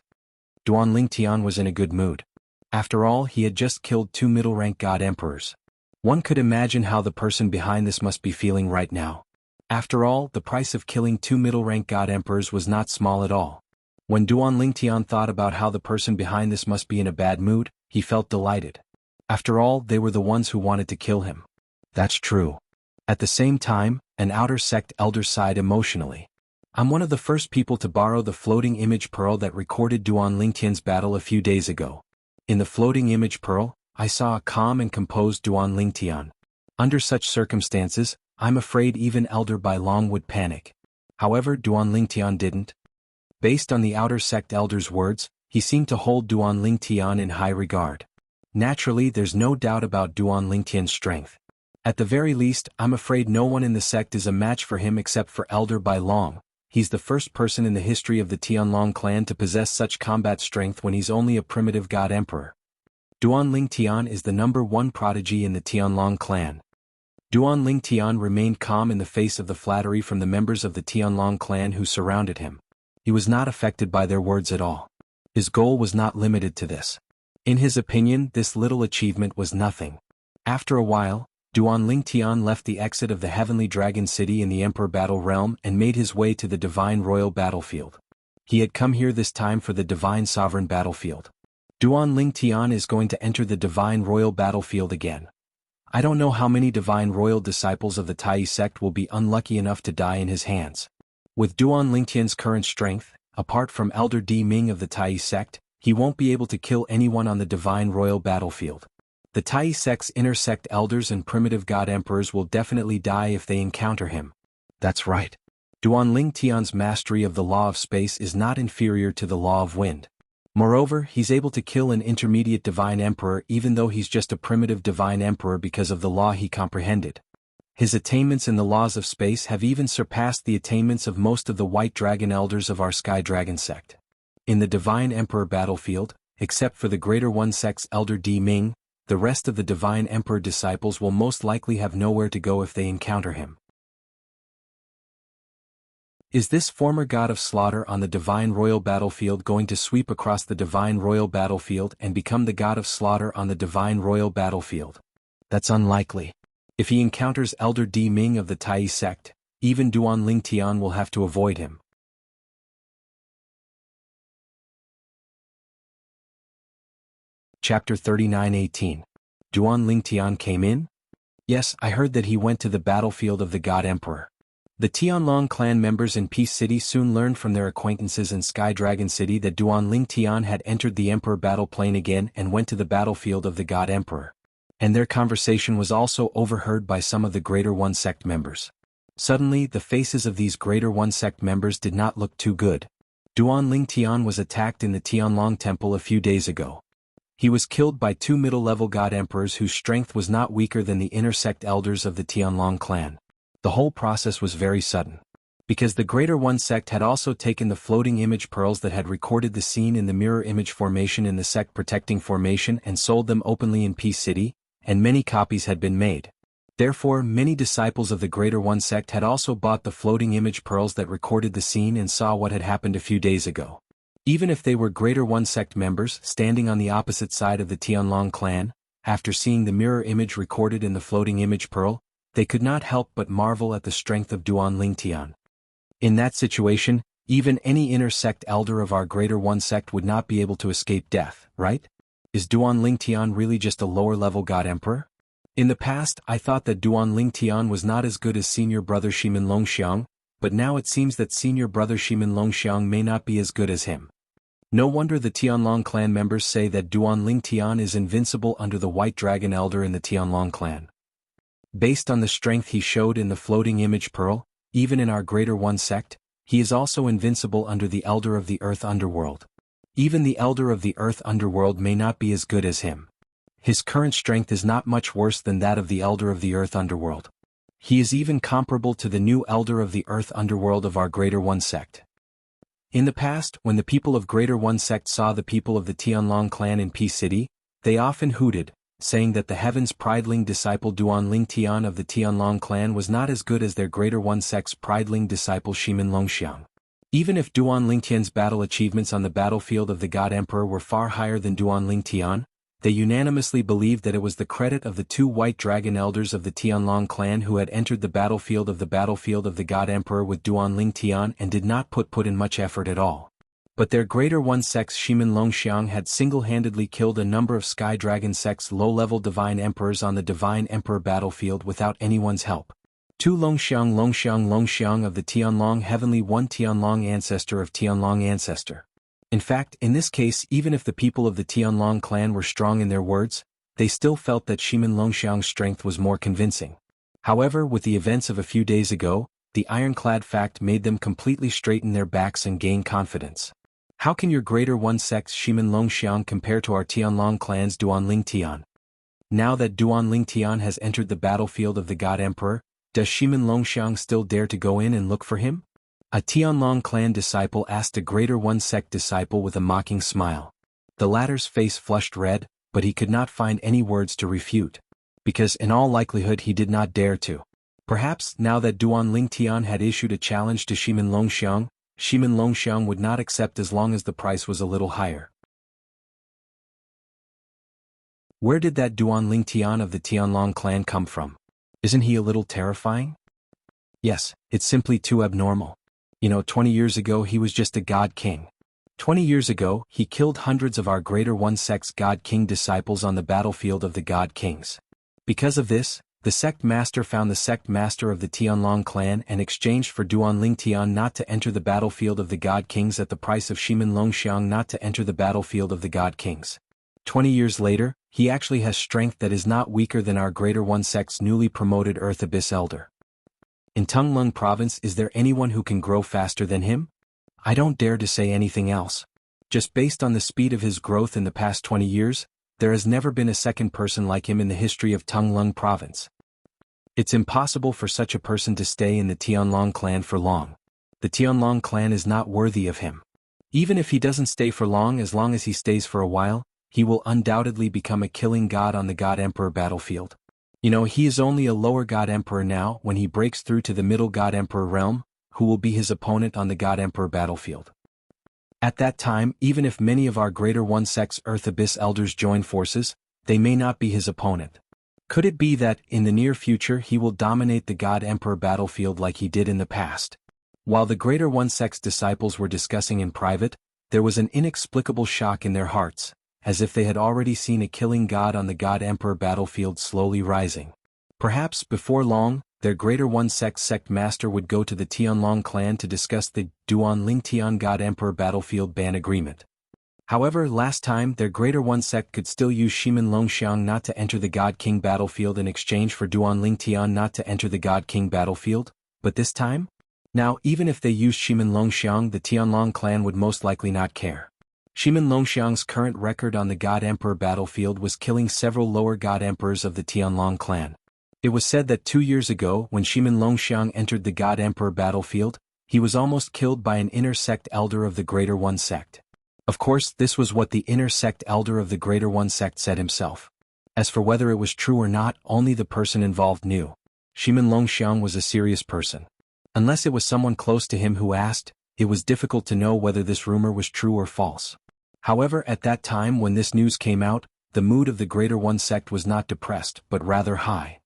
Duanling Tian was in a good mood. After all, he had just killed 2 middle-rank god emperors. One could imagine how the person behind this must be feeling right now. After all, the price of killing 2 middle-rank god emperors was not small at all. When Duanling Tian thought about how the person behind this must be in a bad mood, he felt delighted. After all, they were the ones who wanted to kill him. That's true. At the same time, an outer sect elder sighed emotionally. I'm one of the first people to borrow the floating image pearl that recorded Duanling Tian's battle a few days ago. In the floating image pearl, I saw a calm and composed Duanling Tian. Under such circumstances, I'm afraid even Elder Bai Long would panic. However, Duanling Tian didn't. Based on the outer sect elder's words, he seemed to hold Duanling Tian in high regard. Naturally, there's no doubt about Duanling Tian's strength. At the very least, I'm afraid no one in the sect is a match for him except for Elder Bai Long. He's the first person in the history of the Tianlong clan to possess such combat strength when he's only a primitive god emperor. Duanling Tian is the #1 prodigy in the Tianlong clan. Duanling Tian remained calm in the face of the flattery from the members of the Tianlong clan who surrounded him. He was not affected by their words at all. His goal was not limited to this. In his opinion, this little achievement was nothing. After a while, Duanling Tian left the exit of the Heavenly Dragon City in the Emperor Battle Realm and made his way to the Divine Royal Battlefield. He had come here this time for the Divine Sovereign Battlefield. Duanling Tian is going to enter the Divine Royal Battlefield again. I don't know how many Divine Royal disciples of the Tai sect will be unlucky enough to die in his hands. With Duanling Tian's current strength, apart from Elder Di Ming of the Tai sect, he won't be able to kill anyone on the Divine Royal Battlefield. The Tai sect's inner sect elders and primitive god emperors will definitely die if they encounter him. That's right. Duanling Tian's mastery of the law of space is not inferior to the law of wind. Moreover, he's able to kill an intermediate divine emperor even though he's just a primitive divine emperor because of the law he comprehended. His attainments in the laws of space have even surpassed the attainments of most of the white dragon elders of our Sky Dragon sect. In the Divine Emperor battlefield, except for the Greater One sect's Elder Di Ming, the rest of the Divine Emperor disciples will most likely have nowhere to go if they encounter him. Is this former god of slaughter on the divine royal battlefield going to sweep across the divine royal battlefield and become the god of slaughter on the divine royal battlefield? That's unlikely. If he encounters Elder Di Ming of the Tai sect, even Duan Ling Tian will have to avoid him. Chapter 39:18. Duan Ling Tian came in? Yes, I heard that he went to the battlefield of the God Emperor. The Tianlong clan members in Peace City soon learned from their acquaintances in Sky Dragon City that Duan Ling Tian had entered the Emperor battle plane again and went to the battlefield of the God Emperor. And their conversation was also overheard by some of the Greater One Sect members. Suddenly, the faces of these Greater One Sect members did not look too good. Duan Ling Tian was attacked in the Tianlong Temple a few days ago. He was killed by two middle-level God Emperors whose strength was not weaker than the inner sect elders of the Tianlong clan. The whole process was very sudden. Because the Greater One Sect had also taken the floating image pearls that had recorded the scene in the mirror image formation in the sect protecting formation and sold them openly in Peace City, and many copies had been made. Therefore, many disciples of the Greater One Sect had also bought the floating image pearls that recorded the scene and saw what had happened a few days ago. Even if they were Greater One Sect members standing on the opposite side of the Tianlong clan, after seeing the mirror image recorded in the floating image pearl, they could not help but marvel at the strength of Duan Ling Tian. In that situation, even any inner sect elder of our Greater One Sect would not be able to escape death, right? Is Duan Ling Tian really just a lower-level God Emperor? In the past, I thought that Duan Ling Tian was not as good as senior brother Shimin Longxiang, but now it seems that senior brother Shimin Longxiang may not be as good as him. No wonder the Tianlong clan members say that Duan Ling Tian is invincible under the White Dragon Elder in the Tianlong clan. Based on the strength he showed in the floating image pearl, even in our Greater One Sect, he is also invincible under the Elder of the Earth Underworld. Even the Elder of the Earth Underworld may not be as good as him. His current strength is not much worse than that of the Elder of the Earth Underworld. He is even comparable to the new Elder of the Earth Underworld of our Greater One Sect. In the past, when the people of Greater One Sect saw the people of the Tianlong clan in Peace City, they often hooted, saying that the Heaven's Prideling disciple Duan Ling Tian of the Tianlong clan was not as good as their Greater One Sect's Prideling disciple Shimin Longxiang. Even if Duan Ling Tian's battle achievements on the battlefield of the God Emperor were far higher than Duan Ling Tian, they unanimously believed that it was the credit of the two White Dragon Elders of the Tianlong clan who had entered the battlefield of the God Emperor with Duan Ling Tian and did not put in much effort at all. But their Greater One Sect's Shimin Longxiang had single-handedly killed a number of Sky Dragon Sect's low-level Divine Emperors on the Divine Emperor battlefield without anyone's help. Tu Longxiang of the Tianlong Heavenly One Tianlong Ancestor of Tianlong Ancestor. In fact, in this case, even if the people of the Tianlong clan were strong in their words, they still felt that Shimin Longxiang's strength was more convincing. However, with the events of a few days ago, the ironclad fact made them completely straighten their backs and gain confidence. How can your Greater One Sect's Shimin Longxiang compare to our Tianlong clan's Duan Ling Tian? Now that Duan Ling Tian has entered the battlefield of the God Emperor, does Shimin Longxiang still dare to go in and look for him? A Tianlong clan disciple asked a Greater One Sect disciple with a mocking smile. The latter's face flushed red, but he could not find any words to refute. Because in all likelihood he did not dare to. Perhaps, now that Duan Ling Tian had issued a challenge to Shimin Longxiang would not accept as long as the price was a little higher. Where did that Duan Ling Tian of the Tianlong clan come from? Isn't he a little terrifying? Yes, it's simply too abnormal. 20 years ago he was just a God King. 20 years ago, he killed hundreds of our Greater One Sect's God King disciples on the battlefield of the God Kings. Because of this, the sect master found the sect master of the Tianlong clan and exchanged for Duan Ling Tian not to enter the battlefield of the God Kings at the price of Shimin Longxiang not to enter the battlefield of the God Kings. 20 years later, he actually has strength that is not weaker than our Greater One Sect's newly promoted Earth Abyss Elder. In Tunglung Province, is there anyone who can grow faster than him? I don't dare to say anything else. Just based on the speed of his growth in the past 20 years, there has never been a second person like him in the history of Tunglung Province. It's impossible for such a person to stay in the Tianlong clan for long. The Tianlong clan is not worthy of him. Even if he doesn't stay for long as he stays for a while, he will undoubtedly become a killing god on the God Emperor battlefield. He is only a lower God Emperor now. When he breaks through to the middle God Emperor realm, who will be his opponent on the God Emperor battlefield. At that time, even if many of our Greater One Sect's Earth Abyss elders join forces, they may not be his opponent. Could it be that, in the near future, he will dominate the God Emperor battlefield like he did in the past? While the Greater One Sect's disciples were discussing in private, there was an inexplicable shock in their hearts, as if they had already seen a killing god on the God Emperor battlefield slowly rising. Perhaps, before long, their Greater One sect master would go to the Tianlong clan to discuss the Duanling Tian God Emperor battlefield ban agreement. However, last time their Greater One sect could still use Shimin Longxiang not to enter the God King battlefield in exchange for Duanling Tian not to enter the God King battlefield, but this time? Now, even if they used Shimin Longxiang, the Tianlong clan would most likely not care. Shimin Longxiang's current record on the God Emperor battlefield was killing several lower God Emperors of the Tianlong clan. It was said that 2 years ago, when Shimin Longxiang entered the God Emperor battlefield, he was almost killed by an inner sect elder of the Greater One sect. Of course, this was what the inner sect elder of the Greater One sect said himself. As for whether it was true or not, only the person involved knew. Shimin Longxiang was a serious person. Unless it was someone close to him who asked, it was difficult to know whether this rumor was true or false. However, at that time when this news came out, the mood of the Greater One sect was not depressed but rather high.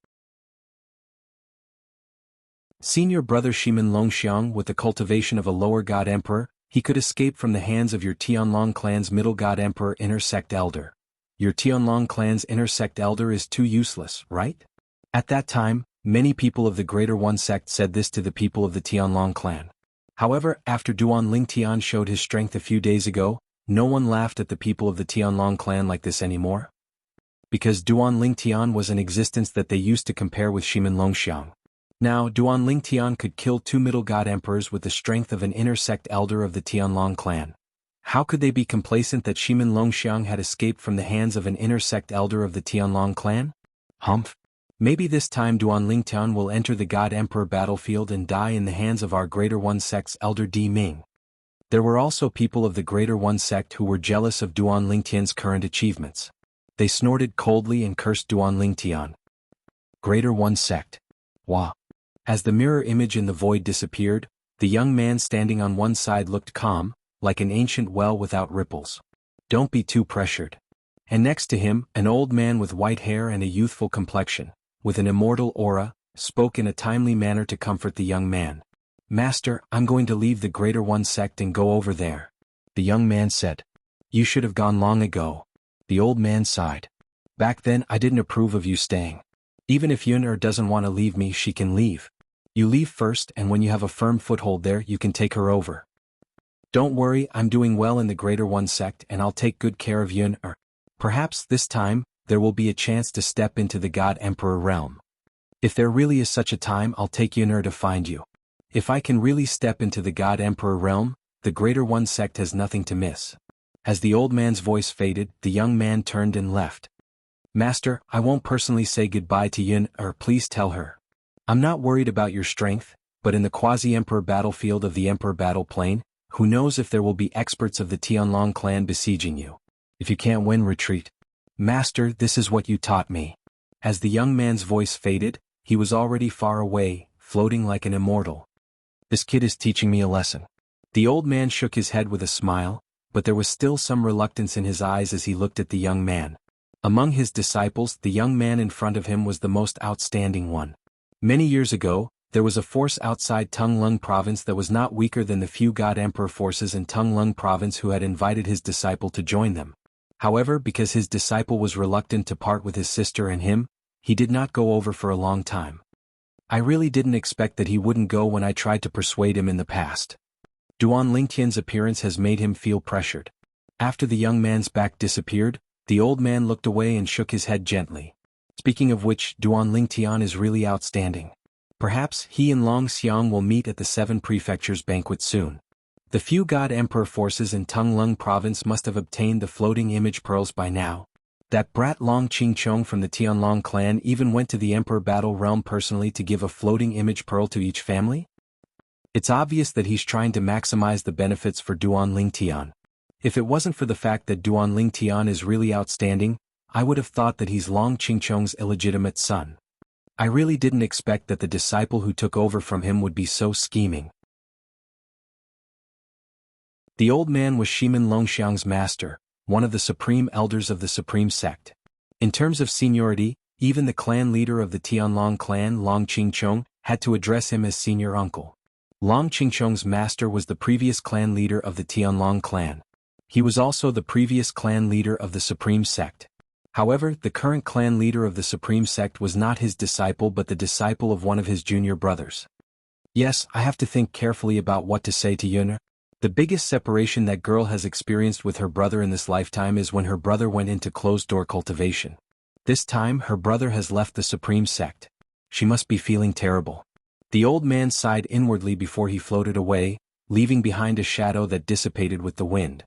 Senior brother Shimin Longxiang, with the cultivation of a lower God Emperor, he could escape from the hands of your Tianlong clan's middle God Emperor inner sect elder. Your Tianlong clan's inner sect elder is too useless, right? At that time, many people of the Greater One sect said this to the people of the Tianlong clan. However, after Duanling Tian showed his strength a few days ago, no one laughed at the people of the Tianlong clan like this anymore. Because Duanling Tian was an existence that they used to compare with Shimin Longxiang. Now, Duanling Tian could kill 2 middle God Emperors with the strength of an inner sect elder of the Tianlong clan. How could they be complacent that Shimin Longxiang had escaped from the hands of an inner sect elder of the Tianlong clan? Humph. Maybe this time Duanling Tian will enter the God Emperor battlefield and die in the hands of our Greater One sect's elder Di Ming. There were also people of the Greater One sect who were jealous of Duanling Tian's current achievements. They snorted coldly and cursed Duanling Tian. Greater One sect. Wah. As the mirror image in the void disappeared, the young man standing on one side looked calm, like an ancient well without ripples. Don't be too pressured. And next to him, an old man with white hair and a youthful complexion, with an immortal aura, spoke in a timely manner to comfort the young man. Master, I'm going to leave the Greater One sect and go over there. The young man said. You should have gone long ago. The old man sighed. Back then I didn't approve of you staying. Even if Yun doesn't want to leave me, she can leave. You leave first, and when you have a firm foothold there, you can take her over. Don't worry, I'm doing well in the Greater One sect and I'll take good care of Yun. Perhaps, this time, there will be a chance to step into the God Emperor realm. If there really is such a time, I'll take Yun to find you. If I can really step into the God Emperor realm, the Greater One sect has nothing to miss. As the old man's voice faded, the young man turned and left. Master, I won't personally say goodbye to Yun, please tell her. I'm not worried about your strength, but in the quasi-emperor battlefield of the Emperor battle plane, who knows if there will be experts of the Tianlong clan besieging you. If you can't win, retreat. Master, this is what you taught me. As the young man's voice faded, he was already far away, floating like an immortal. This kid is teaching me a lesson. The old man shook his head with a smile, but there was still some reluctance in his eyes as he looked at the young man. Among his disciples, the young man in front of him was the most outstanding one. Many years ago, there was a force outside Tunglung province that was not weaker than the few God Emperor forces in Tunglung province who had invited his disciple to join them. However, because his disciple was reluctant to part with his sister and him, he did not go over for a long time. I really didn't expect that he wouldn't go when I tried to persuade him in the past. Duanling Tian's appearance has made him feel pressured. After the young man's back disappeared, the old man looked away and shook his head gently. Speaking of which, Duanling Tian is really outstanding. Perhaps he and Long Xiang will meet at the 7 Prefectures banquet soon. The few God Emperor forces in Tunglung province must have obtained the floating image pearls by now. That brat Long Qingchong from the Tianlong clan even went to the Emperor battle realm personally to give a floating image pearl to each family? It's obvious that he's trying to maximize the benefits for Duanling Tian. If it wasn't for the fact that Duanling Tian is really outstanding, I would have thought that he's Long Qingchong's illegitimate son. I really didn't expect that the disciple who took over from him would be so scheming. The old man was Shimin Longxiang's master, one of the supreme elders of the supreme sect. In terms of seniority, even the clan leader of the Tianlong clan, Long Qingchong, had to address him as senior uncle. Long Qingchong's master was the previous clan leader of the Tianlong clan. He was also the previous clan leader of the supreme sect. However, the current clan leader of the supreme sect was not his disciple but the disciple of one of his junior brothers. Yes, I have to think carefully about what to say to Yuna. The biggest separation that girl has experienced with her brother in this lifetime is when her brother went into closed-door cultivation. This time her brother has left the supreme sect. She must be feeling terrible. The old man sighed inwardly before he floated away, leaving behind a shadow that dissipated with the wind.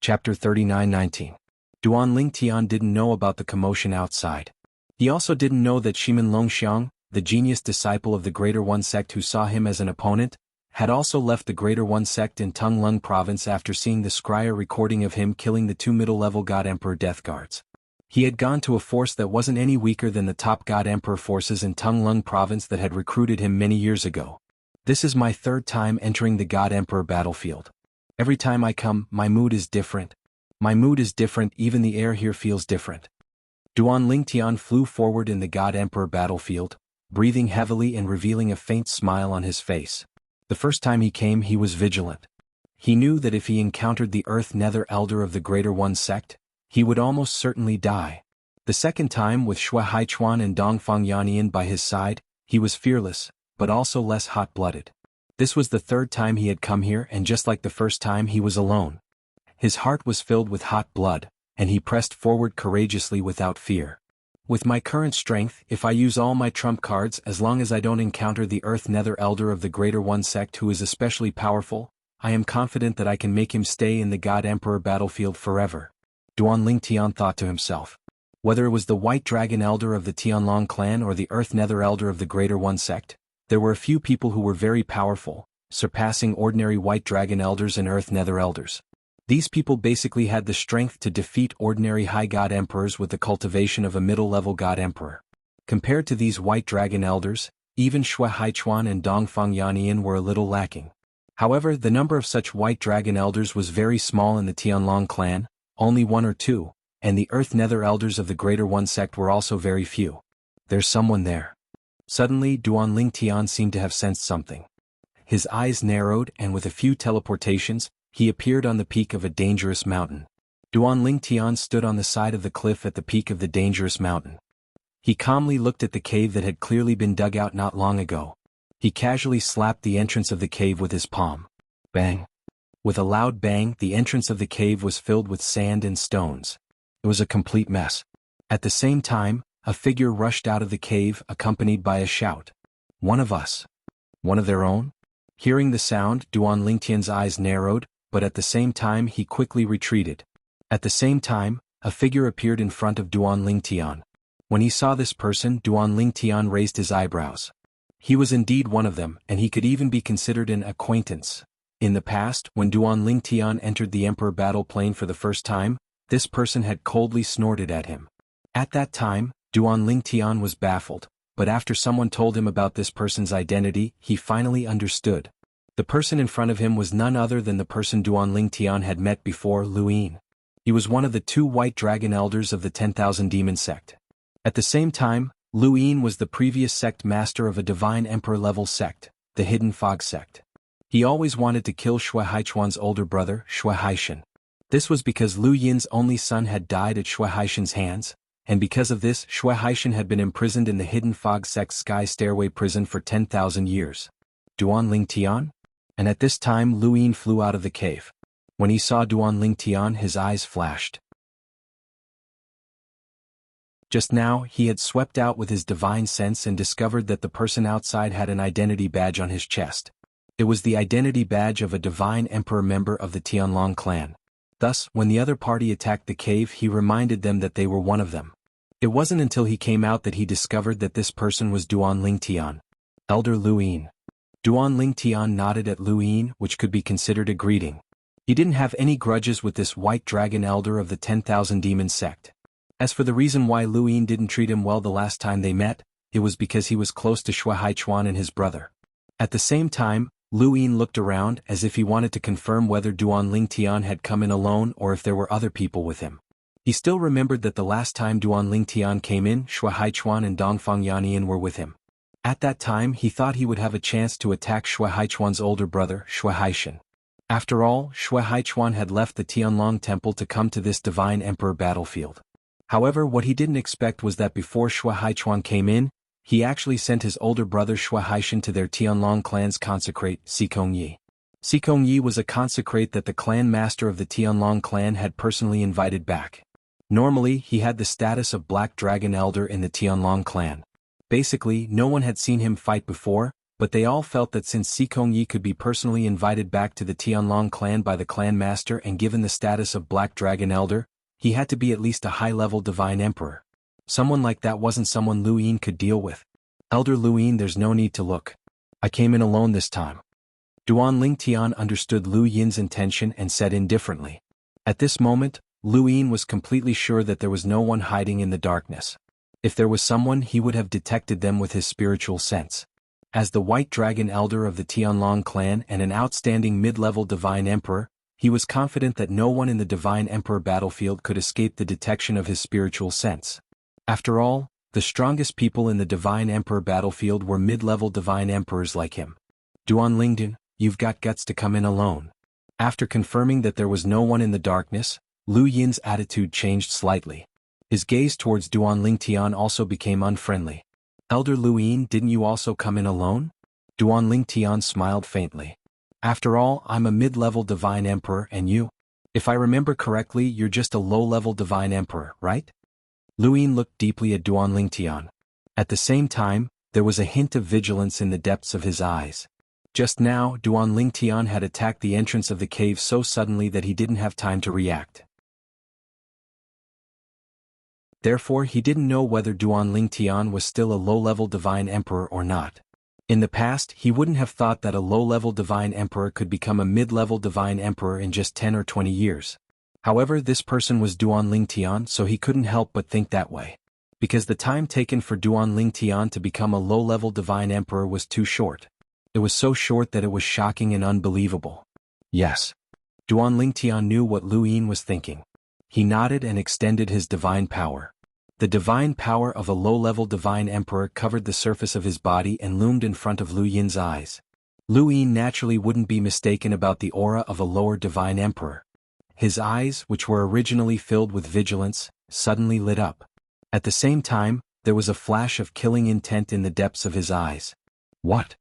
Chapter 39-19. Duan Lingtian didn't know about the commotion outside. He also didn't know that Shimin Longxiang, the genius disciple of the Greater One sect who saw him as an opponent, had also left the Greater One sect in Tunglung province after seeing the scryer recording of him killing the 2 middle-level God Emperor Death Guards. He had gone to a force that wasn't any weaker than the top God Emperor forces in Tunglung province that had recruited him many years ago. This is my 3rd time entering the God Emperor battlefield. Every time I come, my mood is different. My mood is different, even the air here feels different. Duan Lingtian flew forward in the God Emperor battlefield, breathing heavily and revealing a faint smile on his face. The first time he came he was vigilant. He knew that if he encountered the Earth Nether Elder of the Greater One sect, he would almost certainly die. The second time with Shui Haichuan and Dongfang Yannian by his side, he was fearless, but also less hot-blooded. This was the 3rd time he had come here and just like the first time he was alone. His heart was filled with hot blood, and he pressed forward courageously without fear. With my current strength, if I use all my trump cards as long as I don't encounter the Earth Nether Elder of the Greater One sect who is especially powerful, I am confident that I can make him stay in the God Emperor battlefield forever. Duan Lingtian thought to himself. Whether it was the White Dragon Elder of the Tianlong clan or the Earth Nether Elder of the Greater One sect, there were a few people who were very powerful, surpassing ordinary White Dragon Elders and Earth Nether Elders. These people basically had the strength to defeat ordinary High God Emperors with the cultivation of a middle-level God Emperor. Compared to these White Dragon Elders, even Shui Haichuan and Dongfang Yannian were a little lacking. However, the number of such White Dragon Elders was very small in the Tianlong clan, only 1 or 2, and the Earth Nether Elders of the Greater One sect were also very few. There's someone there. Suddenly Duan Lingtian seemed to have sensed something. His eyes narrowed and with a few teleportations, he appeared on the peak of a dangerous mountain. Duan Lingtian stood on the side of the cliff at the peak of the dangerous mountain. He calmly looked at the cave that had clearly been dug out not long ago. He casually slapped the entrance of the cave with his palm. Bang! With a loud bang, the entrance of the cave was filled with sand and stones. It was a complete mess. At the same time, a figure rushed out of the cave accompanied by a shout. One of us. One of their own? Hearing the sound, Duan Lingtian's eyes narrowed, but at the same time he quickly retreated. At the same time, a figure appeared in front of Duan Lingtian. When he saw this person, Duan Lingtian raised his eyebrows. He was indeed one of them, and he could even be considered an acquaintance. In the past, when Duan Lingtian entered the Emperor battle plane for the first time, this person had coldly snorted at him. At that time, Duan Lingtian was baffled, but after someone told him about this person's identity, he finally understood. The person in front of him was none other than the person Duan Lingtian had met before, Lu Yin. He was one of the 2 White Dragon Elders of the 10,000 Demon sect. At the same time, Lu Yin was the previous sect master of a Divine Emperor-level sect, the Hidden Fog sect. He always wanted to kill Shui Haichuan's older brother, Shui Haishan. This was because Lu Yin's only son had died at Shui Haishan's hands, and because of this Shui Haishan had been imprisoned in the Hidden Fog sect's Sky Stairway prison for 10,000 years. Duan Lingtian? And at this time Lu Yin flew out of the cave. When he saw Duan Lingtian his eyes flashed. Just now he had swept out with his divine sense and discovered that the person outside had an identity badge on his chest. It was the identity badge of a Divine Emperor member of the Tianlong clan. Thus, when the other party attacked the cave he reminded them that they were one of them. It wasn't until he came out that he discovered that this person was Duan Lingtian. Elder Lu Yin. Duan Lingtian nodded at Lu Yin, which could be considered a greeting. He didn't have any grudges with this White Dragon Elder of the 10,000 Demon sect. As for the reason why Lu Yin didn't treat him well the last time they met, it was because he was close to Shui Haichuan and his brother. At the same time, Lu Yin looked around as if he wanted to confirm whether Duan Lingtian had come in alone or if there were other people with him. He still remembered that the last time Duan Lingtian came in, Shui Haichuan and Dongfang Yannian were with him. At that time he thought he would have a chance to attack Shui Haichuan's older brother, Shui Haishan. After all, Shui Haichuan had left the Tianlong Temple to come to this Divine Emperor battlefield. However, what he didn't expect was that before Shui Haichuan came in, he actually sent his older brother Shui Haishan to their Tianlong clan's consecrate, Sikong Yi. Sikong Yi was a consecrate that the clan master of the Tianlong clan had personally invited back. Normally, he had the status of Black Dragon Elder in the Tianlong clan. Basically, no one had seen him fight before, but they all felt that since Sikong Yi could be personally invited back to the Tianlong clan by the clan master and given the status of Black Dragon Elder, he had to be at least a high-level Divine Emperor. Someone like that wasn't someone Lu Yin could deal with. Elder Lu Yin, there's no need to look. I came in alone this time. Duan Lingtian understood Lu Yin's intention and said indifferently. At this moment, Lu Yin was completely sure that there was no one hiding in the darkness. If there was someone, he would have detected them with his spiritual sense. As the White Dragon Elder of the Tianlong clan and an outstanding mid-level Divine Emperor, he was confident that no one in the Divine Emperor battlefield could escape the detection of his spiritual sense. After all, the strongest people in the Divine Emperor battlefield were mid-level Divine Emperors like him. Duan Lingdun, you've got guts to come in alone. After confirming that there was no one in the darkness, Lu Yin's attitude changed slightly. His gaze towards Duan Lingtian also became unfriendly. Elder Lu Yin, didn't you also come in alone? Duan Lingtian smiled faintly. After all, I'm a mid-level Divine Emperor and you? If I remember correctly, you're just a low-level Divine Emperor, right? Lu Yin looked deeply at Duan Lingtian. At the same time, there was a hint of vigilance in the depths of his eyes. Just now, Duan Lingtian had attacked the entrance of the cave so suddenly that he didn't have time to react. Therefore, he didn't know whether Duan Lingtian was still a low-level Divine Emperor or not. In the past, he wouldn't have thought that a low-level Divine Emperor could become a mid-level Divine Emperor in just 10 or 20 years. However, this person was Duan Lingtian, so he couldn't help but think that way. Because the time taken for Duan Lingtian to become a low-level Divine Emperor was too short. It was so short that it was shocking and unbelievable. Yes. Duan Lingtian knew what Lu Yin was thinking. He nodded and extended his divine power. The divine power of a low-level Divine Emperor covered the surface of his body and loomed in front of Lu Yin's eyes. Lu Yin naturally wouldn't be mistaken about the aura of a lower Divine Emperor. His eyes, which were originally filled with vigilance, suddenly lit up. At the same time, there was a flash of killing intent in the depths of his eyes. What?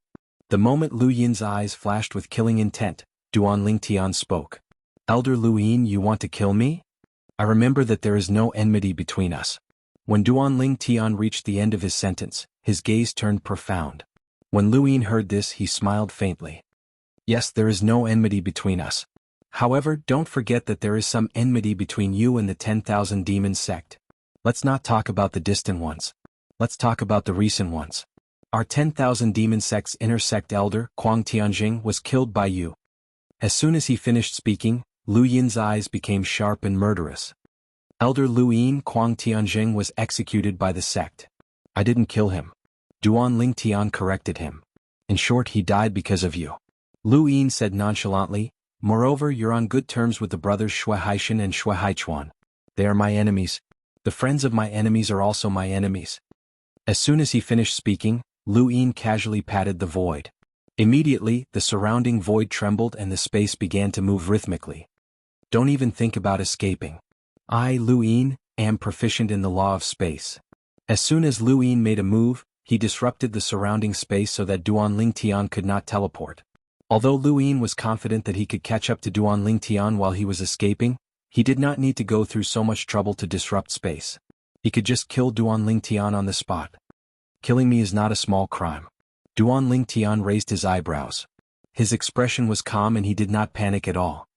The moment Lu Yin's eyes flashed with killing intent, Duan Lingtian spoke. Elder Lu Yin, you want to kill me? I remember that there is no enmity between us. When Duan Lingtian reached the end of his sentence, his gaze turned profound. When Lu Yin heard this, he smiled faintly. Yes, there is no enmity between us. However, don't forget that there is some enmity between you and the 10,000 Demon sect. Let's not talk about the distant ones. Let's talk about the recent ones. Our 10,000 Demon sect's inner sect elder, Kuang Tianjing, was killed by you. As soon as he finished speaking, Lu Yin's eyes became sharp and murderous. Elder Lu Yin, Kuang Tianjing was executed by the sect. I didn't kill him. Duan Lingtian corrected him. In short, he died because of you. Lu Yin said nonchalantly, moreover, you're on good terms with the brothers Shui Haishan and Shui Haichuan. They are my enemies. The friends of my enemies are also my enemies. As soon as he finished speaking, Lu Yin casually patted the void. Immediately, the surrounding void trembled and the space began to move rhythmically. Don't even think about escaping. I, Lu Yin, am proficient in the law of space. As soon as Lu Yin made a move, he disrupted the surrounding space so that Duan Lingtian could not teleport. Although Lu Yin was confident that he could catch up to Duan Lingtian while he was escaping, he did not need to go through so much trouble to disrupt space. He could just kill Duan Lingtian on the spot. Killing me is not a small crime. Duan Lingtian raised his eyebrows. His expression was calm and he did not panic at all.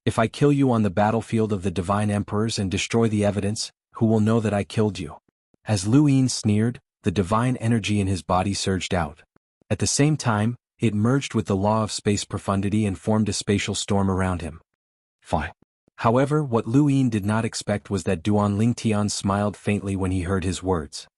If I kill you on the battlefield of the Divine Emperors and destroy the evidence, who will know that I killed you? As Lu Yin sneered, the divine energy in his body surged out. At the same time, it merged with the law of space profundity and formed a spatial storm around him. Fine. However, what Lu Yin did not expect was that Duan Lingtian smiled faintly when he heard his words.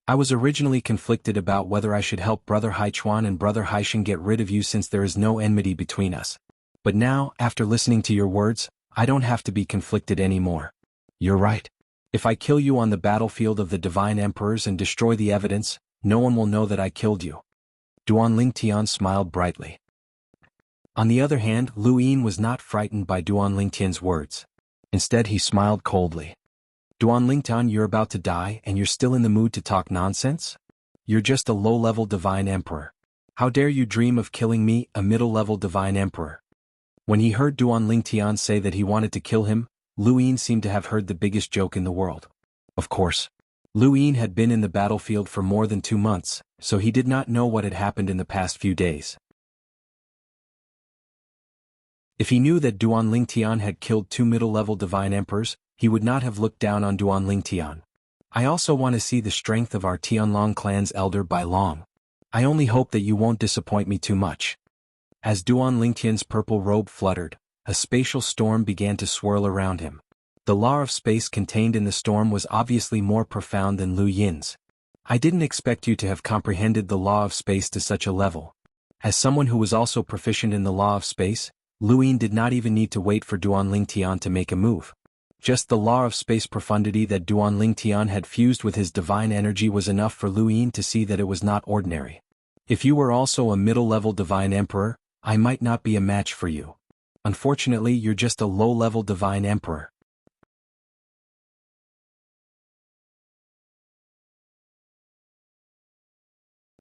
I was originally conflicted about whether I should help Brother Haichuan and Brother Haishan get rid of you since there is no enmity between us. But now, after listening to your words, I don't have to be conflicted anymore. You're right. If I kill you on the battlefield of the Divine Emperors and destroy the evidence, no one will know that I killed you. Duan Lingtian smiled brightly. On the other hand, Lu Yin was not frightened by Duan Lingtian's words. Instead he smiled coldly. Duan Lingtian, you're about to die and you're still in the mood to talk nonsense? You're just a low-level Divine Emperor. How dare you dream of killing me, a middle-level Divine Emperor? When he heard Duan Lingtian say that he wanted to kill him, Lu Yin seemed to have heard the biggest joke in the world. Of course. Lu Yin had been in the battlefield for more than 2 months, so he did not know what had happened in the past few days. If he knew that Duan Lingtian had killed 2 middle-level Divine Emperors, he would not have looked down on Duan Lingtian. I also want to see the strength of our Tianlong clan's elder Bai Long. I only hope that you won't disappoint me too much. As Duan Lingtian's purple robe fluttered, a spatial storm began to swirl around him. The law of space contained in the storm was obviously more profound than Lu Yin's. I didn't expect you to have comprehended the law of space to such a level. As someone who was also proficient in the law of space, Lu Yin did not even need to wait for Duan Lingtian to make a move. Just the law of space profundity that Duan Lingtian had fused with his divine energy was enough for Lu Yin to see that it was not ordinary. If you were also a middle-level Divine Emperor, I might not be a match for you. Unfortunately, you're just a low-level Divine Emperor.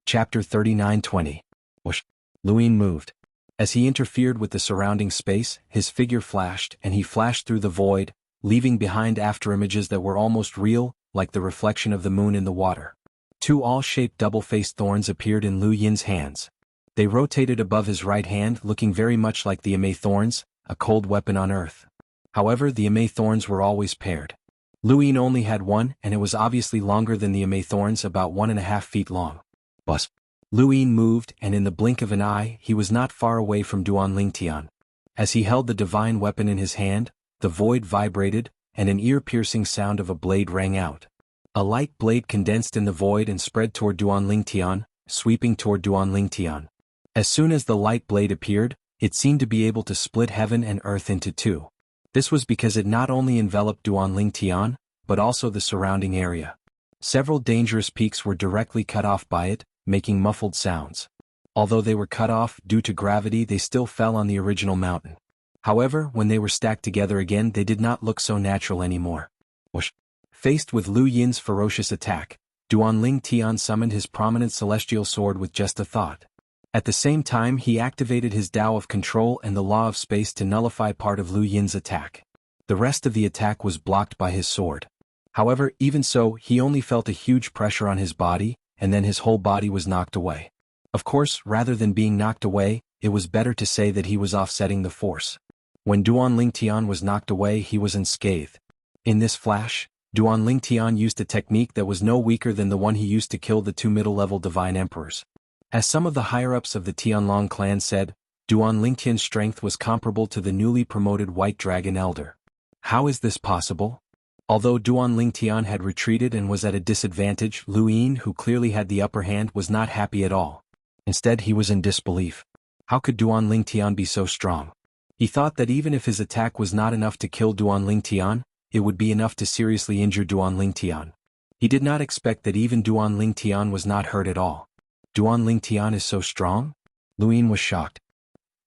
Chapter 39-20. Whoosh. Lu Yin moved. As he interfered with the surrounding space, his figure flashed and he flashed through the void, leaving behind afterimages that were almost real, like the reflection of the moon in the water. 2 all-shaped double-faced thorns appeared in Lu Yin's hands. They rotated above his right hand, looking very much like the Amei thorns, a cold weapon on earth. However, the Amei thorns were always paired. Lu Yin only had one, and it was obviously longer than the Amei thorns, about 1.5 feet long. Bus. Lu Yin moved, and in the blink of an eye, he was not far away from Duan Lingtian. As he held the divine weapon in his hand, the void vibrated, and an ear-piercing sound of a blade rang out. A light blade condensed in the void and spread toward Duan Lingtian, sweeping toward Duan Lingtian. As soon as the light blade appeared, it seemed to be able to split heaven and earth into 2. This was because it not only enveloped Duan Lingtian, but also the surrounding area. Several dangerous peaks were directly cut off by it, making muffled sounds. Although they were cut off due to gravity, they still fell on the original mountain. However, when they were stacked together again, they did not look so natural anymore. Whoosh. Faced with Lu Yin's ferocious attack, Duan Lingtian summoned his prominent celestial sword with just a thought. At the same time, he activated his Tao of control and the law of space to nullify part of Lu Yin's attack. The rest of the attack was blocked by his sword. However, even so, he only felt a huge pressure on his body, and then his whole body was knocked away. Of course, rather than being knocked away, it was better to say that he was offsetting the force. When Duan Lingtian was knocked away, he was unscathed. In this flash, Duan Lingtian used a technique that was no weaker than the one he used to kill the 2 middle-level Divine Emperors. As some of the higher-ups of the Tianlong clan said, Duan Lingtian's strength was comparable to the newly promoted White Dragon Elder. How is this possible? Although Duan Lingtian had retreated and was at a disadvantage, Lu Yin, who clearly had the upper hand, was not happy at all. Instead, he was in disbelief. How could Duan Lingtian be so strong? He thought that even if his attack was not enough to kill Duan Lingtian, it would be enough to seriously injure Duan Lingtian. He did not expect that even Duan Lingtian was not hurt at all. Duan Lingtian is so strong? Lu Yin was shocked.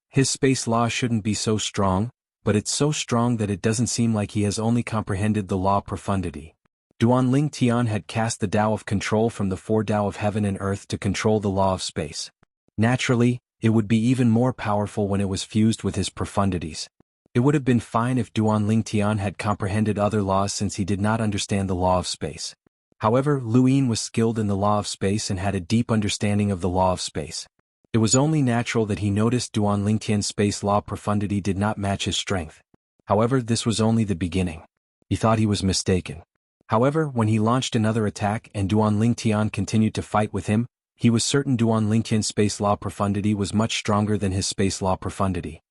His space law shouldn't be so strong, but it's so strong that it doesn't seem like he has only comprehended the law of profundity. Duan Lingtian had cast the Tao of control from the 4 Tao of heaven and earth to control the law of space. Naturally, it would be even more powerful when it was fused with his profundities. It would have been fine if Duan Lingtian had comprehended other laws since he did not understand the law of space. However, Lu Yin was skilled in the law of space and had a deep understanding of the law of space. It was only natural that he noticed Duan Lingtian's space law profundity did not match his strength. However, this was only the beginning. He thought he was mistaken. However, when he launched another attack and Duan Lingtian continued to fight with him, he was certain Duan Lingtian's space law profundity was much stronger than his space law profundity.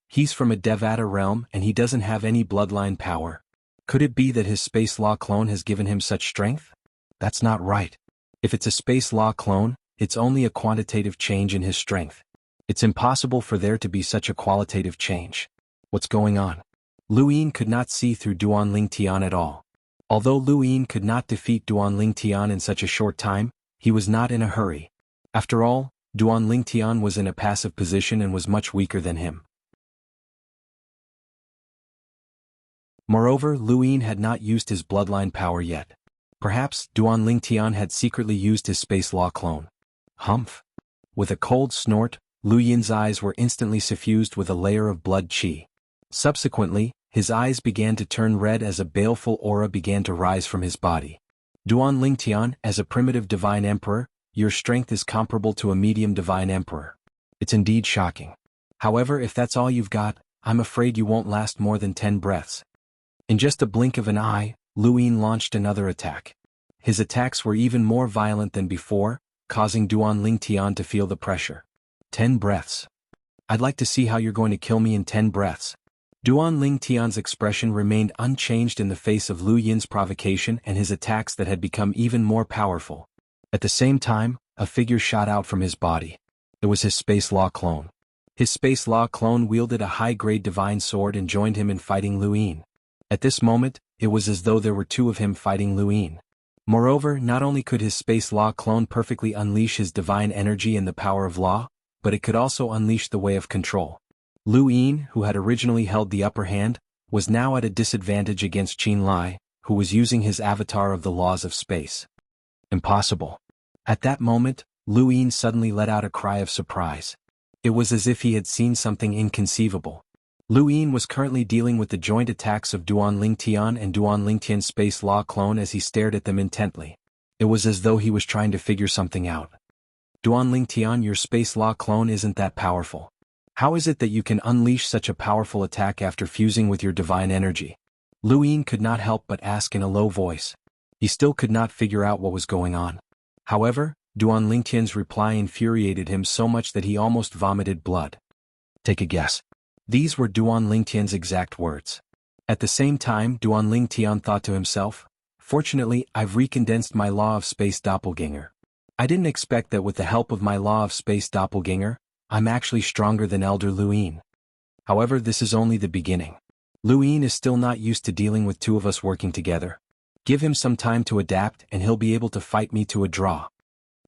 He's from a Devata realm and he doesn't have any bloodline power. Could it be that his space law clone has given him such strength? That's not right. If it's a space law clone, it's only a quantitative change in his strength. It's impossible for there to be such a qualitative change. What's going on? Lu Yin could not see through Duan Lingtian at all. Although Lu Yin could not defeat Duan Lingtian in such a short time, he was not in a hurry. After all, Duan Lingtian was in a passive position and was much weaker than him. Moreover, Lu Yin had not used his bloodline power yet. Perhaps Duan Lingtian had secretly used his space law clone. Humph! With a cold snort, Lu Yin's eyes were instantly suffused with a layer of blood qi. Subsequently, his eyes began to turn red as a baleful aura began to rise from his body. Duan Lingtian, as a primitive divine emperor, your strength is comparable to a medium divine emperor. It's indeed shocking. However, if that's all you've got, I'm afraid you won't last more than 10 breaths. In just a blink of an eye, Lu Yin launched another attack. His attacks were even more violent than before, causing Duan Lingtian to feel the pressure. 10 breaths. I'd like to see how you're going to kill me in 10 breaths. Duan Lingtian's expression remained unchanged in the face of Lu Yin's provocation and his attacks that had become even more powerful. At the same time, a figure shot out from his body. It was his space law clone. His space law clone wielded a high-grade divine sword and joined him in fighting Lu Yin. At this moment, it was as though there were two of him fighting Lu Yin. Moreover, not only could his space law clone perfectly unleash his divine energy and the power of law, but it could also unleash the way of control. Lu Yin, who had originally held the upper hand, was now at a disadvantage against Qin Lai, who was using his avatar of the laws of space. Impossible. At that moment, Lu Yin suddenly let out a cry of surprise. It was as if he had seen something inconceivable. Lu Yin was currently dealing with the joint attacks of Duan Lingtian and Duan Lingtian's space law clone as he stared at them intently. It was as though he was trying to figure something out. Duan Lingtian, your space law clone isn't that powerful. How is it that you can unleash such a powerful attack after fusing with your divine energy? Lu Yin could not help but ask in a low voice. He still could not figure out what was going on. However, Duan Lingtian's reply infuriated him so much that he almost vomited blood. Take a guess. These were Duan Lingtian's exact words. At the same time, Duan Lingtian thought to himself, fortunately, I've recondensed my law of space doppelganger. I didn't expect that with the help of my law of space doppelganger, I'm actually stronger than Elder Lu Yin. However, this is only the beginning. Lu Yin is still not used to dealing with two of us working together. Give him some time to adapt and he'll be able to fight me to a draw.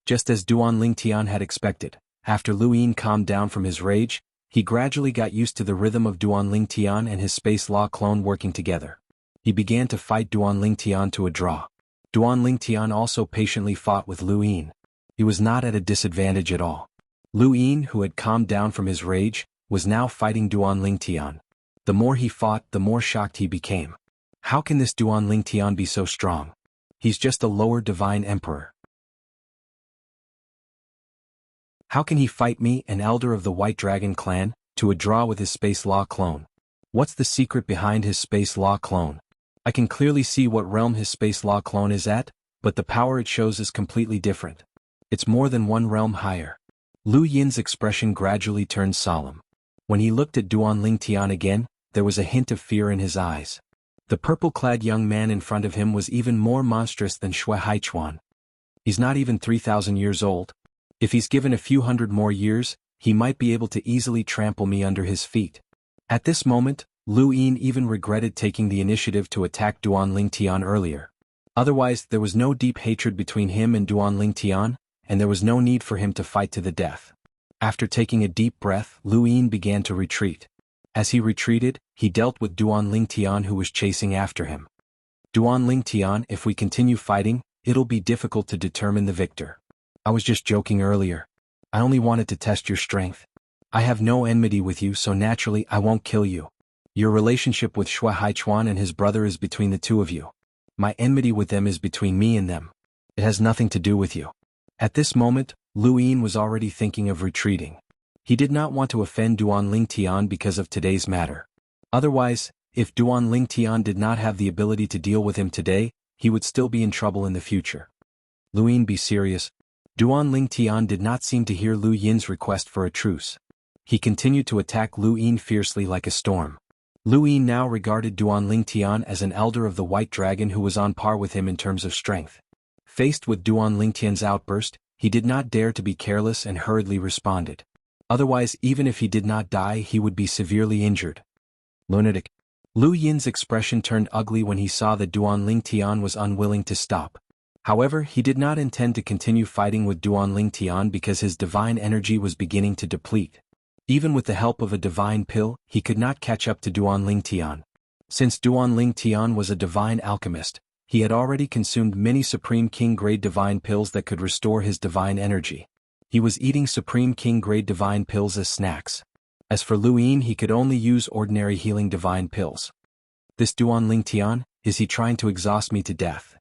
Just as Duan Lingtian had expected, after Lu Yin calmed down from his rage, he gradually got used to the rhythm of Duan Lingtian and his space law clone working together. He began to fight Duan Lingtian to a draw. Duan Lingtian also patiently fought with Lu Yin. He was not at a disadvantage at all. Lu Yin, who had calmed down from his rage, was now fighting Duan Lingtian. The more he fought, the more shocked he became. How can this Duan Lingtian be so strong? He's just a lower divine emperor. How can he fight me, an elder of the White Dragon clan, to a draw with his space law clone? What's the secret behind his space law clone? I can clearly see what realm his space law clone is at, but the power it shows is completely different. It's more than one realm higher. Lu Yin's expression gradually turned solemn. When he looked at Duan Lingtian again, there was a hint of fear in his eyes. The purple-clad young man in front of him was even more monstrous than Shui Haichuan. He's not even 3,000 years old. If he's given a few hundred more years, he might be able to easily trample me under his feet. At this moment, Lu Yin even regretted taking the initiative to attack Duan Lingtian earlier. Otherwise, there was no deep hatred between him and Duan Lingtian, and there was no need for him to fight to the death. After taking a deep breath, Lu Yin began to retreat. As he retreated, he dealt with Duan Lingtian who was chasing after him. Duan Lingtian, if we continue fighting, it'll be difficult to determine the victor. I was just joking earlier. I only wanted to test your strength. I have no enmity with you, so naturally I won't kill you. Your relationship with Shui Haichuan and his brother is between the two of you. My enmity with them is between me and them. It has nothing to do with you. At this moment, Lu Yin was already thinking of retreating. He did not want to offend Duan Lingtian because of today's matter. Otherwise, if Duan Lingtian did not have the ability to deal with him today, he would still be in trouble in the future. Lu Yin, be serious. Duan Lingtian did not seem to hear Lu Yin's request for a truce. He continued to attack Lu Yin fiercely like a storm. Lu Yin now regarded Duan Lingtian as an elder of the White Dragon who was on par with him in terms of strength. Faced with Duan Lingtian's outburst, he did not dare to be careless and hurriedly responded. Otherwise, even if he did not die, he would be severely injured. Lunatic. Lu Yin's expression turned ugly when he saw that Duan Lingtian was unwilling to stop. However, he did not intend to continue fighting with Duan Lingtian because his divine energy was beginning to deplete. Even with the help of a divine pill, he could not catch up to Duan Lingtian. Since Duan Lingtian was a divine alchemist, he had already consumed many Supreme King-grade divine pills that could restore his divine energy. He was eating Supreme King-grade divine pills as snacks. As for Lu Yin, he could only use ordinary healing divine pills. This Duan Lingtian, is he trying to exhaust me to death?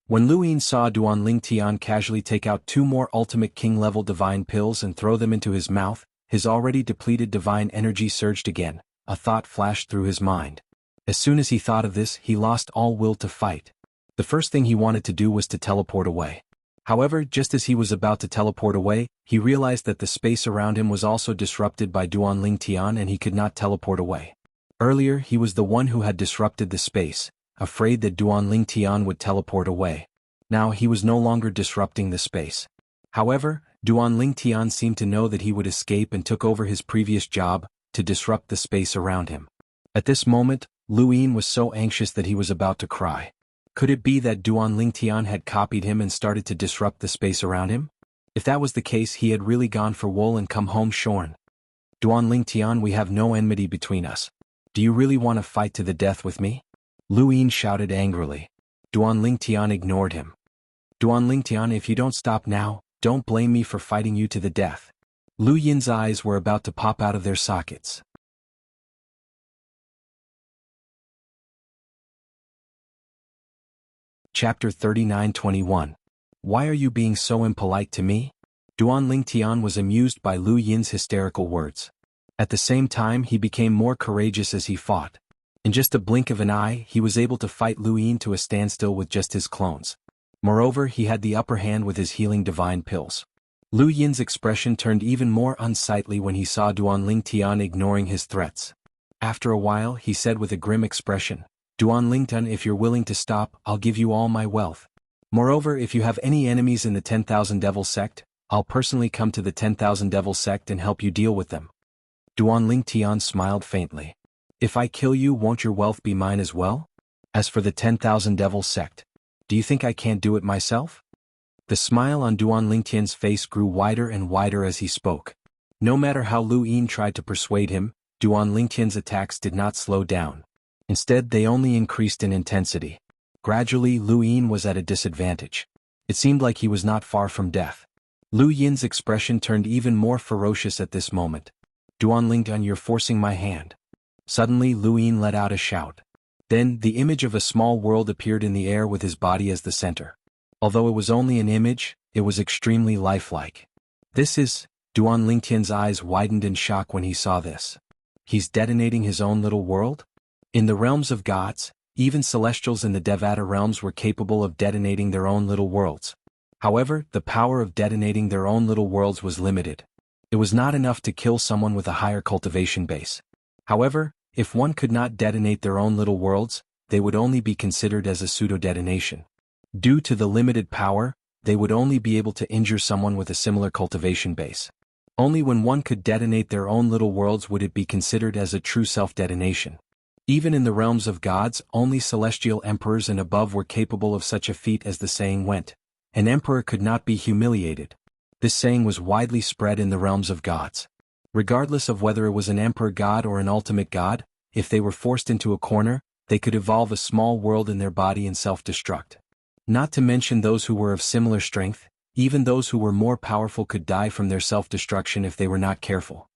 When Lu Yin saw Duan Lingtian casually take out 2 more ultimate king-level divine pills and throw them into his mouth, his already depleted divine energy surged again. A thought flashed through his mind. As soon as he thought of this, he lost all will to fight. The first thing he wanted to do was to teleport away. However, just as he was about to teleport away, he realized that the space around him was also disrupted by Duan Lingtian and he could not teleport away. Earlier, he was the one who had disrupted the space, afraid that Duan Lingtian would teleport away. Now he was no longer disrupting the space. However, Duan Lingtian seemed to know that he would escape and took over his previous job, to disrupt the space around him. At this moment, Lu Yin was so anxious that he was about to cry. Could it be that Duan Lingtian had copied him and started to disrupt the space around him? If that was the case, he had really gone for wool and come home shorn. Duan Lingtian, we have no enmity between us. Do you really want to fight to the death with me? Lu Yin shouted angrily. Duan Lingtian ignored him. Duan Lingtian, if you don't stop now, don't blame me for fighting you to the death. Lu Yin's eyes were about to pop out of their sockets. Chapter 39-21. Why are you being so impolite to me? Duan Lingtian was amused by Lu Yin's hysterical words. At the same time, he became more courageous as he fought. In just a blink of an eye, he was able to fight Lu Yin to a standstill with just his clones. Moreover, he had the upper hand with his healing divine pills. Lu Yin's expression turned even more unsightly when he saw Duan Lingtian ignoring his threats. After a while, he said with a grim expression, Duan Lingtian, if you're willing to stop, I'll give you all my wealth. Moreover, if you have any enemies in the 10,000 Devil Sect, I'll personally come to the 10,000 Devil Sect and help you deal with them. Duan Lingtian smiled faintly. If I kill you, won't your wealth be mine as well? As for the 10,000 Devil Sect, do you think I can't do it myself? The smile on Duan Lingtian's face grew wider and wider as he spoke. No matter how Lu Yin tried to persuade him, Duan Lingtian's attacks did not slow down. Instead, they only increased in intensity. Gradually, Lu Yin was at a disadvantage. It seemed like he was not far from death. Lu Yin's expression turned even more ferocious at this moment. Duan Lingtian, you're forcing my hand. Suddenly, Lu Yin let out a shout. Then, the image of a small world appeared in the air with his body as the center. Although it was only an image, it was extremely lifelike. This is... Duan Lingtian's eyes widened in shock when he saw this. He's detonating his own little world? In the realms of gods, even celestials in the Devata realms were capable of detonating their own little worlds. However, the power of detonating their own little worlds was limited. It was not enough to kill someone with a higher cultivation base. However, if one could not detonate their own little worlds, they would only be considered as a pseudo-detonation. Due to the limited power, they would only be able to injure someone with a similar cultivation base. Only when one could detonate their own little worlds would it be considered as a true self-detonation. Even in the realms of gods, only celestial emperors and above were capable of such a feat, as the saying went. An emperor could not be humiliated. This saying was widely spread in the realms of gods. Regardless of whether it was an emperor god or an ultimate god, if they were forced into a corner, they could evolve a small world in their body and self-destruct. Not to mention those who were of similar strength, even those who were more powerful could die from their self-destruction if they were not careful.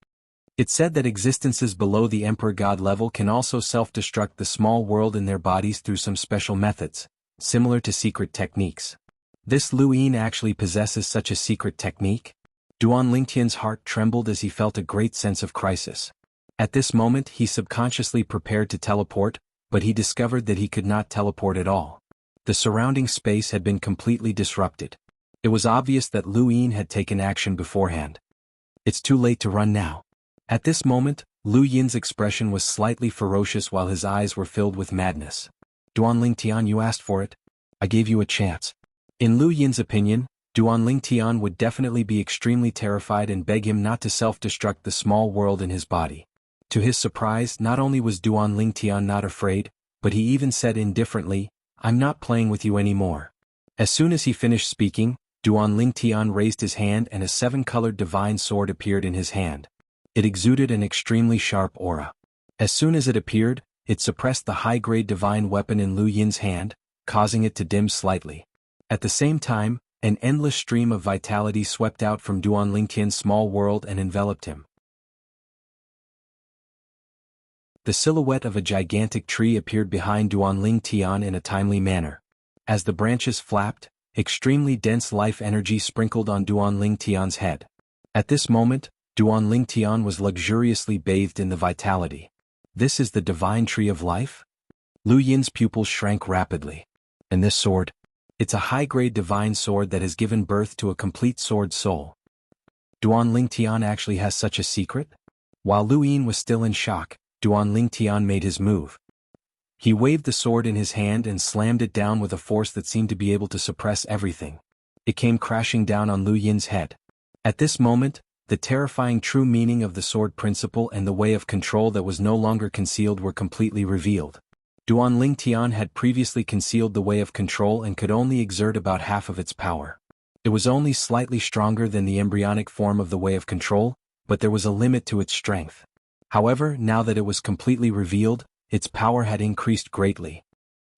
It's said that existences below the emperor god level can also self-destruct the small world in their bodies through some special methods, similar to secret techniques. This Lu Yin actually possesses such a secret technique? Duan Lingtian's heart trembled as he felt a great sense of crisis. At this moment, he subconsciously prepared to teleport, but he discovered that he could not teleport at all. The surrounding space had been completely disrupted. It was obvious that Lu Yin had taken action beforehand. It's too late to run now. At this moment, Lu Yin's expression was slightly ferocious while his eyes were filled with madness. Duan Lingtian, you asked for it. I gave you a chance. In Lu Yin's opinion, Duan Tian would definitely be extremely terrified and beg him not to self-destruct the small world in his body. To his surprise, not only was Duan Tian not afraid, but he even said indifferently, "I'm not playing with you anymore." As soon as he finished speaking, Duan Tian raised his hand and a seven-colored divine sword appeared in his hand. It exuded an extremely sharp aura. As soon as it appeared, it suppressed the high-grade divine weapon in Lu Yin's hand, causing it to dim slightly. At the same time, an endless stream of vitality swept out from Duan Tian's small world and enveloped him. The silhouette of a gigantic tree appeared behind Duan Tian in a timely manner. As the branches flapped, extremely dense life energy sprinkled on Duan Tian's head. At this moment, Duan Tian was luxuriously bathed in the vitality. This is the divine tree of life? Lu Yin's pupils shrank rapidly. And this sword? It's a high-grade divine sword that has given birth to a complete sword soul. Duan Tian actually has such a secret? While Lu Yin was still in shock, Duan Tian made his move. He waved the sword in his hand and slammed it down with a force that seemed to be able to suppress everything. It came crashing down on Lu Yin's head. At this moment, the terrifying true meaning of the sword principle and the way of control that was no longer concealed were completely revealed. Duan Tian had previously concealed the way of control and could only exert about half of its power. It was only slightly stronger than the embryonic form of the way of control, but there was a limit to its strength. However, now that it was completely revealed, its power had increased greatly.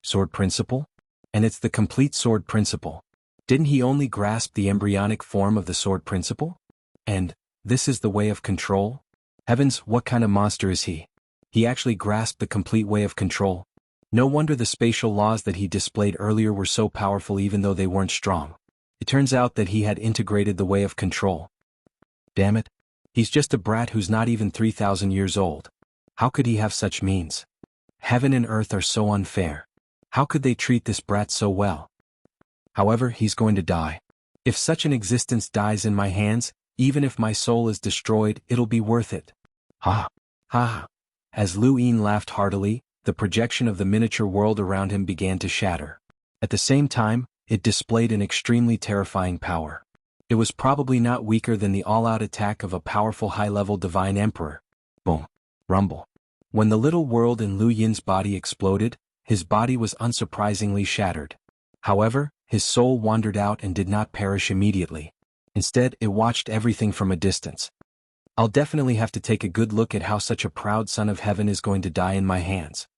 Sword principle? And it's the complete sword principle. Didn't he only grasp the embryonic form of the sword principle? And, this is the way of control? Heavens, what kind of monster is he? He actually grasped the complete way of control. No wonder the spatial laws that he displayed earlier were so powerful even though they weren't strong. It turns out that he had integrated the way of control. Damn it. He's just a brat who's not even 3,000 years old. How could he have such means? Heaven and earth are so unfair. How could they treat this brat so well? However, he's going to die. If such an existence dies in my hands, even if my soul is destroyed, it'll be worth it. Ha! Ha! As Lu Yin laughed heartily, the projection of the miniature world around him began to shatter. At the same time, it displayed an extremely terrifying power. It was probably not weaker than the all-out attack of a powerful high-level divine emperor. Boom. Rumble. When the little world in Lu Yin's body exploded, his body was unsurprisingly shattered. However, his soul wandered out and did not perish immediately. Instead, it watched everything from a distance. I'll definitely have to take a good look at how such a proud son of heaven is going to die in my hands.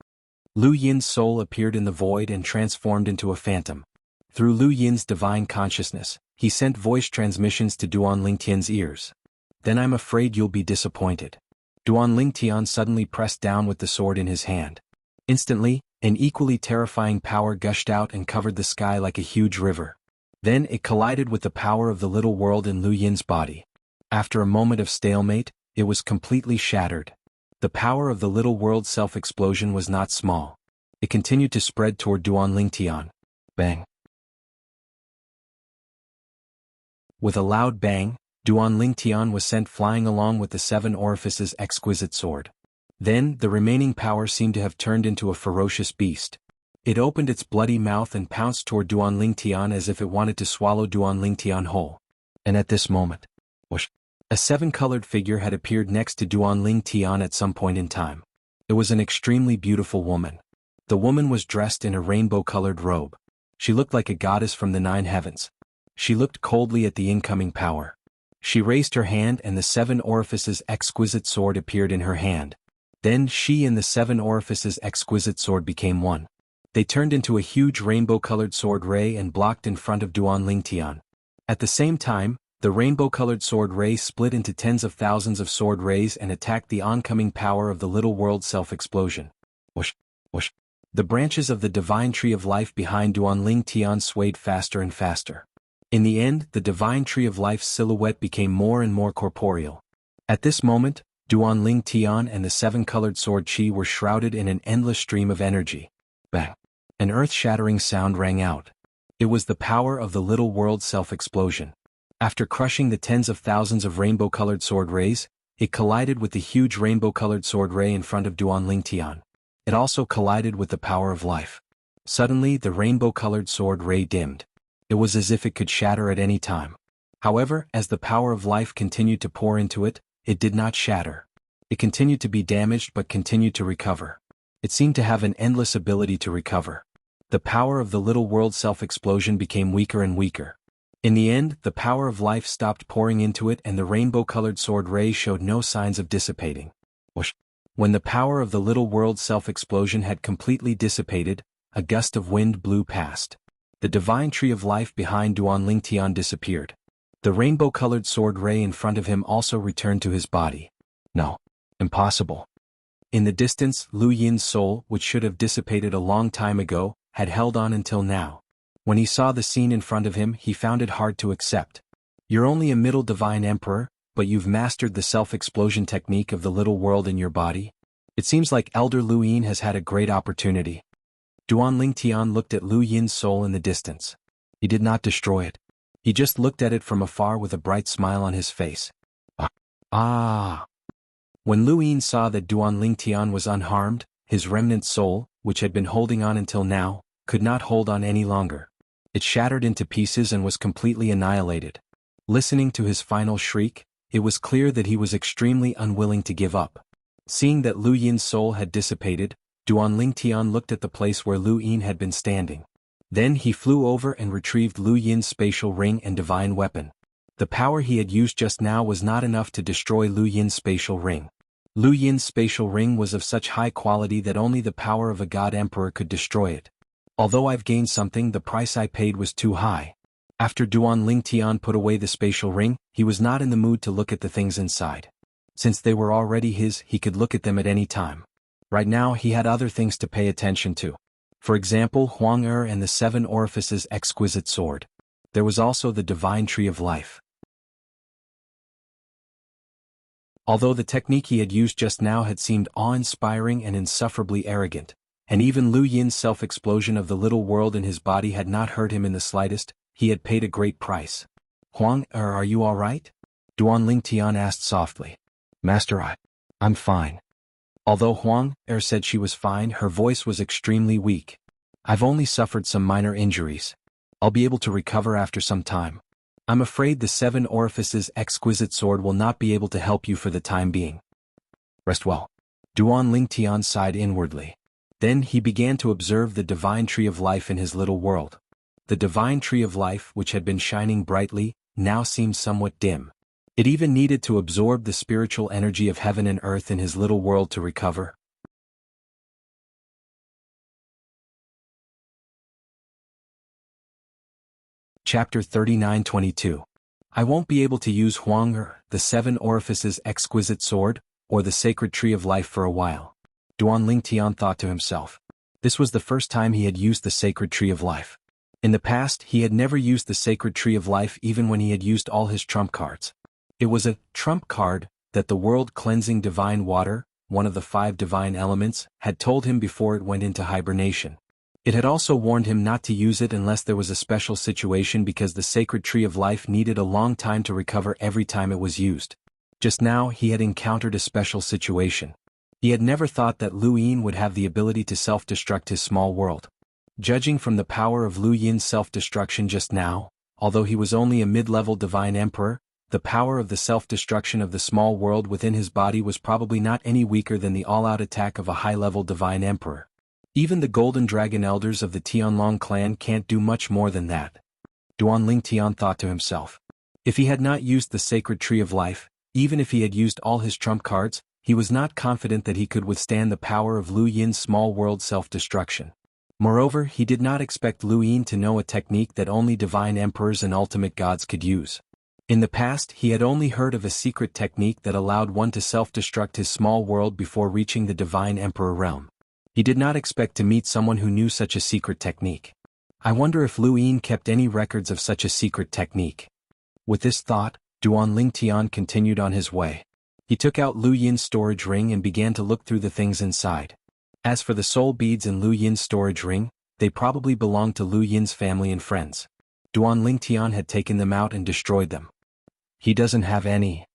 Lu Yin's soul appeared in the void and transformed into a phantom. Through Lu Yin's divine consciousness, he sent voice transmissions to Duan Tian's ears. Then I'm afraid you'll be disappointed. Duan Tian suddenly pressed down with the sword in his hand. Instantly, an equally terrifying power gushed out and covered the sky like a huge river. Then it collided with the power of the little world in Lu Yin's body. After a moment of stalemate, it was completely shattered. The power of the little world's self-explosion was not small. It continued to spread toward Duan Tian. Bang. With a loud bang, Duan Tian was sent flying along with the seven orifices exquisite sword. Then, the remaining power seemed to have turned into a ferocious beast. It opened its bloody mouth and pounced toward Duan Tian as if it wanted to swallow Duan Tian whole. And at this moment, whoosh, a seven-colored figure had appeared next to Duan Tian at some point in time. It was an extremely beautiful woman. The woman was dressed in a rainbow-colored robe. She looked like a goddess from the 9 heavens. She looked coldly at the incoming power. She raised her hand and the seven orifices exquisite sword appeared in her hand. Then she and the seven orifices exquisite sword became one. They turned into a huge rainbow-colored sword ray and blocked in front of Duan Tian. At the same time, the rainbow-colored sword ray split into tens of thousands of sword rays and attacked the oncoming power of the little world self-explosion. Whoosh, whoosh. The branches of the divine tree of life behind Duan Tian swayed faster and faster. In the end, the divine tree of life's silhouette became more and more corporeal. At this moment, Duan Tian and the seven-colored sword chi were shrouded in an endless stream of energy. Bang! An earth-shattering sound rang out. It was the power of the little world self-explosion. After crushing the tens of thousands of rainbow-colored sword rays, it collided with the huge rainbow-colored sword ray in front of Duan Tian. It also collided with the power of life. Suddenly, the rainbow-colored sword ray dimmed. It was as if it could shatter at any time. However, as the power of life continued to pour into it, it did not shatter. It continued to be damaged but continued to recover. It seemed to have an endless ability to recover. The power of the little world self-explosion became weaker and weaker. In the end, the power of life stopped pouring into it and the rainbow-colored sword ray showed no signs of dissipating. When the power of the little world self-explosion had completely dissipated, a gust of wind blew past. The divine tree of life behind Duan Tian disappeared. The rainbow-colored sword ray in front of him also returned to his body. No. Impossible. In the distance, Lu Yin's soul, which should have dissipated a long time ago, had held on until now. When he saw the scene in front of him, he found it hard to accept. You're only a middle divine emperor, but you've mastered the self-explosion technique of the little world in your body? It seems like Elder Lu Yin has had a great opportunity. Duan Tian looked at Lu Yin's soul in the distance. He did not destroy it. He just looked at it from afar with a bright smile on his face. Ah! When Lu Yin saw that Duan Tian was unharmed, his remnant soul, which had been holding on until now, could not hold on any longer. It shattered into pieces and was completely annihilated. Listening to his final shriek, it was clear that he was extremely unwilling to give up. Seeing that Lu Yin's soul had dissipated, Duan Tian looked at the place where Lu Yin had been standing. Then he flew over and retrieved Lu Yin's spatial ring and divine weapon. The power he had used just now was not enough to destroy Lu Yin's spatial ring. Lu Yin's spatial ring was of such high quality that only the power of a god emperor could destroy it. Although I've gained something, the price I paid was too high. After Duan Tian put away the spatial ring, he was not in the mood to look at the things inside. Since they were already his, he could look at them at any time. Right now he had other things to pay attention to. For example, Huang and the 7 Orifices exquisite sword. There was also the divine tree of life. Although the technique he had used just now had seemed awe-inspiring and insufferably arrogant, and even Lu Yin's self-explosion of the little world in his body had not hurt him in the slightest, he had paid a great price. Huang, are you all right? Duan Tian asked softly. Master, I'm fine. Although Huang said she was fine, her voice was extremely weak. I've only suffered some minor injuries. I'll be able to recover after some time. I'm afraid the 7 Orifices exquisite sword will not be able to help you for the time being. Rest well. Duan Tian sighed inwardly. Then he began to observe the divine tree of life in his little world. The divine tree of life, which had been shining brightly, now seemed somewhat dim. It even needed to absorb the spiritual energy of heaven and earth in his little world to recover. Chapter 39-22. I won't be able to use Huang the 7 Orifices exquisite sword, or the sacred tree of life for a while. Duan Tian thought to himself. This was the first time he had used the sacred tree of life. In the past, he had never used the sacred tree of life even when he had used all his trump cards. It was a trump card that the world-cleansing divine water, one of the 5 divine elements, had told him before it went into hibernation. It had also warned him not to use it unless there was a special situation because the sacred tree of life needed a long time to recover every time it was used. Just now he had encountered a special situation. He had never thought that Lu Yin would have the ability to self-destruct his small world. Judging from the power of Lu Yin's self-destruction just now, although he was only a mid-level divine emperor, the power of the self-destruction of the small world within his body was probably not any weaker than the all-out attack of a high-level divine emperor. Even the Golden Dragon Elders of the Tianlong clan can't do much more than that. Duan Tian thought to himself. If he had not used the sacred tree of life, even if he had used all his trump cards, he was not confident that he could withstand the power of Lu Yin's small world self-destruction. Moreover, he did not expect Lu Yin to know a technique that only divine emperors and ultimate gods could use. In the past, he had only heard of a secret technique that allowed one to self-destruct his small world before reaching the divine emperor realm. He did not expect to meet someone who knew such a secret technique. I wonder if Lu Yin kept any records of such a secret technique. With this thought, Duan Tian continued on his way. He took out Lu Yin's storage ring and began to look through the things inside. As for the soul beads in Lu Yin's storage ring, they probably belonged to Lu Yin's family and friends. Duan Tian had taken them out and destroyed them. He doesn't have any.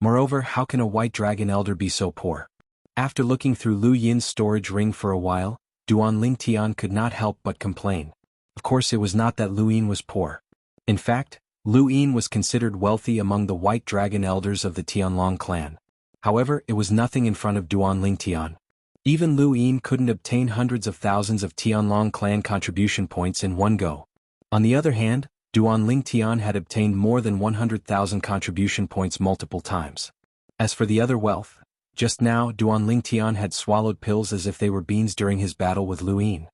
Moreover, how can a white dragon elder be so poor? After looking through Lu Yin's storage ring for a while, Duan Tian could not help but complain. Of course, it was not that Lu Yin was poor. In fact, Lu Yin was considered wealthy among the White Dragon elders of the Tianlong clan. However, it was nothing in front of Duan Tian. Even Lu Yin couldn't obtain hundreds of thousands of Tianlong clan contribution points in one go. On the other hand, Duan Tian had obtained more than 100,000 contribution points multiple times. As for the other wealth, just now Duan Tian had swallowed pills as if they were beans during his battle with Lu Yin.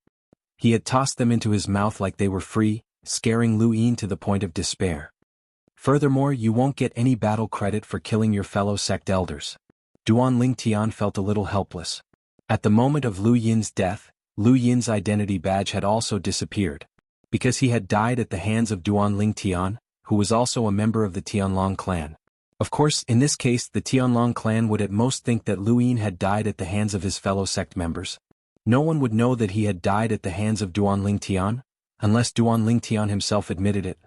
He had tossed them into his mouth like they were free, scaring Lu Yin to the point of despair. Furthermore, you won't get any battle credit for killing your fellow sect elders. Duan Tian felt a little helpless. At the moment of Lu Yin's death, Lu Yin's identity badge had also disappeared. Because he had died at the hands of Duan Tian, who was also a member of the Tianlong clan. Of course, in this case the Tianlong clan would at most think that Lu Yin had died at the hands of his fellow sect members. No one would know that he had died at the hands of Duan Tian, unless Duan Tian himself admitted it.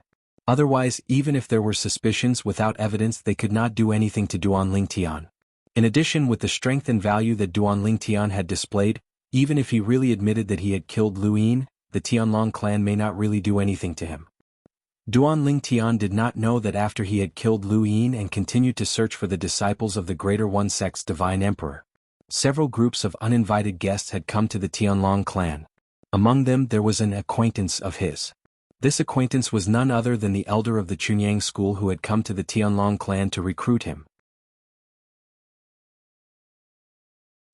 Otherwise, even if there were suspicions without evidence, they could not do anything to Duan Tian. In addition, with the strength and value that Duan Tian had displayed, even if he really admitted that he had killed Lu Yin, the Tianlong clan may not really do anything to him. Duan Tian did not know that after he had killed Lu Yin and continued to search for the disciples of the Greater One Sect's Divine Emperor, several groups of uninvited guests had come to the Tianlong clan. Among them there was an acquaintance of his. This acquaintance was none other than the elder of the Chunyang school who had come to the Tianlong clan to recruit him.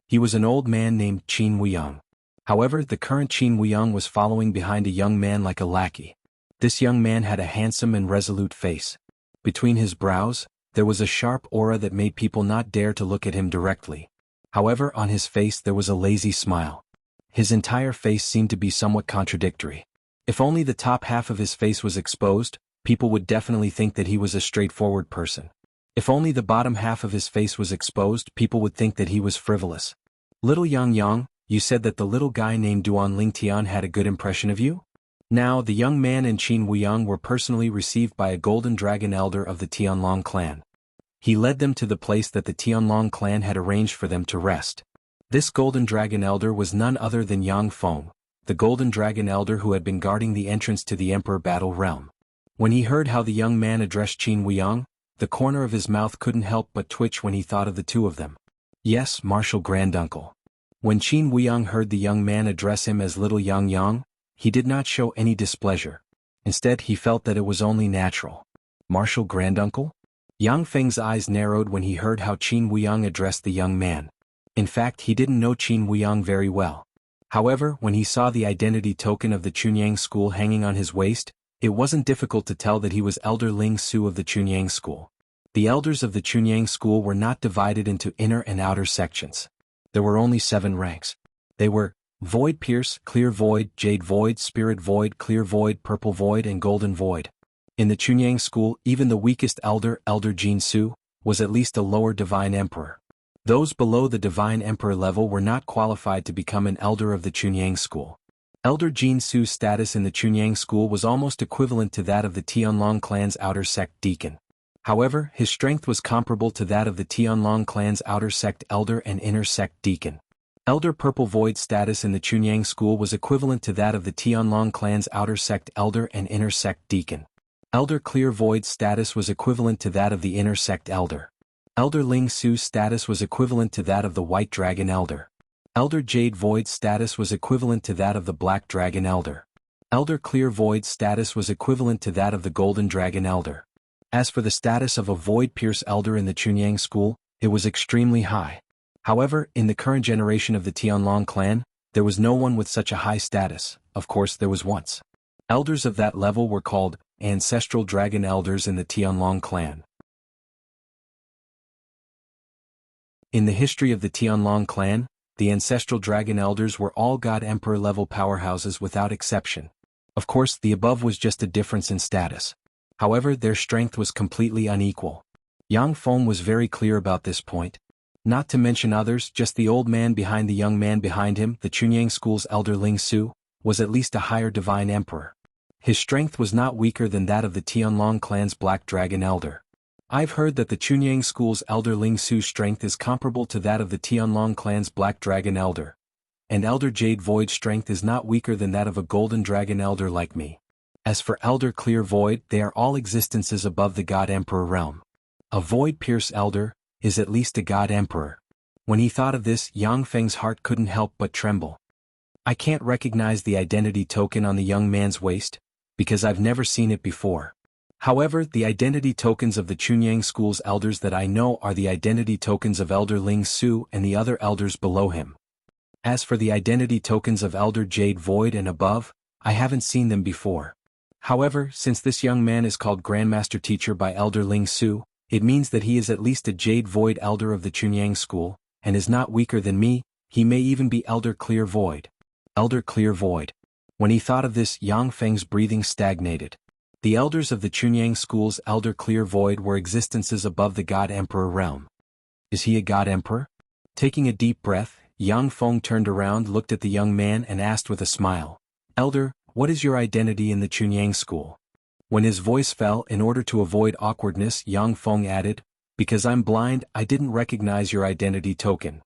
He was an old man named Qin Wuyang. However, the current Qin Wuyang was following behind a young man like a lackey. This young man had a handsome and resolute face. Between his brows, there was a sharp aura that made people not dare to look at him directly. However, on his face there was a lazy smile. His entire face seemed to be somewhat contradictory. If only the top half of his face was exposed, people would definitely think that he was a straightforward person. If only the bottom half of his face was exposed, people would think that he was frivolous. Little Yang, you said that the little guy named Duan Tian had a good impression of you? Now, the young man and Qin Wuyang were personally received by a golden dragon elder of the Tianlong clan. He led them to the place that the Tianlong clan had arranged for them to rest. This golden dragon elder was none other than Yang Feng, the golden dragon elder who had been guarding the entrance to the Emperor Battle Realm. When he heard how the young man addressed Qin Wuyang, the corner of his mouth couldn't help but twitch when he thought of the two of them. Yes, Martial Granduncle. When Qin Wuyang heard the young man address him as Little Yang, he did not show any displeasure. Instead, he felt that it was only natural. Martial Granduncle? Yang Feng's eyes narrowed when he heard how Qin Wuyang addressed the young man. In fact, he didn't know Qin Wuyang very well. However, when he saw the identity token of the Chunyang school hanging on his waist, it wasn't difficult to tell that he was Elder Ling Su of the Chunyang school. The elders of the Chunyang school were not divided into inner and outer sections. There were only 7 ranks. They were Void Pierce, Clear Void, Jade Void, Spirit Void, Clear Void, Purple Void and Golden Void. In the Chunyang school, even the weakest elder, Elder Jin Su, was at least a lower Divine Emperor. Those below the Divine Emperor level were not qualified to become an elder of the Chunyang school. Elder Jin Su's status in the Chunyang school was almost equivalent to that of the Tianlong clan's outer sect deacon. However, his strength was comparable to that of the Tianlong clan's outer sect elder and inner sect deacon. Elder Purple Void status in the Chunyang school was equivalent to that of the Tianlong clan's outer sect elder and inner sect deacon. Elder Clear Void status was equivalent to that of the inner sect elder. Elder Ling Su's status was equivalent to that of the White Dragon elder. Elder Jade Void status was equivalent to that of the Black Dragon elder. Elder Clear Void status was equivalent to that of the Golden Dragon elder. As for the status of a Void Pierce elder in the Chunyang school, it was extremely high. However, in the current generation of the Tianlong clan, there was no one with such a high status. Of course, there was once. Elders of that level were called Ancestral Dragon Elders in the Tianlong clan. In the history of the Tianlong clan, the Ancestral Dragon Elders were all God Emperor level powerhouses without exception. Of course, the above was just a difference in status. However, their strength was completely unequal. Yang Feng was very clear about this point. Not to mention others, just the old man behind the young man behind him, the Chunyang school's elder Ling Su, was at least a higher Divine Emperor. His strength was not weaker than that of the Tianlong clan's Black Dragon elder. I've heard that the Chunyang school's elder Ling Su's strength is comparable to that of the Tianlong clan's Black Dragon elder. and Elder Jade Void strength is not weaker than that of a golden dragon elder like me. As for Elder Clear Void, they are all existences above the God Emperor realm. A Void Pierce Elder is at least a God Emperor. When he thought of this, Yang Feng's heart couldn't help but tremble. I can't recognize the identity token on the young man's waist, because I've never seen it before. However, the identity tokens of the Chunyang School's elders that I know are the identity tokens of Elder Ling Su and the other elders below him. As for the identity tokens of Elder Jade Void and above, I haven't seen them before. However, since this young man is called Grandmaster Teacher by Elder Ling Su, it means that he is at least a Jade Void elder of the Chunyang School, and is not weaker than me. He may even be Elder Clear Void. Elder Clear Void. When he thought of this, Yang Feng's breathing stagnated. The elders of the Chunyang School's Elder Clear Void were existences above the God Emperor realm. Is he a God Emperor? Taking a deep breath, Yang Feng turned around, looked at the young man and asked with a smile, "Elder, what is your identity in the Chunyang School?" When his voice fell, in order to avoid awkwardness, Yang Feng added, "Because I'm blind, I didn't recognize your identity token.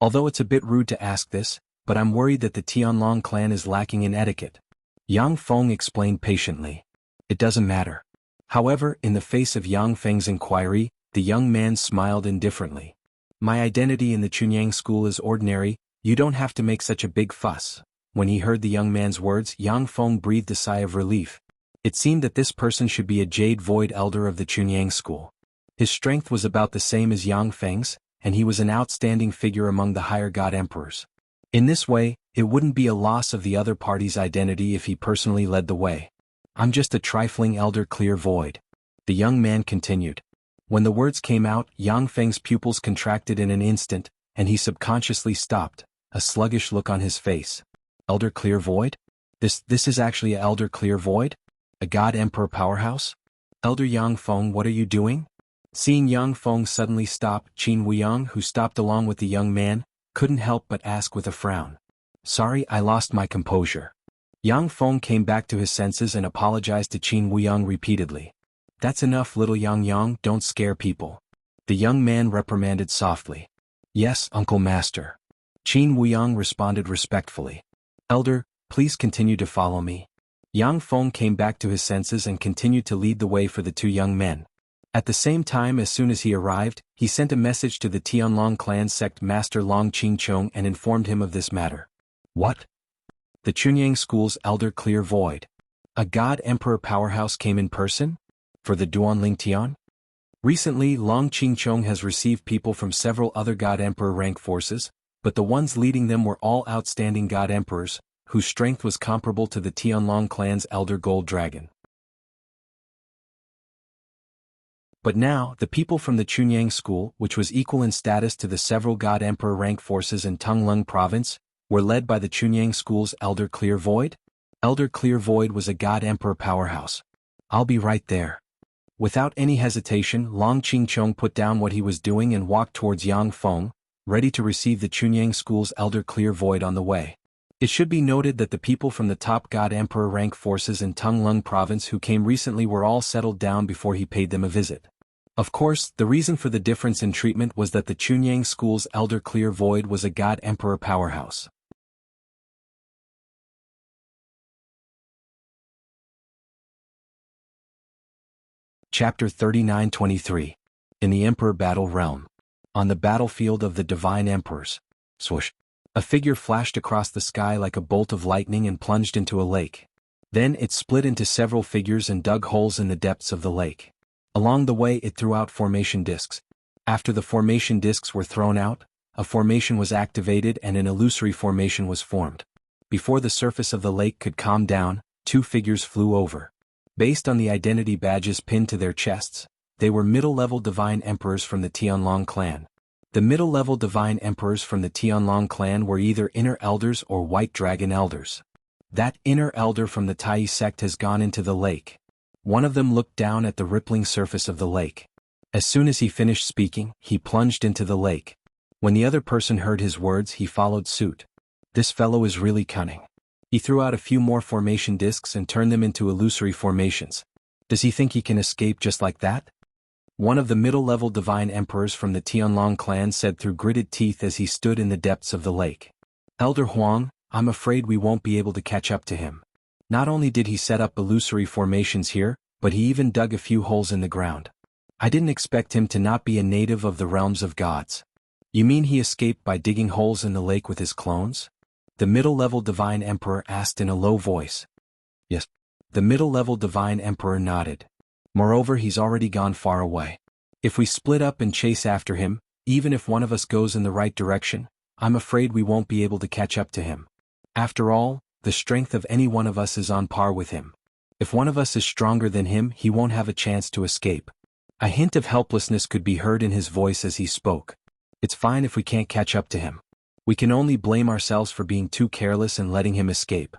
Although it's a bit rude to ask this, but I'm worried that the Tianlong clan is lacking in etiquette." Yang Feng explained patiently. "It doesn't matter." However, in the face of Yang Feng's inquiry, the young man smiled indifferently. "My identity in the Chunyang School is ordinary, you don't have to make such a big fuss." When he heard the young man's words, Yang Feng breathed a sigh of relief. It seemed that this person should be a Jade Void elder of the Chunyang School. His strength was about the same as Yang Feng's, and he was an outstanding figure among the higher God Emperors. In this way, it wouldn't be a loss of the other party's identity if he personally led the way. "I'm just a trifling Elder Clear Void," the young man continued. When the words came out, Yang Feng's pupils contracted in an instant, and he subconsciously stopped, a sluggish look on his face. "Elder Clear Void? This is actually a Elder Clear Void? A God Emperor powerhouse? Elder Yang Feng, what are you doing?" Seeing Yang Feng suddenly stop, Qin Wuyang, who stopped along with the young man, couldn't help but ask with a frown. "Sorry, I lost my composure." Yang Feng came back to his senses and apologized to Qin Wuyang repeatedly. "That's enough, little Yang, don't scare people." The young man reprimanded softly. "Yes, Uncle Master." Qin Wuyang responded respectfully. "Elder, please continue to follow me." Yang Feng came back to his senses and continued to lead the way for the two young men. At the same time, as soon as he arrived, he sent a message to the Tianlong clan sect master Long Qingchong and informed him of this matter. "What? The Chunyang School's Elder Clear Void, a God Emperor powerhouse, came in person? For the Duanling Tian?" Recently, Long Qingchong has received people from several other God Emperor rank forces, but the ones leading them were all outstanding God Emperors, whose strength was comparable to the Tianlong clan's Elder Gold Dragon. But now, the people from the Chunyang School, which was equal in status to the several God Emperor rank forces in Tunglung Province, were led by the Chunyang School's Elder Clear Void? Elder Clear Void was a God Emperor powerhouse. "I'll be right there." Without any hesitation, Long Qingchong put down what he was doing and walked towards Yang Feng, ready to receive the Chunyang School's Elder Clear Void on the way. It should be noted that the people from the top God Emperor rank forces in Tunglung Province who came recently were all settled down before he paid them a visit. Of course, the reason for the difference in treatment was that the Chunyang School's Elder Clear Void was a God Emperor powerhouse. Chapter 39-23. In the Emperor Battle Realm. On the battlefield of the Divine Emperors. Swoosh. A figure flashed across the sky like a bolt of lightning and plunged into a lake. Then it split into several figures and dug holes in the depths of the lake. Along the way it threw out formation discs. After the formation discs were thrown out, a formation was activated and an illusory formation was formed. Before the surface of the lake could calm down, two figures flew over. Based on the identity badges pinned to their chests, they were middle-level Divine Emperors from the Tianlong clan. The middle-level Divine Emperors from the Tianlong clan were either Inner Elders or White Dragon Elders. That Inner Elder from the Tai sect has gone into the lake. One of them looked down at the rippling surface of the lake. As soon as he finished speaking, he plunged into the lake. When the other person heard his words, he followed suit. This fellow is really cunning. He threw out a few more formation discs and turned them into illusory formations. Does he think he can escape just like that? One of the middle-level Divine Emperors from the Tianlong clan said through gritted teeth as he stood in the depths of the lake. Elder Huang, I'm afraid we won't be able to catch up to him. Not only did he set up illusory formations here, but he even dug a few holes in the ground. I didn't expect him to not be a native of the realms of gods. You mean he escaped by digging holes in the lake with his clones? The middle-level Divine Emperor asked in a low voice. Yes. The middle-level Divine Emperor nodded. Moreover, he's already gone far away. If we split up and chase after him, even if one of us goes in the right direction, I'm afraid we won't be able to catch up to him. After all, the strength of any one of us is on par with him. If one of us is stronger than him, he won't have a chance to escape. A hint of helplessness could be heard in his voice as he spoke. It's fine if we can't catch up to him. We can only blame ourselves for being too careless and letting him escape.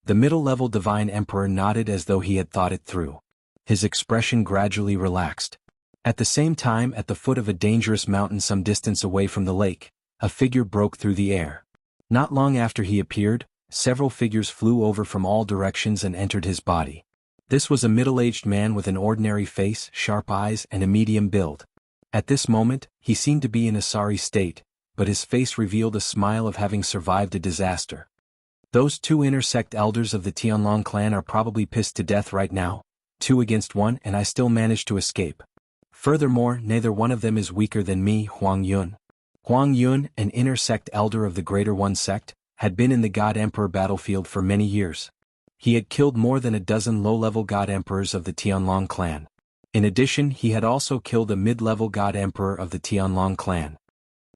The middle-level Divine Emperor nodded as though he had thought it through. His expression gradually relaxed. At the same time, at the foot of a dangerous mountain some distance away from the lake, a figure broke through the air. Not long after he appeared, several figures flew over from all directions and entered his body. This was a middle-aged man with an ordinary face, sharp eyes, and a medium build. At this moment, he seemed to be in a sorry state, but his face revealed a smile of having survived a disaster. Those two inner sect elders of the Tianlong clan are probably pissed to death right now, 2 against 1, and I still managed to escape. Furthermore, neither one of them is weaker than me, Huang Yun. Huang Yun, an inner sect elder of the Greater One sect, had been in the God Emperor battlefield for many years. He had killed more than a dozen low-level God Emperors of the Tianlong clan. In addition, he had also killed a mid-level God Emperor of the Tianlong clan.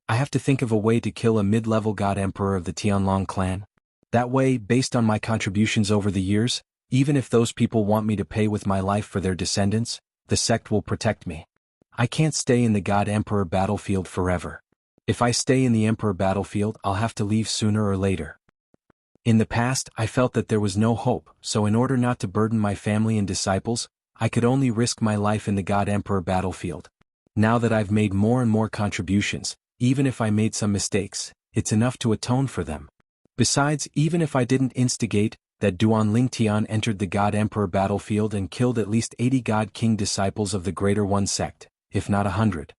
I have to think of a way to kill a mid-level God Emperor of the Tianlong clan. That way, based on my contributions over the years, even if those people want me to pay with my life for their descendants, the sect will protect me. I can't stay in the God Emperor battlefield forever. If I stay in the Emperor battlefield, I'll have to leave sooner or later. In the past, I felt that there was no hope, so in order not to burden my family and disciples, I could only risk my life in the God Emperor battlefield. Now that I've made more and more contributions, even if I made some mistakes, it's enough to atone for them. Besides, even if I didn't instigate, that Duan Lingtian entered the God Emperor battlefield and killed at least 80 God King disciples of the Greater One sect, if not 100.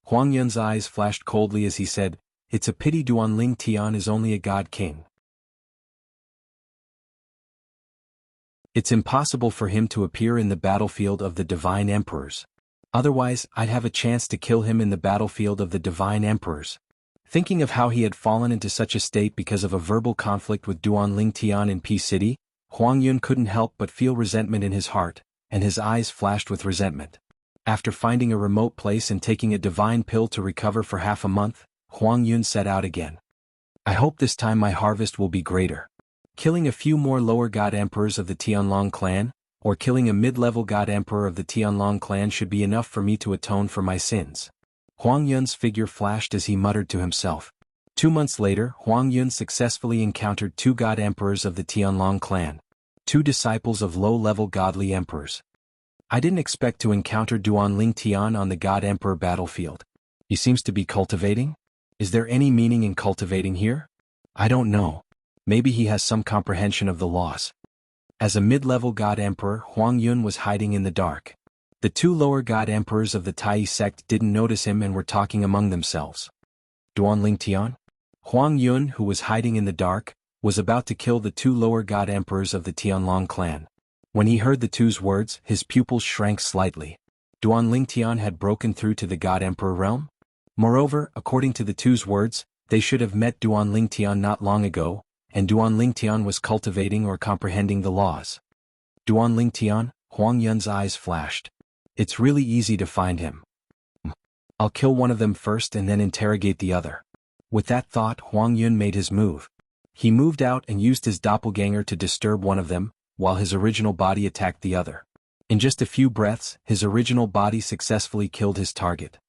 Huang Yun's eyes flashed coldly as he said, "It's a pity Duan Lingtian is only a God King. It's impossible for him to appear in the battlefield of the Divine Emperors. Otherwise, I'd have a chance to kill him in the battlefield of the Divine Emperors." Thinking of how he had fallen into such a state because of a verbal conflict with Duan Lingtian in P City, Huang Yun couldn't help but feel resentment in his heart, and his eyes flashed with resentment. After finding a remote place and taking a divine pill to recover for half a month, Huang Yun set out again. I hope this time my harvest will be greater. Killing a few more lower God Emperors of the Tianlong clan, or killing a mid-level God Emperor of the Tianlong clan should be enough for me to atone for my sins. Huang Yun's figure flashed as he muttered to himself. 2 months later, Huang Yun successfully encountered 2 God Emperors of the Tianlong clan, 2 disciples of low-level godly emperors. I didn't expect to encounter Duan Lingtian on the God Emperor battlefield. He seems to be cultivating? Is there any meaning in cultivating here? I don't know. Maybe he has some comprehension of the laws. As a mid-level God Emperor, Huang Yun was hiding in the dark. The 2 lower God Emperors of the Tai sect didn't notice him and were talking among themselves. Duan Lingtian? Huang Yun, who was hiding in the dark, was about to kill the 2 lower God Emperors of the Tianlong clan. When he heard the 2's words, his pupils shrank slightly. Duan Lingtian had broken through to the God Emperor realm? Moreover, according to the 2's words, they should have met Duan Lingtian not long ago, and Duan Lingtian was cultivating or comprehending the laws. Duan Lingtian? Huang Yun's eyes flashed. It's really easy to find him. I'll kill one of them first and then interrogate the other. With that thought, Huang Yun made his move. He moved out and used his doppelganger to disturb one of them, while his original body attacked the other. In just a few breaths, his original body successfully killed his target.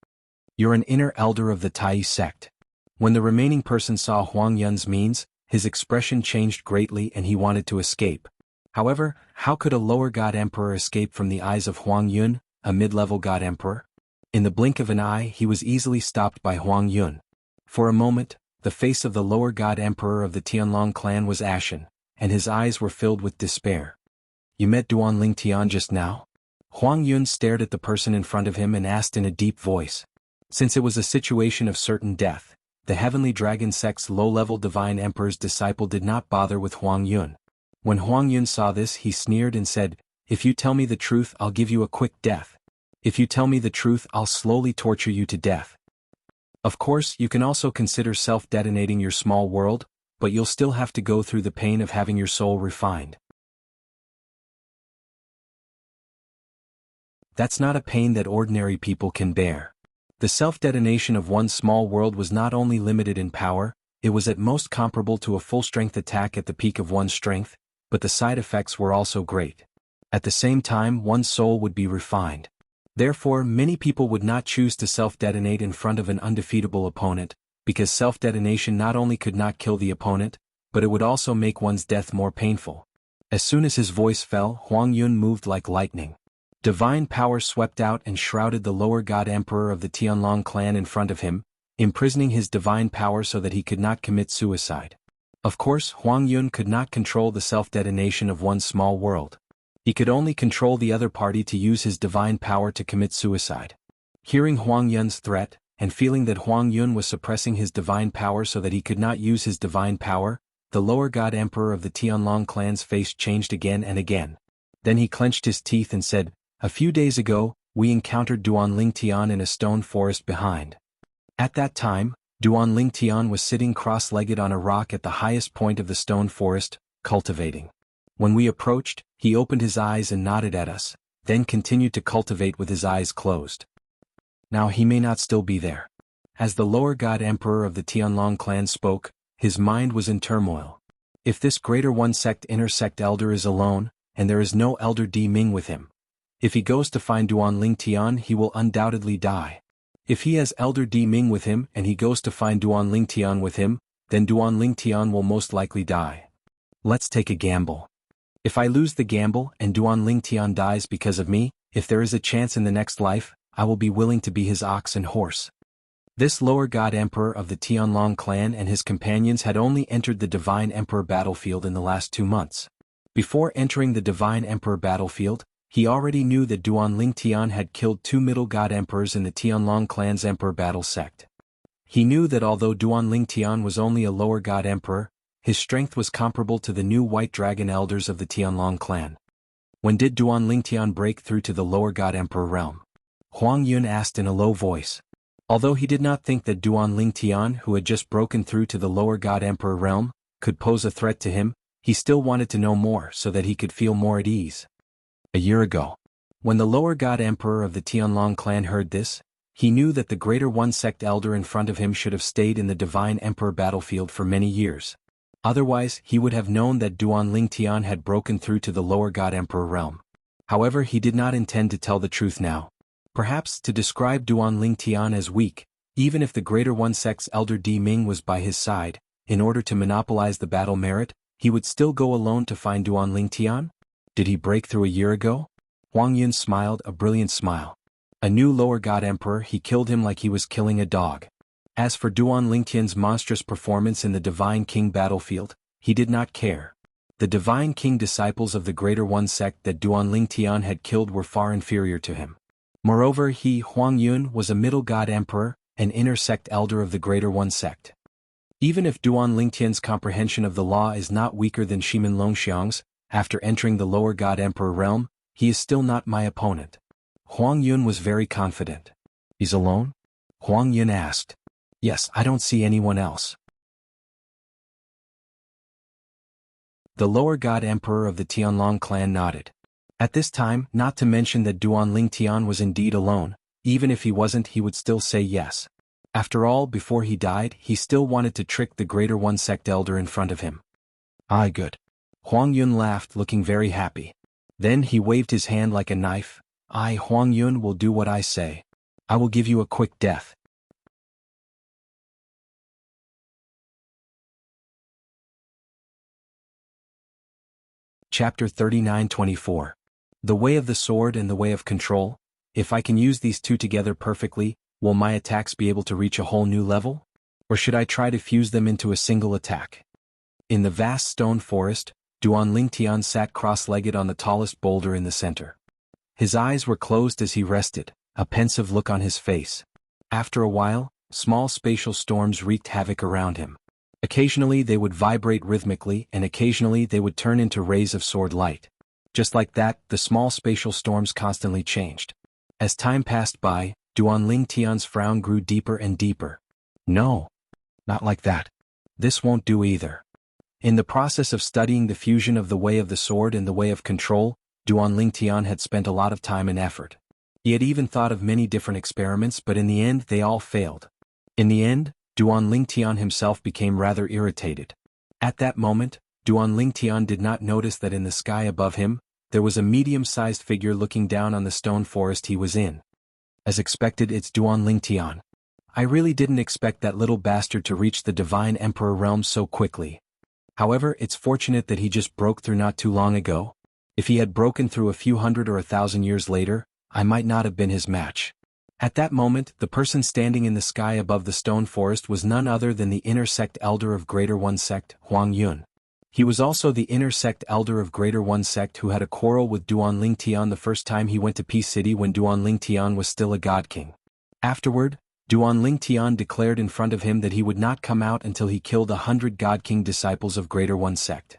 You're an inner elder of the Tai sect. When the remaining person saw Huang Yun's means, his expression changed greatly and he wanted to escape. However, how could a lower God Emperor escape from the eyes of Huang Yun, a mid-level God Emperor? In the blink of an eye, he was easily stopped by Huang Yun. For a moment, the face of the lower God Emperor of the Tianlong clan was ashen, and his eyes were filled with despair. You met Duan Lingtian just now? Huang Yun stared at the person in front of him and asked in a deep voice. Since it was a situation of certain death, the Heavenly Dragon sect's low-level Divine Emperor's disciple did not bother with Huang Yun. When Huang Yun saw this, he sneered and said, "If you tell me the truth, I'll give you a quick death. If you tell me the truth, I'll slowly torture you to death. Of course, you can also consider self-detonating your small world, but you'll still have to go through the pain of having your soul refined. That's not a pain that ordinary people can bear." The self-detonation of one's small world was not only limited in power, it was at most comparable to a full-strength attack at the peak of one's strength, but the side effects were also great. At the same time, one's soul would be refined. Therefore, many people would not choose to self-detonate in front of an undefeatable opponent, because self-detonation not only could not kill the opponent, but it would also make one's death more painful. As soon as his voice fell, Huang Yun moved like lightning. Divine power swept out and shrouded the lower god emperor of the Tianlong clan in front of him, imprisoning his divine power so that he could not commit suicide. Of course, Huang Yun could not control the self-detonation of one small world. He could only control the other party to use his divine power to commit suicide. Hearing Huang Yun's threat, and feeling that Huang Yun was suppressing his divine power so that he could not use his divine power, the lower god emperor of the Tianlong clan's face changed again and again. Then he clenched his teeth and said, "A few days ago, we encountered Duan Lingtian in a stone forest behind. At that time, Duan Lingtian was sitting cross-legged on a rock at the highest point of the stone forest, cultivating. When we approached, he opened his eyes and nodded at us, then continued to cultivate with his eyes closed. Now he may not still be there." As the lower god emperor of the Tianlong clan spoke, his mind was in turmoil. If this greater one sect inner sect elder is alone, and there is no elder Di Ming with him, if he goes to find Duan Lingtian, he will undoubtedly die. If he has elder Di Ming with him and he goes to find Duan Lingtian with him, then Duan Lingtian will most likely die. Let's take a gamble. If I lose the gamble and Duan Lingtian dies because of me, if there is a chance in the next life, I will be willing to be his ox and horse. This lower god emperor of the Tianlong clan and his companions had only entered the Divine Emperor battlefield in the last 2 months. Before entering the Divine Emperor battlefield, he already knew that Duan Lingtian had killed 2 middle god emperors in the Tianlong clan's emperor battle sect. He knew that although Duan Lingtian was only a lower god emperor, his strength was comparable to the new white dragon elders of the Tianlong clan. When did Duan Lingtian break through to the lower god emperor realm? Huang Yun asked in a low voice. Although he did not think that Duan Lingtian, who had just broken through to the lower god emperor realm, could pose a threat to him, he still wanted to know more so that he could feel more at ease. A year ago. When the lower god emperor of the Tianlong clan heard this, he knew that the greater one sect elder in front of him should have stayed in the Divine Emperor battlefield for many years. Otherwise, he would have known that Duan Lingtian had broken through to the lower god emperor realm. However, he did not intend to tell the truth now. Perhaps to describe Duan Lingtian as weak, even if the greater one sect's elder Di Ming was by his side, in order to monopolize the battle merit, he would still go alone to find Duan Lingtian? Did he break through a year ago? Huang Yun smiled a brilliant smile. A new lower god emperor, he killed him like he was killing a dog. As for Duan Lingtian's monstrous performance in the Divine King battlefield, he did not care. The Divine King disciples of the Greater One sect that Duan Lingtian had killed were far inferior to him. Moreover, he, Huang Yun, was a middle god emperor, an inner sect elder of the Greater One sect. Even if Duan Lingtian's comprehension of the law is not weaker than Shimin Longxiang's, after entering the lower god emperor realm, he is still not my opponent. Huang Yun was very confident. He's alone? Huang Yun asked. Yes, I don't see anyone else. The lower god emperor of the Tianlong clan nodded. At this time, not to mention that Duan Lingtian was indeed alone, even if he wasn't, he would still say yes. After all, before he died, he still wanted to trick the Greater One sect elder in front of him. Aye, good. Huang Yun laughed, looking very happy. Then he waved his hand like a knife. I, Huang Yun, will do what I say. I will give you a quick death. Chapter 39-24. The Way of the Sword and the Way of Control. If I can use these two together perfectly, will my attacks be able to reach a whole new level? Or should I try to fuse them into a single attack? In the vast stone forest, Duan Lingtian sat cross-legged on the tallest boulder in the center. His eyes were closed as he rested, a pensive look on his face. After a while, small spatial storms wreaked havoc around him. Occasionally they would vibrate rhythmically and occasionally they would turn into rays of sword light. Just like that, the small spatial storms constantly changed. As time passed by, Duanling Tian's frown grew deeper and deeper. No. Not like that. This won't do either. In the process of studying the fusion of the way of the sword and the way of control, Duanling Tian had spent a lot of time and effort. He had even thought of many different experiments, but in the end they all failed. In the end, Duanling Tian himself became rather irritated. At that moment, Duanling Tian did not notice that in the sky above him, there was a medium-sized figure looking down on the stone forest he was in. As expected, it's Duanling Tian. I really didn't expect that little bastard to reach the Divine Emperor realm so quickly. However, it's fortunate that he just broke through not too long ago. If he had broken through a few hundred or 1,000 years later, I might not have been his match. At that moment, the person standing in the sky above the stone forest was none other than the inner sect elder of Greater One Sect, Huang Yun. He was also the inner sect elder of Greater One Sect who had a quarrel with Duanling Tian the first time he went to Peace City when Duanling Tian was still a god king. Afterward, Duanling Tian declared in front of him that he would not come out until he killed 100 god king disciples of Greater One Sect.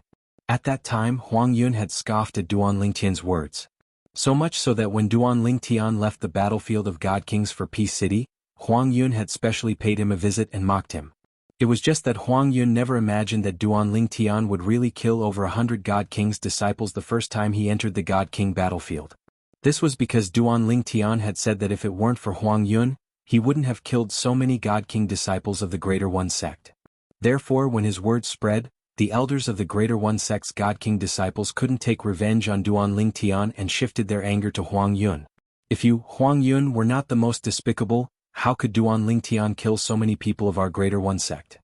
At that time, Huang Yun had scoffed at Duanling Tian's words. So much so that when Duanling Tian left the battlefield of God Kings for Peace City, Huang Yun had specially paid him a visit and mocked him. It was just that Huang Yun never imagined that Duanling Tian would really kill over 100 God King's disciples the first time he entered the God King battlefield. This was because Duanling Tian had said that if it weren't for Huang Yun, he wouldn't have killed so many God King disciples of the Greater One Sect. Therefore, when his word spread, the elders of the Greater One Sect's God King disciples couldn't take revenge on Duanling Tian and shifted their anger to Huang Yun. If you, Huang Yun, were not the most despicable, how could Duanling Tian kill so many people of our Greater One Sect?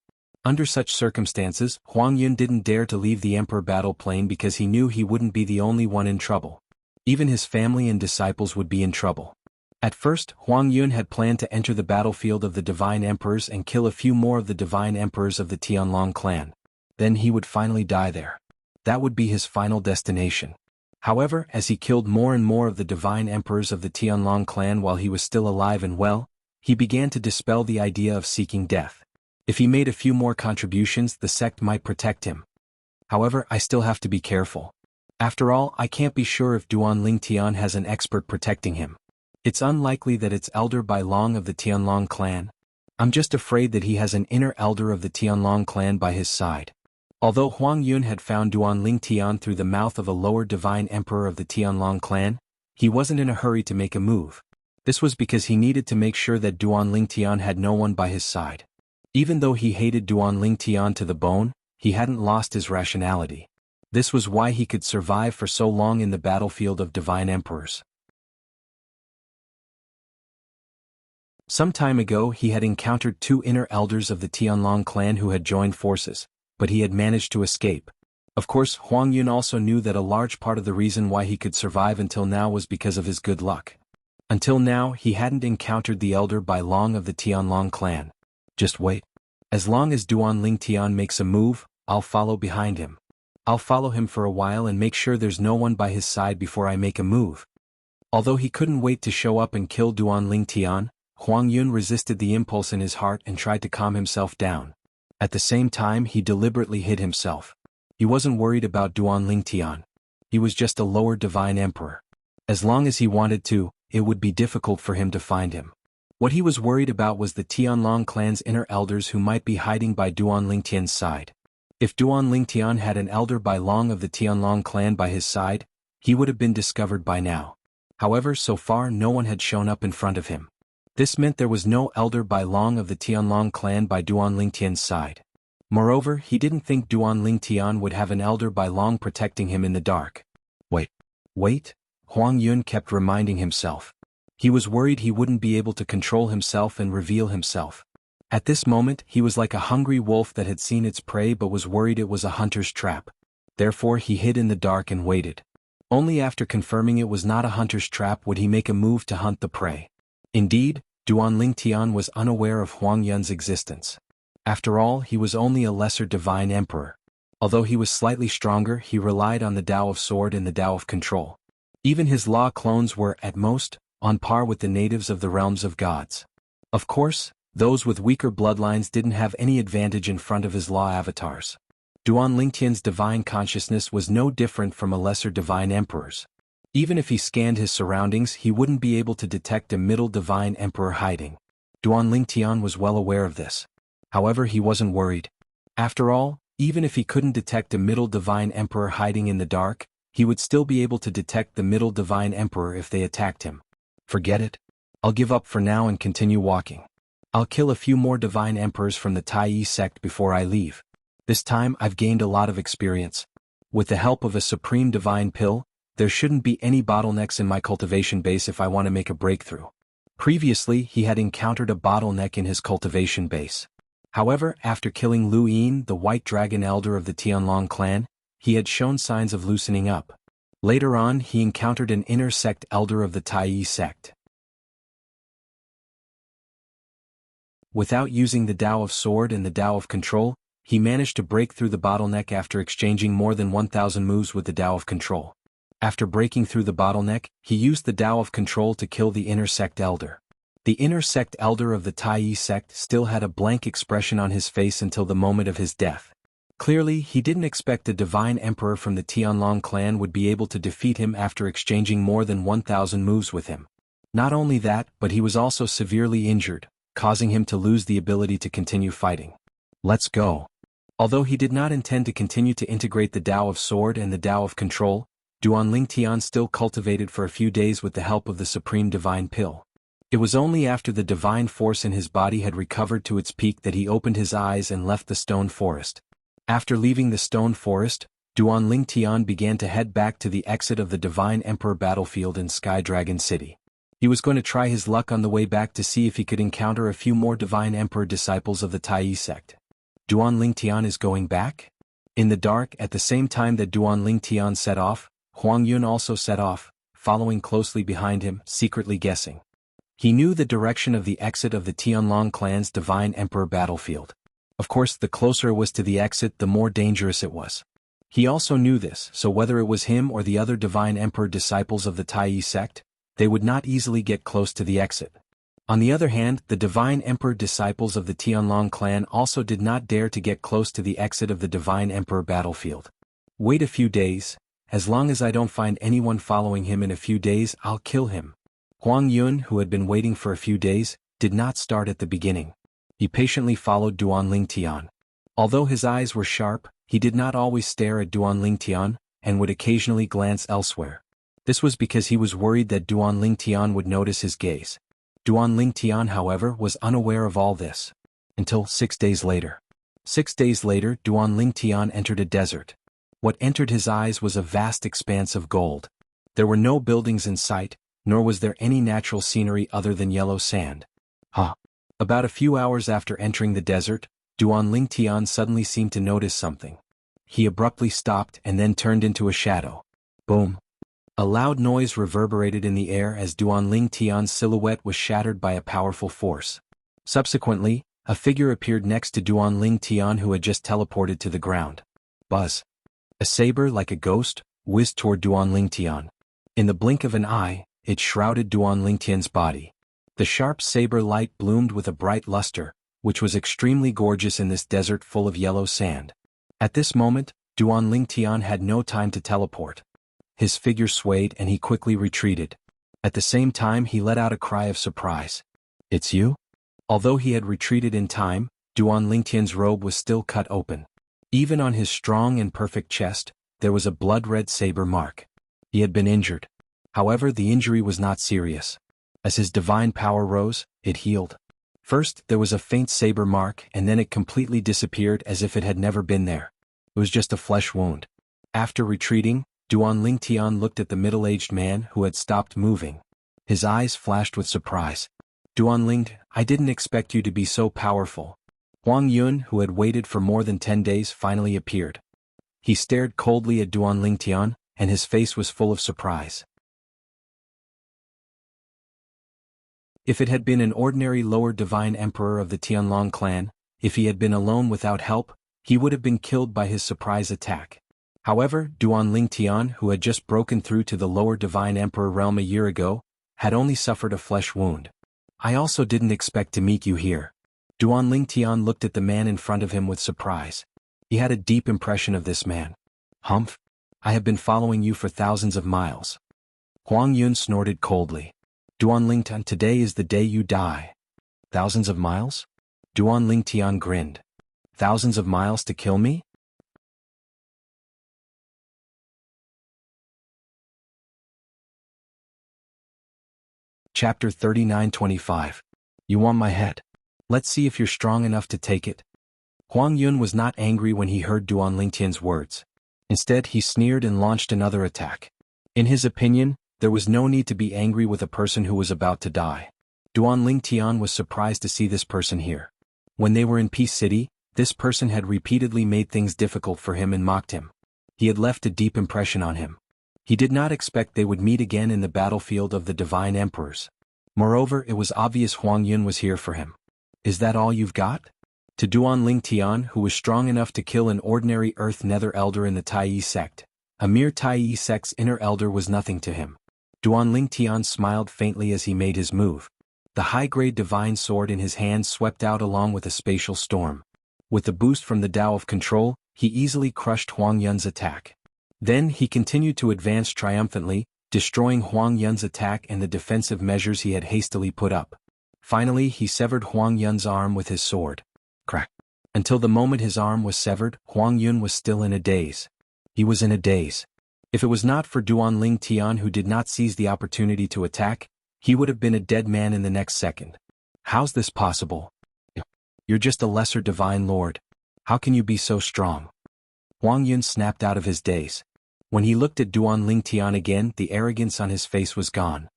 Under such circumstances, Huang Yun didn't dare to leave the Emperor battle plane because he knew he wouldn't be the only one in trouble. Even his family and disciples would be in trouble. At first, Huang Yun had planned to enter the battlefield of the Divine Emperors and kill a few more of the Divine Emperors of the Tianlong clan. Then he would finally die there. That would be his final destination. However, as he killed more and more of the Divine Emperors of the Tianlong clan while he was still alive and well, he began to dispel the idea of seeking death. If he made a few more contributions, the sect might protect him. However, I still have to be careful. After all, I can't be sure if Duanling Tian has an expert protecting him. It's unlikely that it's Elder Bai Long of the Tianlong clan. I'm just afraid that he has an inner elder of the Tianlong clan by his side. Although Huang Yun had found Duanling Tian through the mouth of a lower divine emperor of the Tianlong clan, he wasn't in a hurry to make a move. This was because he needed to make sure that Duanling Tian had no one by his side. Even though he hated Duanling Tian to the bone, he hadn't lost his rationality. This was why he could survive for so long in the battlefield of divine emperors. Some time ago he had encountered two inner elders of the Tianlong clan who had joined forces, but he had managed to escape. Of course, Huang Yun also knew that a large part of the reason why he could survive until now was because of his good luck. Until now, he hadn't encountered the Elder Bai Long of the Tianlong clan. Just wait. As long as Duanling Tian makes a move, I'll follow behind him. I'll follow him for a while and make sure there's no one by his side before I make a move. Although he couldn't wait to show up and kill Duanling Tian, Huang Yun resisted the impulse in his heart and tried to calm himself down. At the same time, he deliberately hid himself. He wasn't worried about Duanling Tian. He was just a lower divine emperor. As long as he wanted to, it would be difficult for him to find him. What he was worried about was the Tianlong clan's inner elders who might be hiding by Duanling Tian's side. If Duanling Tian had an elder Bai Long of the Tianlong clan by his side, he would have been discovered by now. However, so far no one had shown up in front of him. This meant there was no elder Bai Long of the Tianlong clan by Duanling Tian's side. Moreover, he didn't think Duanling Tian would have an elder Bai Long protecting him in the dark. Wait, Huang Yun kept reminding himself. He was worried he wouldn't be able to control himself and reveal himself. At this moment, he was like a hungry wolf that had seen its prey but was worried it was a hunter's trap. Therefore he hid in the dark and waited. Only after confirming it was not a hunter's trap would he make a move to hunt the prey. Indeed, Duanling Tian was unaware of Huang Yun's existence. After all, he was only a lesser divine emperor. Although he was slightly stronger, he relied on the Tao of Sword and the Tao of Control. Even his law clones were, at most, on par with the natives of the realms of gods. Of course, Those with weaker bloodlines didn't have any advantage in front of his law avatars. Duan Lingtian's divine consciousness was no different from a lesser divine emperor's. Even if he scanned his surroundings, he wouldn't be able to detect a middle divine emperor hiding. Duan Lingtian was well aware of this. However, he wasn't worried. After all, even if he couldn't detect a middle divine emperor hiding in the dark, he would still be able to detect the middle divine emperor if they attacked him. Forget it. I'll give up for now and continue walking. I'll kill a few more divine emperors from the Tai sect before I leave. This time I've gained a lot of experience. With the help of a supreme divine pill, there shouldn't be any bottlenecks in my cultivation base if I want to make a breakthrough. Previously, he had encountered a bottleneck in his cultivation base. However, after killing Lu Yin, the White Dragon Elder of the Tianlong clan, he had shown signs of loosening up. Later on, he encountered an inner sect elder of the Tai sect. Without using the Tao of Sword and the Tao of Control, he managed to break through the bottleneck after exchanging more than 1,000 moves with the Tao of Control. After breaking through the bottleneck, he used the Tao of Control to kill the inner sect elder. The inner sect elder of the Tai sect still had a blank expression on his face until the moment of his death. Clearly, he didn't expect the divine emperor from the Tianlong clan would be able to defeat him after exchanging more than 1,000 moves with him. Not only that, but he was also severely injured, causing him to lose the ability to continue fighting. Let's go. Although he did not intend to continue to integrate the Tao of Sword and the Tao of Control, Duan Lingtian still cultivated for a few days with the help of the Supreme Divine Pill. It was only after the divine force in his body had recovered to its peak that he opened his eyes and left the stone forest. After leaving the stone forest, Duan Lingtian began to head back to the exit of the Divine Emperor battlefield in Sky Dragon City. He was going to try his luck on the way back to see if he could encounter a few more Divine Emperor disciples of the Tai sect. Duan Lingtian is going back? In the dark, at the same time that Duan Lingtian set off, Huang Yun also set off, following closely behind him, secretly guessing. He knew the direction of the exit of the Tianlong clan's Divine Emperor battlefield. Of course, the closer it was to the exit, the more dangerous it was. He also knew this, so whether it was him or the other Divine Emperor disciples of the Tai sect, they would not easily get close to the exit. On the other hand, the Divine Emperor disciples of the Tianlong clan also did not dare to get close to the exit of the Divine Emperor battlefield. Wait a few days. As long as I don't find anyone following him in a few days, I'll kill him. Huang Yun, who had been waiting for a few days, did not start at the beginning. He patiently followed Duan Lingtian. Although his eyes were sharp, he did not always stare at Duan Lingtian, and would occasionally glance elsewhere. This was because he was worried that Duan Lingtian would notice his gaze. Duan Lingtian, however, was unaware of all this. Until 6 days later. 6 days later, Duan Lingtian entered a desert. What entered his eyes was a vast expanse of gold. There were no buildings in sight, nor was there any natural scenery other than yellow sand. About a few hours after entering the desert, Duan Lingtian suddenly seemed to notice something. He abruptly stopped and then turned into a shadow. Boom! A loud noise reverberated in the air as Duan Lingtian's silhouette was shattered by a powerful force. Subsequently, a figure appeared next to Duan Lingtian who had just teleported to the ground. Buzz! A saber like a ghost whizzed toward Duan Lingtian. In the blink of an eye, it shrouded Duan Lingtian's body. The sharp saber light bloomed with a bright luster, which was extremely gorgeous in this desert full of yellow sand. At this moment, Duan Lingtian had no time to teleport. His figure swayed and he quickly retreated. At the same time he let out a cry of surprise. It's you? Although he had retreated in time, Duan Lingtian's robe was still cut open. Even on his strong and perfect chest, there was a blood-red saber mark. He had been injured. However, the injury was not serious. As his divine power rose, it healed. First, there was a faint saber mark and then it completely disappeared as if it had never been there. It was just a flesh wound. After retreating, Duan Lingtian looked at the middle-aged man who had stopped moving. His eyes flashed with surprise. Duan Ling, I didn't expect you to be so powerful. Huang Yun, who had waited for more than 10 days, finally appeared. He stared coldly at Duan Lingtian, and his face was full of surprise. If it had been an ordinary lower divine emperor of the Tianlong clan, if he had been alone without help, he would have been killed by his surprise attack. However, Duan Lingtian, who had just broken through to the lower divine emperor realm a year ago, had only suffered a flesh wound. I also didn't expect to meet you here. Duanling Tian looked at the man in front of him with surprise. He had a deep impression of this man. Humph! I have been following you for thousands of miles. Huang Yun snorted coldly. Duanling Tian, today is the day you die. Thousands of miles? Duanling Tian grinned. Thousands of miles to kill me? Chapter 39-25. You want my head? Let's see if you're strong enough to take it. Huang Yun was not angry when he heard Duanling Tian's words. Instead, he sneered and launched another attack. In his opinion, there was no need to be angry with a person who was about to die. Duanling Tian was surprised to see this person here. When they were in Peace City, this person had repeatedly made things difficult for him and mocked him. He had left a deep impression on him. He did not expect they would meet again in the battlefield of the Divine Emperors. Moreover, it was obvious Huang Yun was here for him. Is that all you've got? To Duanling Tian, who was strong enough to kill an ordinary Earth Nether Elder in the Tai sect, a mere Tai sect's inner elder was nothing to him. Duanling Tian smiled faintly as he made his move. The high-grade divine sword in his hand swept out along with a spatial storm. With the boost from the Tao of Control, he easily crushed Huang Yun's attack. Then he continued to advance triumphantly, destroying Huang Yun's attack and the defensive measures he had hastily put up. Finally, he severed Huang Yun's arm with his sword. Crack. Until the moment his arm was severed, Huang Yun was still in a daze. He was in a daze. If it was not for Duanling Tian who did not seize the opportunity to attack, he would have been a dead man in the next second. How's this possible? You're just a lesser divine lord. How can you be so strong? Huang Yun snapped out of his daze. When he looked at Duanling Tian again, the arrogance on his face was gone.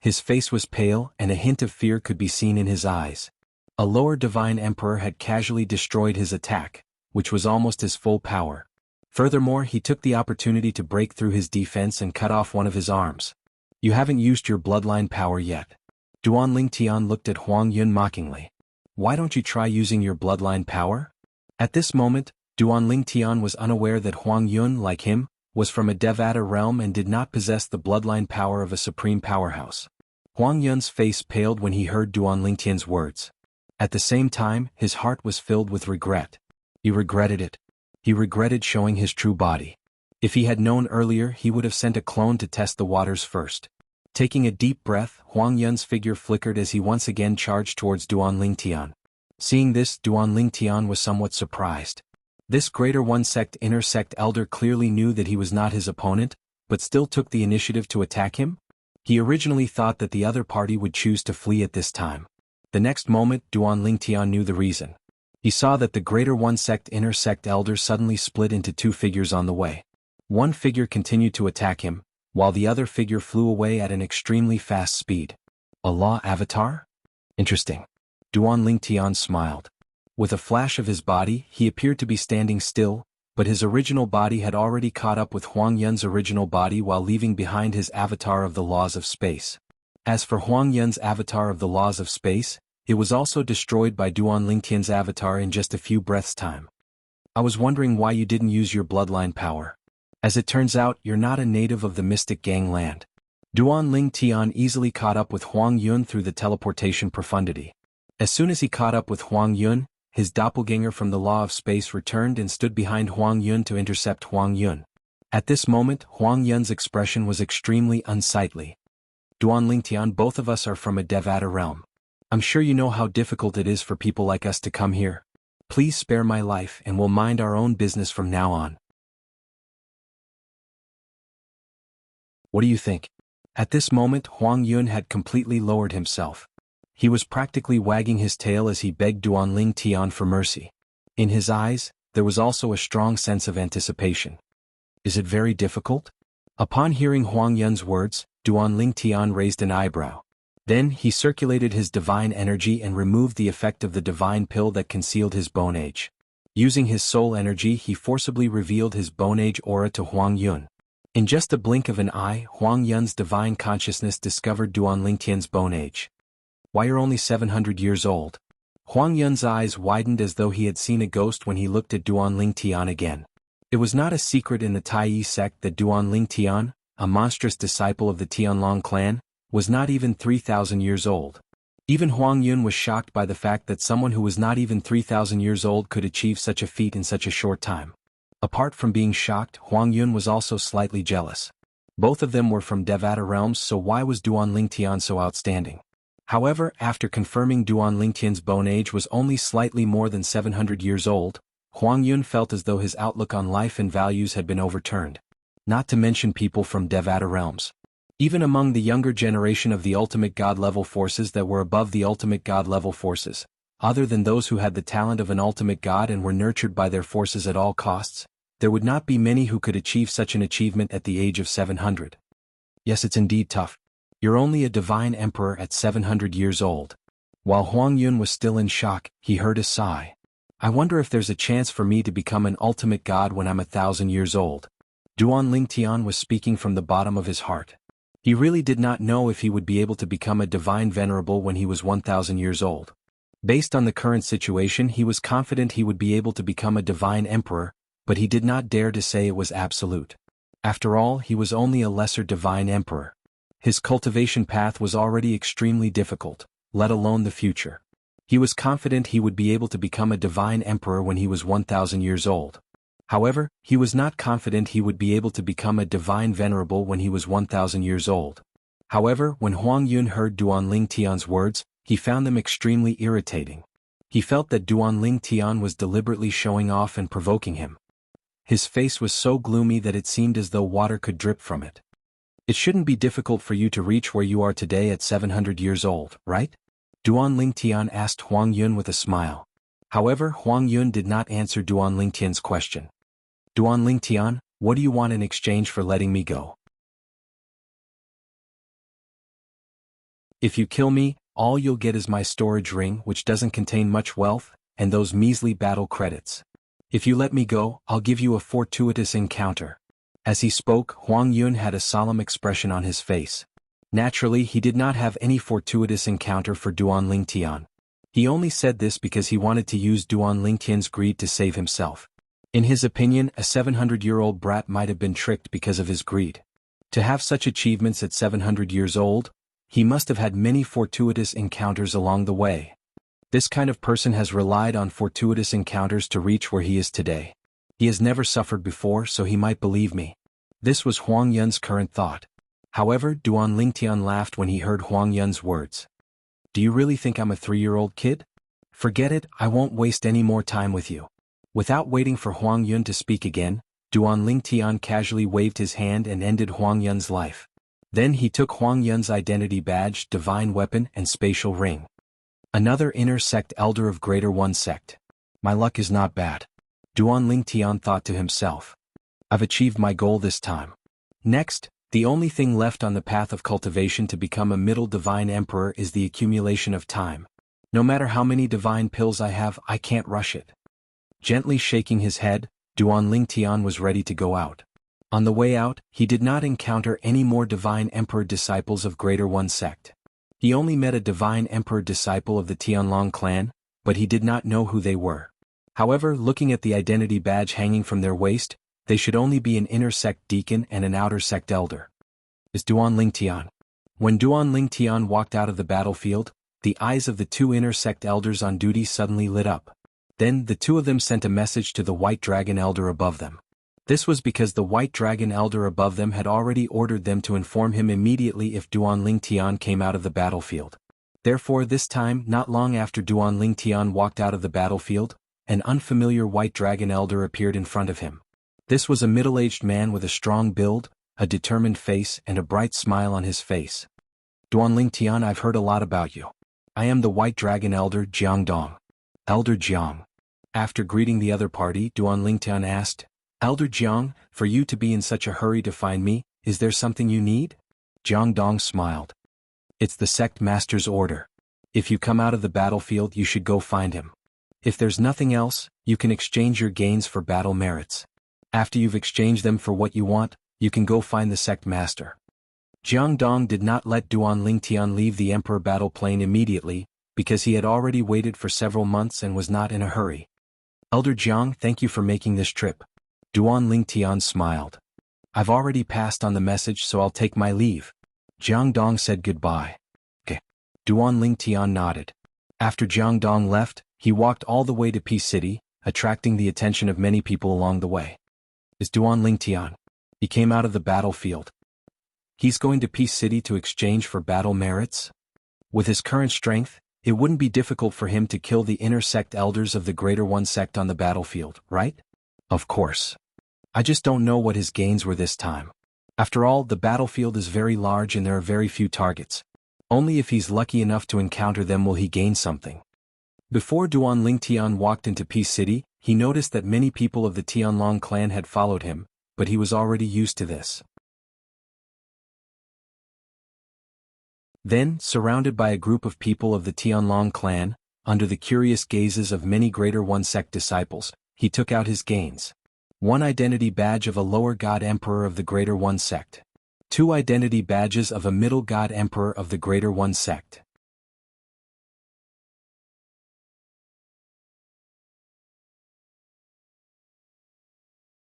His face was pale, and a hint of fear could be seen in his eyes. A lower divine emperor had casually destroyed his attack, which was almost his full power. Furthermore, he took the opportunity to break through his defense and cut off one of his arms. You haven't used your bloodline power yet. Duanling Tian looked at Huang Yun mockingly. Why don't you try using your bloodline power? At this moment, Duanling Tian was unaware that Huang Yun, like him, was from a Devata realm and did not possess the bloodline power of a supreme powerhouse. Huang Yun's face paled when he heard Duanling Tian's words. At the same time, his heart was filled with regret. He regretted it. He regretted showing his true body. If he had known earlier, he would have sent a clone to test the waters first. Taking a deep breath, Huang Yun's figure flickered as he once again charged towards Duanling Tian. Seeing this, Duanling Tian was somewhat surprised. This Greater One Sect Inner Sect Elder clearly knew that he was not his opponent, but still took the initiative to attack him? He originally thought that the other party would choose to flee at this time. The next moment, Duanling Tian knew the reason. He saw that the Greater One Sect Inner Sect Elder suddenly split into two figures on the way. One figure continued to attack him, while the other figure flew away at an extremely fast speed. A law avatar? Interesting. Duanling Tian smiled. With a flash of his body, he appeared to be standing still, but his original body had already caught up with Huang Yun's original body while leaving behind his avatar of the laws of space. As for Huang Yun's avatar of the laws of space, it was also destroyed by Duanling Tian's avatar in just a few breaths' time. I was wondering why you didn't use your bloodline power. As it turns out, you're not a native of the Mystic Gangland. Duanling Tian easily caught up with Huang Yun through the teleportation profundity. As soon as he caught up with Huang Yun, his doppelganger from the Law of Space returned and stood behind Huang Yun to intercept Huang Yun. At this moment, Huang Yun's expression was extremely unsightly. Duanling Tian, both of us are from a Devata realm. I'm sure you know how difficult it is for people like us to come here. Please spare my life and we'll mind our own business from now on. What do you think? At this moment, Huang Yun had completely lowered himself. He was practically wagging his tail as he begged Duanling Tian for mercy. In his eyes, there was also a strong sense of anticipation. Is it very difficult? Upon hearing Huang Yun's words, Duanling Tian raised an eyebrow. Then he circulated his divine energy and removed the effect of the divine pill that concealed his bone age. Using his soul energy, he forcibly revealed his bone age aura to Huang Yun. In just a blink of an eye, Huang Yun's divine consciousness discovered Duanling Tian's bone age. Why, you're only 700 years old. Huang Yun's eyes widened as though he had seen a ghost when he looked at Duanling Tian again. It was not a secret in the Tai sect that Duanling Tian, a monstrous disciple of the Tianlong clan, was not even 3,000 years old. Even Huang Yun was shocked by the fact that someone who was not even 3,000 years old could achieve such a feat in such a short time. Apart from being shocked, Huang Yun was also slightly jealous. Both of them were from Devata realms, so why was Duan Lingtian so outstanding? However, after confirming Duan Lingtian's bone age was only slightly more than 700 years old, Huang Yun felt as though his outlook on life and values had been overturned. Not to mention people from Devata realms. Even among the younger generation of the ultimate god-level forces that were above the ultimate god-level forces, other than those who had the talent of an ultimate god and were nurtured by their forces at all costs, there would not be many who could achieve such an achievement at the age of 700. Yes, it's indeed tough. You're only a divine emperor at 700 years old. While Huang Yun was still in shock, he heard a sigh. I wonder if there's a chance for me to become an ultimate god when I'm 1,000 years old. Duan Lingtian was speaking from the bottom of his heart. He really did not know if he would be able to become a divine venerable when he was 1,000 years old. Based on the current situation, he was confident he would be able to become a divine emperor, but he did not dare to say it was absolute. After all, he was only a lesser divine emperor. His cultivation path was already extremely difficult, let alone the future. He was confident he would be able to become a divine emperor when he was 1,000 years old. However, he was not confident he would be able to become a divine venerable when he was 1,000 years old. However, when Huang Yun heard Duan Lingtian's words, he found them extremely irritating. He felt that Duan Lingtian was deliberately showing off and provoking him. His face was so gloomy that it seemed as though water could drip from it. It shouldn't be difficult for you to reach where you are today at 700 years old, right? Duan Lingtian asked Huang Yun with a smile. However, Huang Yun did not answer Duan Lingtian's question. Duan Lingtian, what do you want in exchange for letting me go? If you kill me, all you'll get is my storage ring, which doesn't contain much wealth, and those measly battle credits. If you let me go, I'll give you a fortuitous encounter. As he spoke, Huang Yun had a solemn expression on his face. Naturally, he did not have any fortuitous encounter for Duan Lingtian. He only said this because he wanted to use Duan Lingtian's greed to save himself. In his opinion, a 700-year-old brat might have been tricked because of his greed. To have such achievements at 700 years old, he must have had many fortuitous encounters along the way. This kind of person has relied on fortuitous encounters to reach where he is today. He has never suffered before, so he might believe me. This was Huang Yun's current thought. However, Duan Lingtian laughed when he heard Huang Yun's words. Do you really think I'm a 3-year-old kid? Forget it, I won't waste any more time with you. Without waiting for Huang Yun to speak again, Duan Lingtian casually waved his hand and ended Huang Yun's life. Then he took Huang Yun's identity badge, divine weapon, and spatial ring. Another inner sect elder of Greater One sect. My luck is not bad. Duan Lingtian thought to himself. I've achieved my goal this time. Next, the only thing left on the path of cultivation to become a middle divine emperor is the accumulation of time. No matter how many divine pills I have, I can't rush it. Gently shaking his head, Duan Lingtian was ready to go out. On the way out, he did not encounter any more divine emperor disciples of Greater One sect. He only met a divine emperor disciple of the Tianlong clan, but he did not know who they were. However, looking at the identity badge hanging from their waist, they should only be an inner sect deacon and an outer sect elder. Is Duan Lingtian. When Duan Lingtian walked out of the battlefield, the eyes of the two inner sect elders on duty suddenly lit up. Then the two of them sent a message to the White Dragon Elder above them. This was because the White Dragon Elder above them had already ordered them to inform him immediately if Duan Lingtian came out of the battlefield. Therefore this time, not long after Duan Lingtian walked out of the battlefield, an unfamiliar White Dragon Elder appeared in front of him. This was a middle-aged man with a strong build, a determined face, and a bright smile on his face. Duan Lingtian, I've heard a lot about you. I am the White Dragon Elder Jiangdong. Elder Jiang. After greeting the other party, Duan Lingtian asked, Elder Jiang, for you to be in such a hurry to find me, is there something you need? Jiangdong smiled. It's the sect master's order. If you come out of the battlefield, you should go find him. If there's nothing else, you can exchange your gains for battle merits. After you've exchanged them for what you want, you can go find the sect master. Jiangdong did not let Duan Lingtian leave the Emperor battle plane immediately, because he had already waited for several months and was not in a hurry. Elder Jiang, thank you for making this trip. Duan Lingtian smiled. I've already passed on the message, so I'll take my leave. Jiangdong said goodbye. Okay. Duan Lingtian nodded. After Jiang Dong left, he walked all the way to Peace City, attracting the attention of many people along the way. Is Duan Lingtian? He came out of the battlefield. He's going to Peace City to exchange for battle merits? With his current strength, it wouldn't be difficult for him to kill the inner sect elders of the Greater One sect on the battlefield, right? Of course. I just don't know what his gains were this time. After all, the battlefield is very large and there are very few targets. Only if he's lucky enough to encounter them will he gain something. Before Duan Lingtian walked into Peace City, he noticed that many people of the Tianlong clan had followed him, but he was already used to this. Then, surrounded by a group of people of the Tianlong clan, under the curious gazes of many Greater One sect disciples, he took out his gains. 1 identity badge of a lower god emperor of the Greater One sect. 2 identity badges of a middle god emperor of the Greater One sect.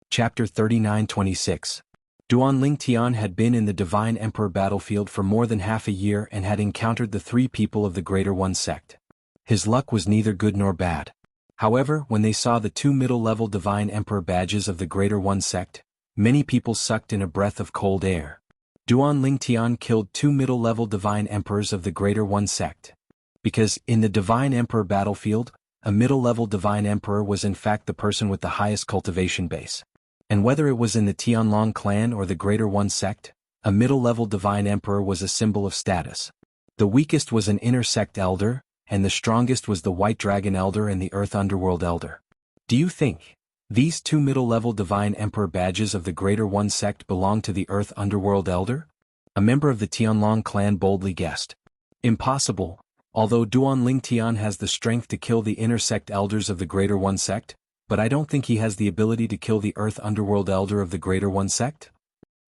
Chapter 39-26. Duan Lingtian had been in the Divine Emperor battlefield for more than half a year and had encountered the 3 people of the Greater One sect. His luck was neither good nor bad. However, when they saw the 2 middle-level Divine Emperor badges of the Greater One sect, many people sucked in a breath of cold air. Duan Lingtian killed 2 middle-level Divine Emperors of the Greater One sect. Because, in the Divine Emperor battlefield, a middle-level Divine Emperor was in fact the person with the highest cultivation base. And whether it was in the Tianlong clan or the Greater One sect, a middle-level Divine Emperor was a symbol of status. The weakest was an inner sect elder, and the strongest was the White Dragon Elder and the Earth Underworld Elder. Do you think these 2 middle-level Divine Emperor badges of the Greater One sect belong to the Earth Underworld Elder? A member of the Tianlong clan boldly guessed. Impossible, although Duan Lingtian has the strength to kill the inner sect elders of the Greater One sect, but I don't think he has the ability to kill the Earth Underworld Elder of the Greater One sect?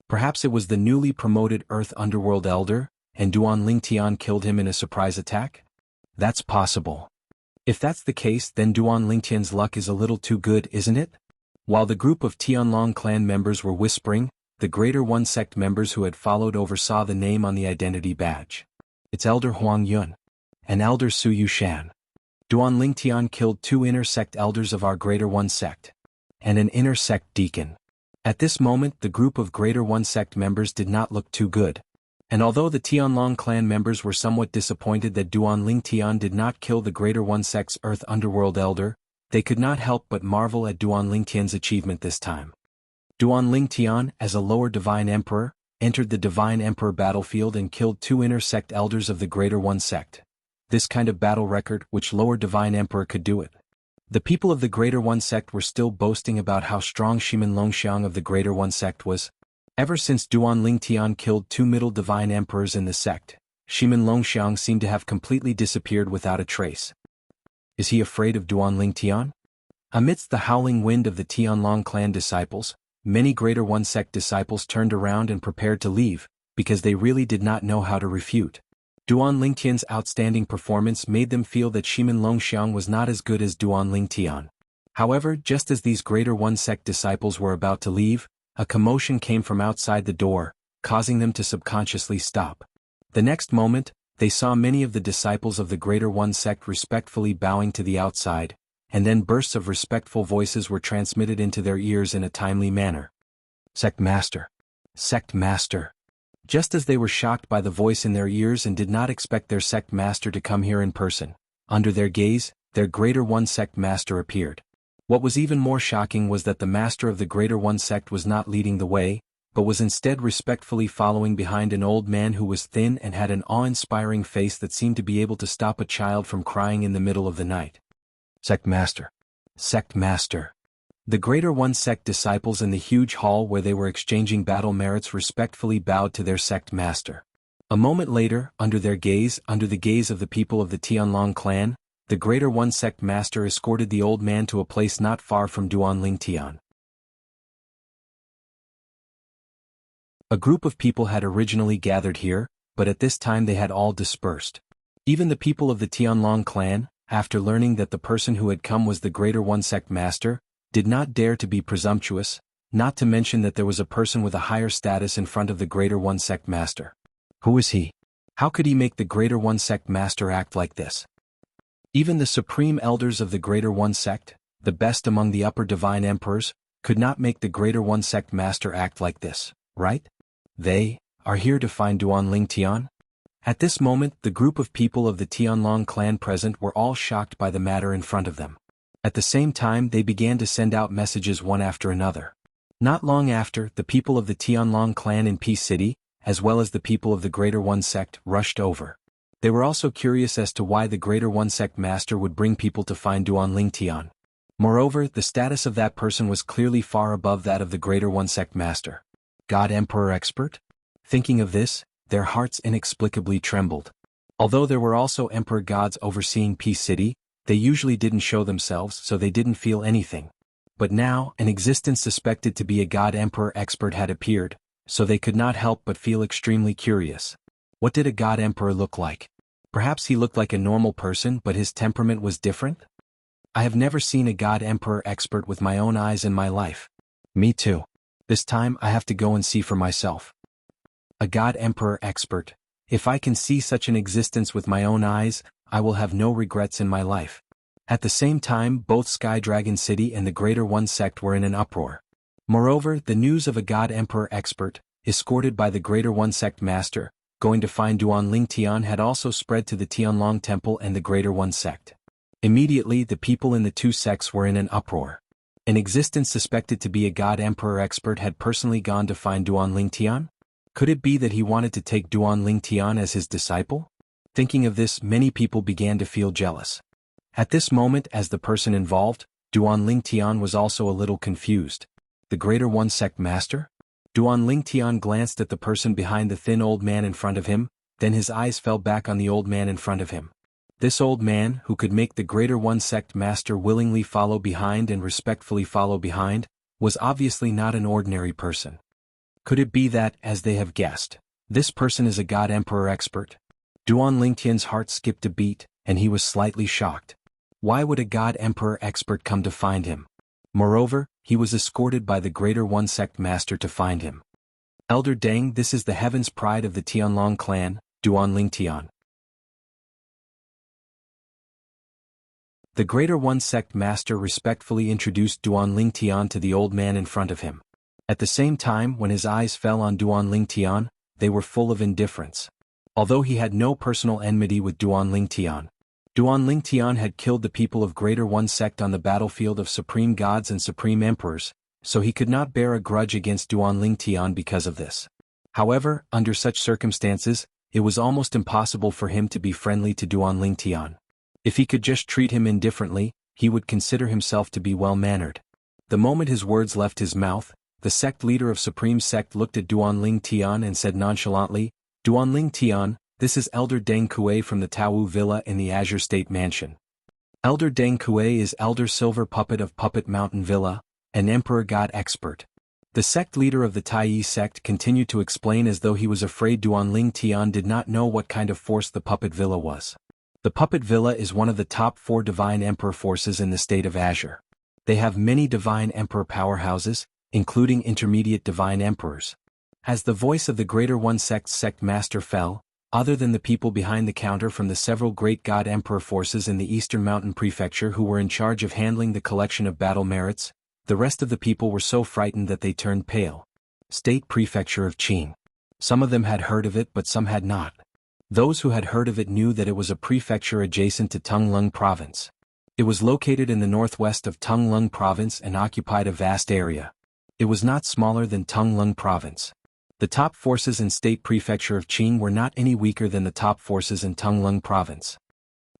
Perhaps it was the newly promoted Earth Underworld Elder, and Duan Lingtian killed him in a surprise attack? That's possible. If that's the case, then Duan Lingtian's luck is a little too good, isn't it? While the group of Tianlong clan members were whispering, the Greater One sect members who had followed oversaw the name on the identity badge. It's Elder Huang Yun. And Elder Su Yushan. Duan Lingtian killed 2 inner sect elders of our Greater One sect. And an inner sect deacon. At this moment the group of Greater One sect members did not look too good. And although the Tianlong clan members were somewhat disappointed that Duan Lingtian did not kill the Greater One sect's Earth Underworld Elder, they could not help but marvel at Duan Lingtian's achievement this time. Duan Lingtian, as a lower Divine Emperor, entered the Divine Emperor battlefield and killed 2 inner sect elders of the Greater One sect. This kind of battle record, which lower Divine Emperor could do it. The people of the Greater One sect were still boasting about how strong Shimin Longxiang of the Greater One sect was. Ever since Duan Lingtian killed 2 middle Divine Emperors in the sect, Shimin Longxiang seemed to have completely disappeared without a trace. Is he afraid of Duan Lingtian? Amidst the howling wind of the Tianlong clan disciples, many Greater One sect disciples turned around and prepared to leave, because they really did not know how to refute. Duan Lingtian's outstanding performance made them feel that Shimin Longxiang was not as good as Duan Lingtian. However, just as these Greater One sect disciples were about to leave, a commotion came from outside the door, causing them to subconsciously stop. The next moment, they saw many of the disciples of the Greater One sect respectfully bowing to the outside, and then bursts of respectful voices were transmitted into their ears in a timely manner. Sect Master! Sect Master! Just as they were shocked by the voice in their ears and did not expect their sect master to come here in person, under their gaze, their Greater One sect master appeared. What was even more shocking was that the master of the Greater One sect was not leading the way, but was instead respectfully following behind an old man who was thin and had an awe-inspiring face that seemed to be able to stop a child from crying in the middle of the night. Sect Master! Sect Master! The Greater One sect disciples in the huge hall where they were exchanging battle merits respectfully bowed to their sect master. A moment later, under the gaze of the people of the Tianlong clan, the Greater One sect master escorted the old man to a place not far from Duan Lingtian. A group of people had originally gathered here, but at this time they had all dispersed. Even the people of the Tianlong clan, after learning that the person who had come was the Greater One sect master, did not dare to be presumptuous, not to mention that there was a person with a higher status in front of the Greater One sect master. Who is he? How could he make the Greater One Sect master act like this? Even the supreme elders of the Greater One Sect, the best among the upper divine emperors, could not make the Greater One Sect master act like this, right? They are here to find Duanling Tian? At this moment, the group of people of the Tianlong clan present were all shocked by the matter in front of them. At the same time, they began to send out messages one after another. Not long after, the people of the Tianlong clan in Peace City, as well as the people of the Greater One Sect, rushed over. They were also curious as to why the Greater One Sect master would bring people to find Duanling Tian. Moreover, the status of that person was clearly far above that of the Greater One Sect master. God Emperor Expert? Thinking of this, their hearts inexplicably trembled. Although there were also emperor gods overseeing Peace City, they usually didn't show themselves, so they didn't feel anything. But now, an existence suspected to be a God Emperor Expert had appeared, so they could not help but feel extremely curious. What did a God Emperor look like? Perhaps he looked like a normal person, but his temperament was different? I have never seen a God Emperor Expert with my own eyes in my life. Me too. This time I have to go and see for myself. A God Emperor Expert. If I can see such an existence with my own eyes, I will have no regrets in my life. At the same time, both Sky Dragon City and the Greater One Sect were in an uproar. Moreover, the news of a God Emperor Expert, escorted by the Greater One Sect Master, going to find Duanling Tian had also spread to the Tianlong Temple and the Greater One Sect. Immediately, the people in the two sects were in an uproar. An existence suspected to be a God Emperor Expert had personally gone to find Duanling Tian? Could it be that he wanted to take Duanling Tian as his disciple? Thinking of this, many people began to feel jealous. At this moment, as the person involved, Duanling Tian was also a little confused. The Greater One Sect Master? Duanling Tian glanced at the person behind the thin old man in front of him, then his eyes fell back on the old man in front of him. This old man, who could make the Greater One Sect Master willingly follow behind and respectfully follow behind, was obviously not an ordinary person. Could it be that, as they have guessed, this person is a God Emperor Expert? Duanling Tian's heart skipped a beat, and he was slightly shocked. Why would a God Emperor Expert come to find him? Moreover, he was escorted by the Greater One Sect Master to find him. Elder Deng, this is the heaven's pride of the Tianlong clan, Duanling Tian. The Greater One Sect Master respectfully introduced Duanling Tian to the old man in front of him. At the same time, when his eyes fell on Duanling Tian, they were full of indifference. Although he had no personal enmity with Duanling Tian, Duanling Tian had killed the people of Greater One Sect on the battlefield of supreme gods and supreme emperors, so he could not bear a grudge against Duanling Tian because of this. However, under such circumstances, it was almost impossible for him to be friendly to Duanling Tian. If he could just treat him indifferently, he would consider himself to be well-mannered. The moment his words left his mouth, the sect leader of Supreme Sect looked at Duanling Tian and said nonchalantly, Duanling Tian, this is Elder Deng Kue from the Taowu Villa in the Azure State Mansion. Elder Deng Kue is Elder Silver Puppet of Puppet Mountain Villa, an Emperor God Expert. The sect leader of the Taiyi sect continued to explain as though he was afraid Duanling Tian did not know what kind of force the Puppet Villa was. The Puppet Villa is one of the top 4 Divine Emperor forces in the state of Azure. They have many Divine Emperor powerhouses, including intermediate Divine Emperors. As the voice of the Greater One Sect's sect master fell, other than the people behind the counter from the several great God Emperor forces in the Eastern Mountain Prefecture who were in charge of handling the collection of battle merits, the rest of the people were so frightened that they turned pale. State Prefecture of Qing. Some of them had heard of it but some had not. Those who had heard of it knew that it was a prefecture adjacent to Tunglung Province. It was located in the northwest of Tunglung Province and occupied a vast area. It was not smaller than Tunglung Province. The top forces in State Prefecture of Qing were not any weaker than the top forces in Tunglung Province.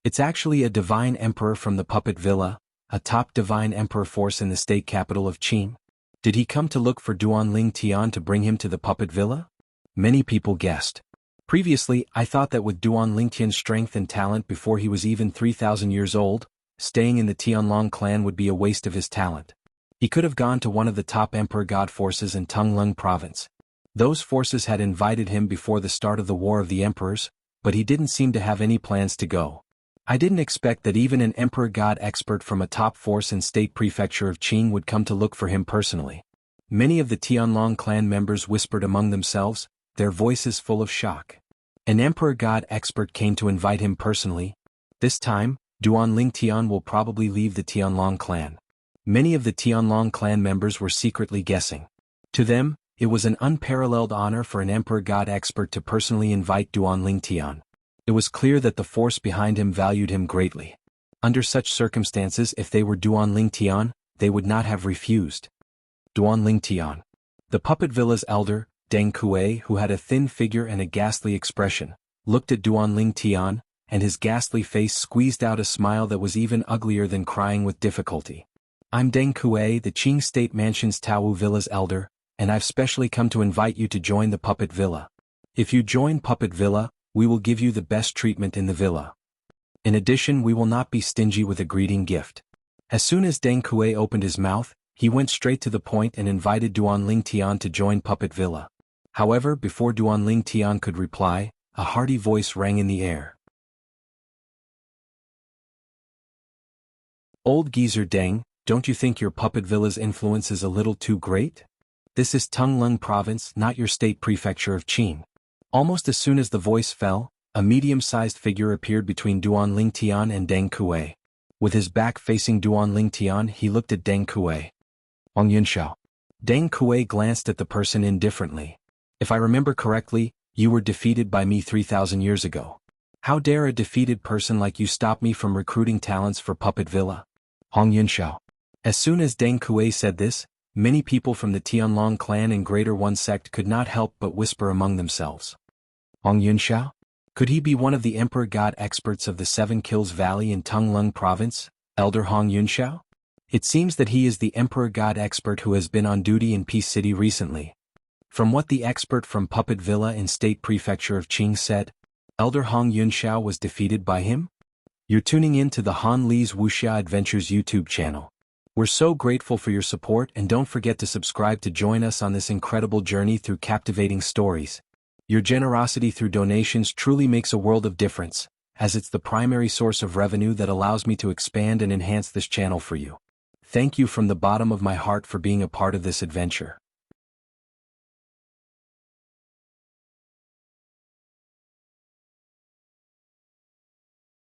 It's actually a Divine Emperor from the Puppet Villa, a top Divine Emperor force in the state capital of Qing. Did he come to look for Duanling Tian to bring him to the Puppet Villa? Many people guessed. Previously, I thought that with Duanling Tian's strength and talent before he was even 3,000 years old, staying in the Tianlong clan would be a waste of his talent. He could have gone to one of the top Emperor God forces in Tunglung Province. Those forces had invited him before the start of the War of the Emperors, but he didn't seem to have any plans to go. I didn't expect that even an Emperor God expert from a top force in State Prefecture of Qing would come to look for him personally. Many of the Tianlong clan members whispered among themselves, their voices full of shock. An Emperor God expert came to invite him personally. This time, Duanling Tian will probably leave the Tianlong clan. Many of the Tianlong clan members were secretly guessing. To them, it was an unparalleled honor for an Emperor God expert to personally invite Duanling Tian. It was clear that the force behind him valued him greatly. Under such circumstances, if they were Duanling Tian, they would not have refused. Duanling Tian. The puppet villa's elder, Deng Kuei, who had a thin figure and a ghastly expression, looked at Duanling Tian, and his ghastly face squeezed out a smile that was even uglier than crying with difficulty. I'm Deng Kuei, the Qing State Mansion's Taowu Villa's elder, and I've specially come to invite you to join the Puppet Villa. If you join Puppet Villa, we will give you the best treatment in the villa. In addition, we will not be stingy with a greeting gift. As soon as Deng Kuei opened his mouth, he went straight to the point and invited Duanling Tian to join Puppet Villa. However, before Duanling Tian could reply, a hearty voice rang in the air. Old geezer Deng, don't you think your Puppet Villa's influence is a little too great? This is Tunglung Province, not your state prefecture of Qing. Almost as soon as the voice fell, a medium-sized figure appeared between Duanling Tian and Deng Kuei. With his back facing Duanling Tian, he looked at Deng Kuei. Wang Yunxiao. Deng Kuei glanced at the person indifferently. If I remember correctly, you were defeated by me 3,000 years ago. How dare a defeated person like you stop me from recruiting talents for Puppet Villa? Hong Yunxiao. As soon as Deng Kuei said this, many people from the Tianlong clan and Greater One sect could not help but whisper among themselves. Hong Yunxiao? Could he be one of the Emperor God experts of the Seven Kills Valley in Tunglung Province, Elder Hong Yunxiao? It seems that he is the Emperor God expert who has been on duty in Peace City recently. From what the expert from Puppet Villa in State Prefecture of Qing said, Elder Hong Yunxiao was defeated by him? You're tuning in to the Han Li's Wuxia Adventures YouTube channel. We're so grateful for your support, and don't forget to subscribe to join us on this incredible journey through captivating stories. Your generosity through donations truly makes a world of difference, as it's the primary source of revenue that allows me to expand and enhance this channel for you. Thank you from the bottom of my heart for being a part of this adventure.